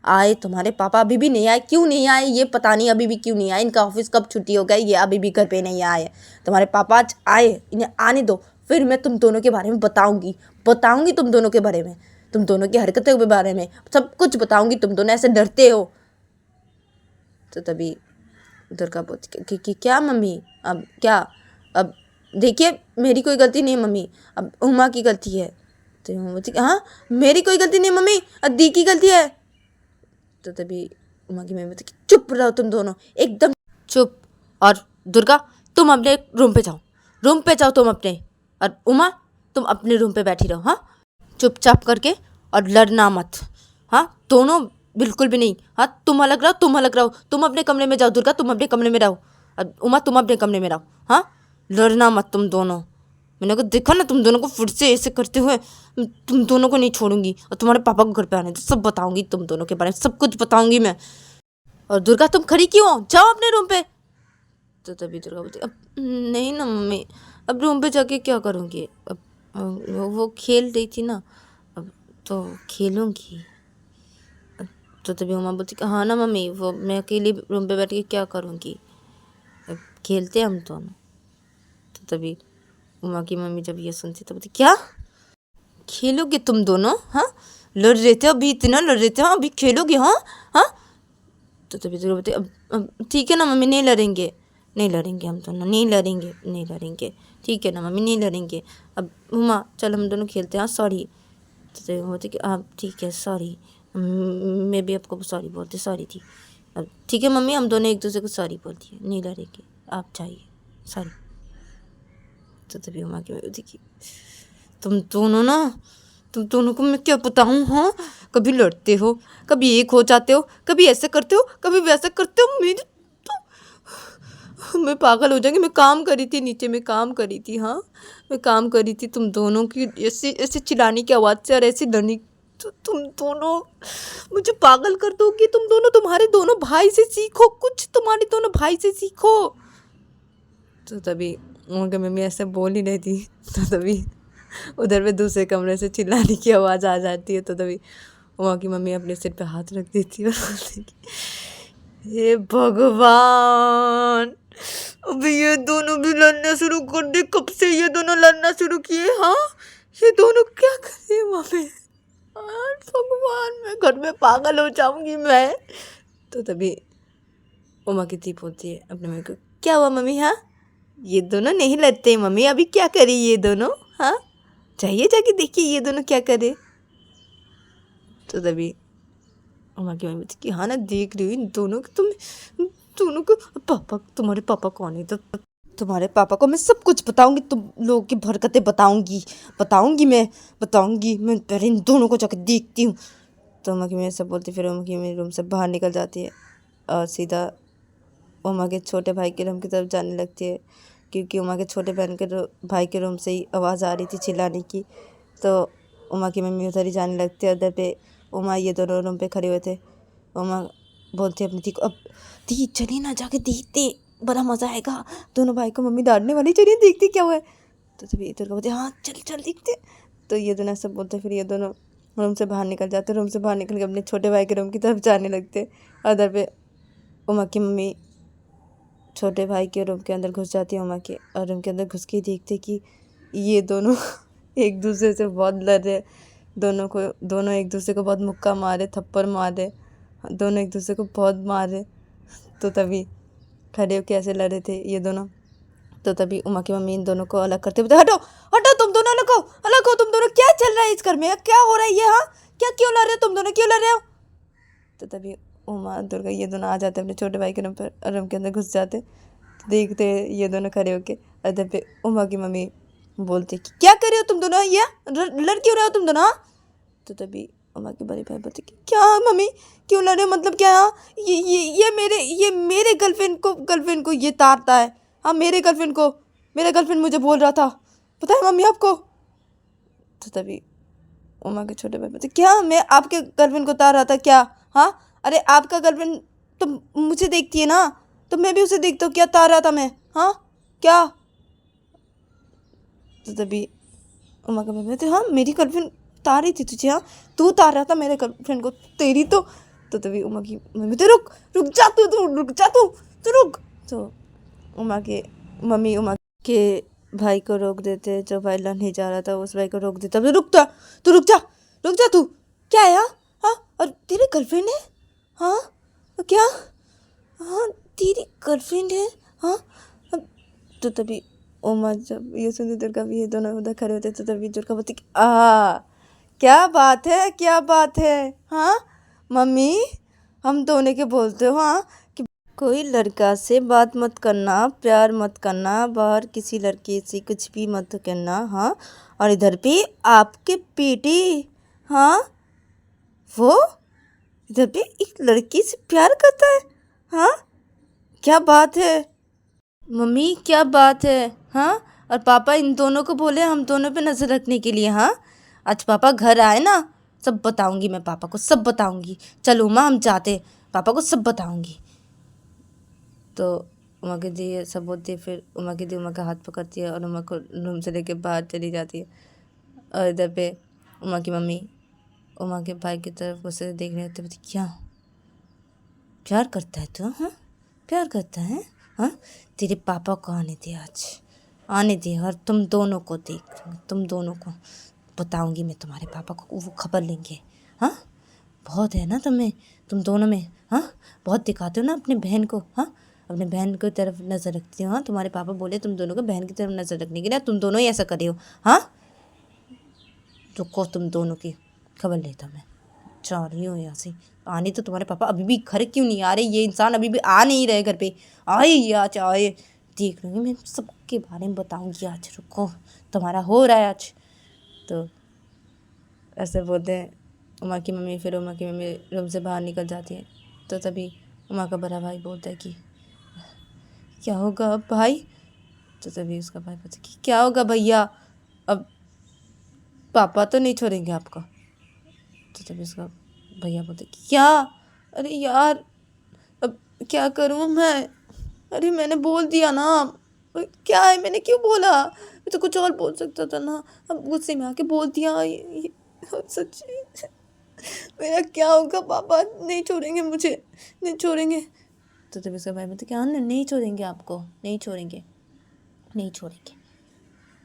आए तुम्हारे पापा, अभी भी नहीं आए। क्यों नहीं आए ये पता नहीं, अभी भी क्यों नहीं आए। इनका ऑफिस कब छुट्टी हो गई, ये अभी भी घर पे नहीं आए। तुम्हारे पापा आज आए, इन्हें आने दो, फिर मैं तुम दोनों के बारे में बताऊंगी तुम दोनों के बारे में, तुम दोनों की हरकतों के बारे में सब कुछ बताऊंगी। तुम दोनों ऐसे डरते हो। तो तभी दुर्गा बोलती कि क्या मम्मी, अब क्या? अब देखिए मेरी कोई गलती नहीं है मम्मी, अब उमा की गलती है। तो उमा बोलती हाँ, मेरी कोई गलती नहीं मम्मी, अब दी की गलती है। तो तभी उमा की मम्मी बोलती चुप रहो तुम दोनों, एकदम चुप। और दुर्गा तुम अपने रूम पे जाओ, तुम अपने, और उमा तुम अपने रूम पे बैठी रहो। हाँ, चुपचाप करके, और लड़ना मत। हाँ, दोनों बिल्कुल भी नहीं। हाँ, तुम अलग रहो, तुम अपने कमरे में जाओ। दुर्गा तुम अपने कमरे में रहो, और उमा तुम अपने कमरे में रहो। हाँ, लड़ना मत तुम दोनों। मैंने को देखा ना तुम दोनों को फिर से ऐसे करते हुए, तुम दोनों को नहीं छोड़ूंगी। और तुम्हारे पापा को घर पे आने दो, सब बताऊंगी तुम दोनों के बारे में, सब कुछ बताऊंगी मैं। और दुर्गा तुम खड़ी क्यों हो, जाओ अपने रूम पे। तो तभी दुर्गा बोलती अब नहीं ना मम्मी, अब रूम पे जाके क्या करूँगी। अब वो खेल रही थी ना, अब तो खेलूँगी। तो तभी उमा बोलती हाँ ना मम्मी, वो मैं अकेली रूम पे बैठ के क्या करूँगी, अब खेलते हम दोनों। तो तभी उमा की मम्मी जब ये सुनती तो बोलती क्या खेलोगे तुम दोनों? हाँ, लड़ रहे थे अभी, इतना लड़ रहे थे, हाँ अभी खेलोगे? हाँ हाँ। तो तभी दुर्गा बोलती अब ठीक है ना मम्मी, नहीं लड़ेंगे हम दोनों, नहीं लड़ेंगे, ठीक है ना मम्मी, नहीं लड़ेंगे। अब उमा चल हम दोनों खेलते हैं, हाँ सॉरी। तो तभी बोलती कि आप ठीक है सॉरी, मैं भी आपको सॉरी बोलती, सॉरी थी। अब ठीक है मम्मी, हम दोनों एक दूसरे को सॉरी बोलती है, नहीं लड़ेंगे, आप चाहिए सॉरी। तो तभी उमा की बोलती कि तुम दोनों को मैं क्या बताऊँ। हाँ, कभी लड़ते हो, कभी एक हो जाते हो, कभी ऐसे करते हो, कभी वैसे करते हो। मेरी तो मैं पागल हो जाऊंगी। मैं काम करी थी नीचे, मैं काम करी थी। हाँ, मैं काम करी थी तुम दोनों की ऐसे ऐसे चिल्लाने की आवाज़ से और ऐसी लड़ने। तो तुम दोनों मुझे पागल कर दोगी। तुम दोनों, तुम्हारे दोनों भाई से सीखो कुछ, तुम्हारे दोनों भाई से सीखो। तो तभी उनके मम्मी ऐसे बोल ही रही थी, तो तभी उधर पे दूसरे कमरे से चिल्लाने की आवाज़ आ जाती है। तो तभी वहाँ की मम्मी अपने सिर पे हाथ रख देती है और बोलती कि हे भगवान, अभी ये दोनों भी लड़ना शुरू कर दे। कब से ये दोनों लड़ना शुरू किए? हाँ, ये दोनों क्या करे मम्मी? भगवान, मैं घर में पागल हो जाऊंगी मैं। तो तभी उमा की दी बोलती है अपने मम्मी को क्या हुआ मम्मी? हाँ, ये दोनों नहीं लड़ते मम्मी, अभी क्या करे ये दोनों? हाँ, चाहिए जाके देखिए ये दोनों क्या करे। तो तभी उमा की मम्मी बोलती कि हाँ ना, देख रही हूँ इन दोनों को, तुम दोनों को। पापा, तुम्हारे पापा कौन है? तो तुम्हारे पापा को मैं सब कुछ बताऊंगी, तुम लोगों की हरकतें बताऊंगी मैं पहले इन दोनों को जाकर देखती हूँ। तो उमा की मम्मी सब बोलती, फिर उमा की मम्मी रूम से बाहर निकल जाती है और सीधा उमा के छोटे भाई के रूम की तरफ जाने लगती है, क्योंकि उमा के छोटे बहन के भाई के रूम से ही आवाज़ आ रही थी चिल्लाने की। तो उमा की मम्मी उधर ही जाने लगती है। उधर पे उमा, ये दोनों रूम पे खड़े हुए थे। उमा बोलती है अपनी दी को अब दी चलिए ना, जाके देखते, बड़ा मज़ा आएगा। दोनों भाई को मम्मी डांटने वाली, चलिए देखते क्या हुआ है। तो तभी दुर्गा बोलती हाँ चल देखते। तो ये दोनों सब बोलते, फिर ये दोनों रूम से बाहर निकल जाते। रूम से बाहर निकल के अपने छोटे भाई के रूम की तरफ जाने लगते। उधर पे उमा की मम्मी छोटे भाई के रूम के अंदर घुस जाती है उमा के, और रूम के अंदर घुस के देखते कि ये दोनों एक दूसरे से बहुत लड़ रहे। दोनों एक दूसरे को बहुत मुक्का मारे, थप्पड़ मारे, दोनों एक दूसरे को बहुत मारे। तो तभी खड़े होकर ऐसे लड़ रहे थे ये दोनों। तो तभी उमा की मम्मी इन दोनों को अलग करते बोलते हटो हटो, तुम दोनों अलग हो, तुम दोनों क्या चल रहा है इस घर में? क्या हो रहा है ये? हाँ, क्या क्यों लड़ रहे हो तुम दोनों, क्यों लड़ रहे हो? तो तभी उमा दुर्गा ये दोनों आ जाते अपने छोटे भाई के रूम पर, रूम के अंदर घुस जाते। देखते ये दोनों खड़े होके। अदर पे उमा की मम्मी बोलती कि क्या कर रहे हो तुम दोनों, ये लड़ क्यों रहे हो तुम दोनों? तो तभी उमा के बड़े भाई बोलते कि क्या मम्मी, क्यों लड़ रहे हो, मतलब क्या? ये मेरे गर्लफ्रेंड को ये तारता है। हाँ, मेरे गर्लफ्रेंड मुझे बोल रहा था, पता है मम्मी आपको? तो तभी उमा के छोटे भाई बोलते क्या मैं आपके गर्लफ्रेंड को उतार रहा था क्या? हाँ, अरे आपका गर्लफ्रेंड तो मुझे देखती है ना, तो मैं भी उसे देखता हूँ, क्या उतार रहा था मैं? हाँ क्या? तो तभी उमा के भाई बोलते हाँ मेरी गर्लफ्रेंड उतार रही थी तुझे, हाँ तू उतार रहा था मेरे गर्लफ्रेंड को, तेरी तो तभी उमा की मम्मी बोलते रुक रुक जा तू रुक जा तू रुक। तो उमा के मम्मी उमा के भाई को रोक देते, जो भाई लड़ने जा रहा था उस भाई को रोक देता, रुक जा तू रुक जा तू क्या है? हाँ और तेरी गर्लफ्रेंड है? हाँ क्या? हाँ तेरी गर्लफ्रेंड है? हाँ। तो तभी उमा जब ये सुनती दुर्गा भी ये दोनों उधर खड़े होते तो तभी दुर्गा बोलती क्या बात है हाँ मम्मी, हम दोनों के बोलते हो हाँ कि कोई लड़का से बात मत करना, प्यार मत करना, बाहर किसी लड़के से कुछ भी मत करना, हाँ और इधर भी आपके बेटी, हाँ वो इधर भी एक लड़की से प्यार करता है, हाँ क्या बात है मम्मी, क्या बात है? हाँ और पापा इन दोनों को बोले हम दोनों पे नज़र रखने के लिए, हाँ आज पापा घर आए ना सब बताऊंगी, मैं पापा को सब बताऊंगी, चलो उमा हम जाते, पापा को सब बताऊंगी। तो उमा की दी ये सब बोलती है, फिर उमा की दी उमा का हाथ पकड़ती है और उमा को रूम से लेके बाहर चली जाती है। और इधर पे उमा की मम्मी उमा के भाई की तरफ उसे देख रहे होते, बोलती क्या प्यार करता है तू? हाँ प्यार करता है? हाँ तेरे पापा को आने दे, आज आने दे और तुम दोनों को देख, तुम दोनों को बताऊंगी मैं, तुम्हारे पापा को वो खबर लेंगे, हाँ बहुत है ना तुम्हें, तुम दोनों में, हाँ बहुत दिखाते हो ना अपने बहन को, हाँ अपने बहन की तरफ नज़र रखती हो, हाँ तुम्हारे पापा बोले तुम दोनों को बहन की तरफ नज़र रखने के लिए, तुम दोनों ही ऐसा करे हो, हाँ रुको तुम दोनों की खबर लेता मैं, जा रही हूँ यहाँ से। आने तो तुम्हारे पापा अभी भी घर क्यों नहीं आ रहे, ये इंसान अभी भी आ नहीं रहे घर पे, आए आज आए, देख लूँगी मैं सबके बारे में बताऊँगी आज, रुको तुम्हारा हो रहा है आज। तो ऐसे बोलते हैं उमा की मम्मी, फिर उमा की मम्मी रूम से बाहर निकल जाती है। तो तभी उमा का बड़ा भाई बोलता है कि क्या होगा अब भाई? तो तभी उसका भाई बोलता है कि क्या होगा भैया, अब पापा तो नहीं छोड़ेंगे आपको। तो तभी उसका भैया बोलते कि क्या? अरे यार अब क्या करूँ मैं, अरे मैंने बोल दिया ना, क्या है मैंने क्यों बोला, मैं तो कुछ और बोल सकता था ना, अब गुस्से में आके बोल दिया, ये सच्ची मेरा क्या होगा, पापा नहीं छोड़ेंगे मुझे, नहीं छोड़ेंगे। तो तभी उसका भाई बोलते क्या नहीं छोड़ेंगे आपको, नहीं छोड़ेंगे।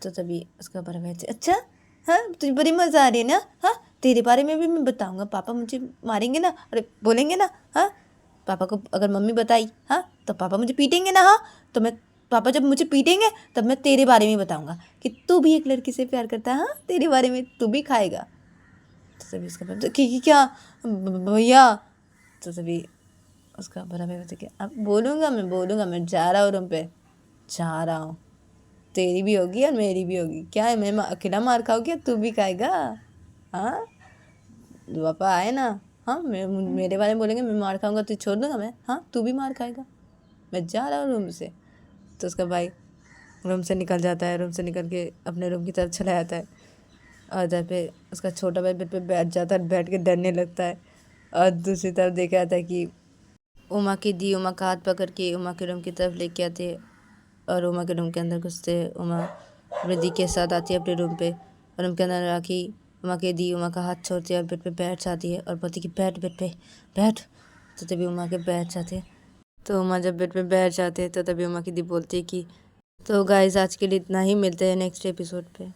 तो तभी उसका बड़ा भाई अच्छा हाँ तुझे बड़ी मज़ा आ रही है ना, हाँ तेरे बारे में भी मैं बताऊंगा, पापा मुझे मारेंगे ना, अरे बोलेंगे ना, हाँ पापा को अगर मम्मी बताई हाँ तो पापा मुझे पीटेंगे ना, हाँ तो मैं पापा जब मुझे पीटेंगे तब मैं तेरे बारे में बताऊंगा कि तू भी एक लड़की से प्यार करता है, हाँ तेरे बारे में तू भी खाएगा। तो तभी उसका बाप क्या भैया? तो तभी उसका बड़ा भाई बोलता क्या अब बोलूँगा मैं जा रहा हूँ रूम पे, जा रहा हूँ, तेरी भी होगी और मेरी भी होगी, क्या है मैं अकेला मार खाऊँ क्या, तू भी खाएगा? हाँ पापा आए ना, हाँ मेरे बारे में बोलेंगे मैं मार खाऊंगा तो छोड़ दूंगा मैं, हाँ तू भी मार खाएगा, मैं जा रहा हूँ रूम से। तो उसका भाई रूम से निकल जाता है, रूम से निकल के अपने रूम की तरफ चला जाता है। और इधर पे उसका छोटा भाई बेड पे बैठ जाता है, बैठ के डरने लगता है। और दूसरी तरफ देखा जाता है कि उमा की दी उमा का हाथ पकड़ के उमा के रूम की तरफ लेके आते और उमा के रूम के अंदर घुसते, उमा अपनी दी के साथ आती है अपने रूम पे और रूम के अंदर आके उमा के दी उमा का हाथ छोड़ती है और बेड पे बैठ जाती है और बोलती कि बैठ बेड पे बैठ। तो तभी उमा के बैठ जाते, तो उमा जब बेड पे बैठ जाते तो तभी उमा की दी बोलती है कि तो गाइस आज के लिए इतना ही, मिलते हैं नेक्स्ट एपिसोड पे।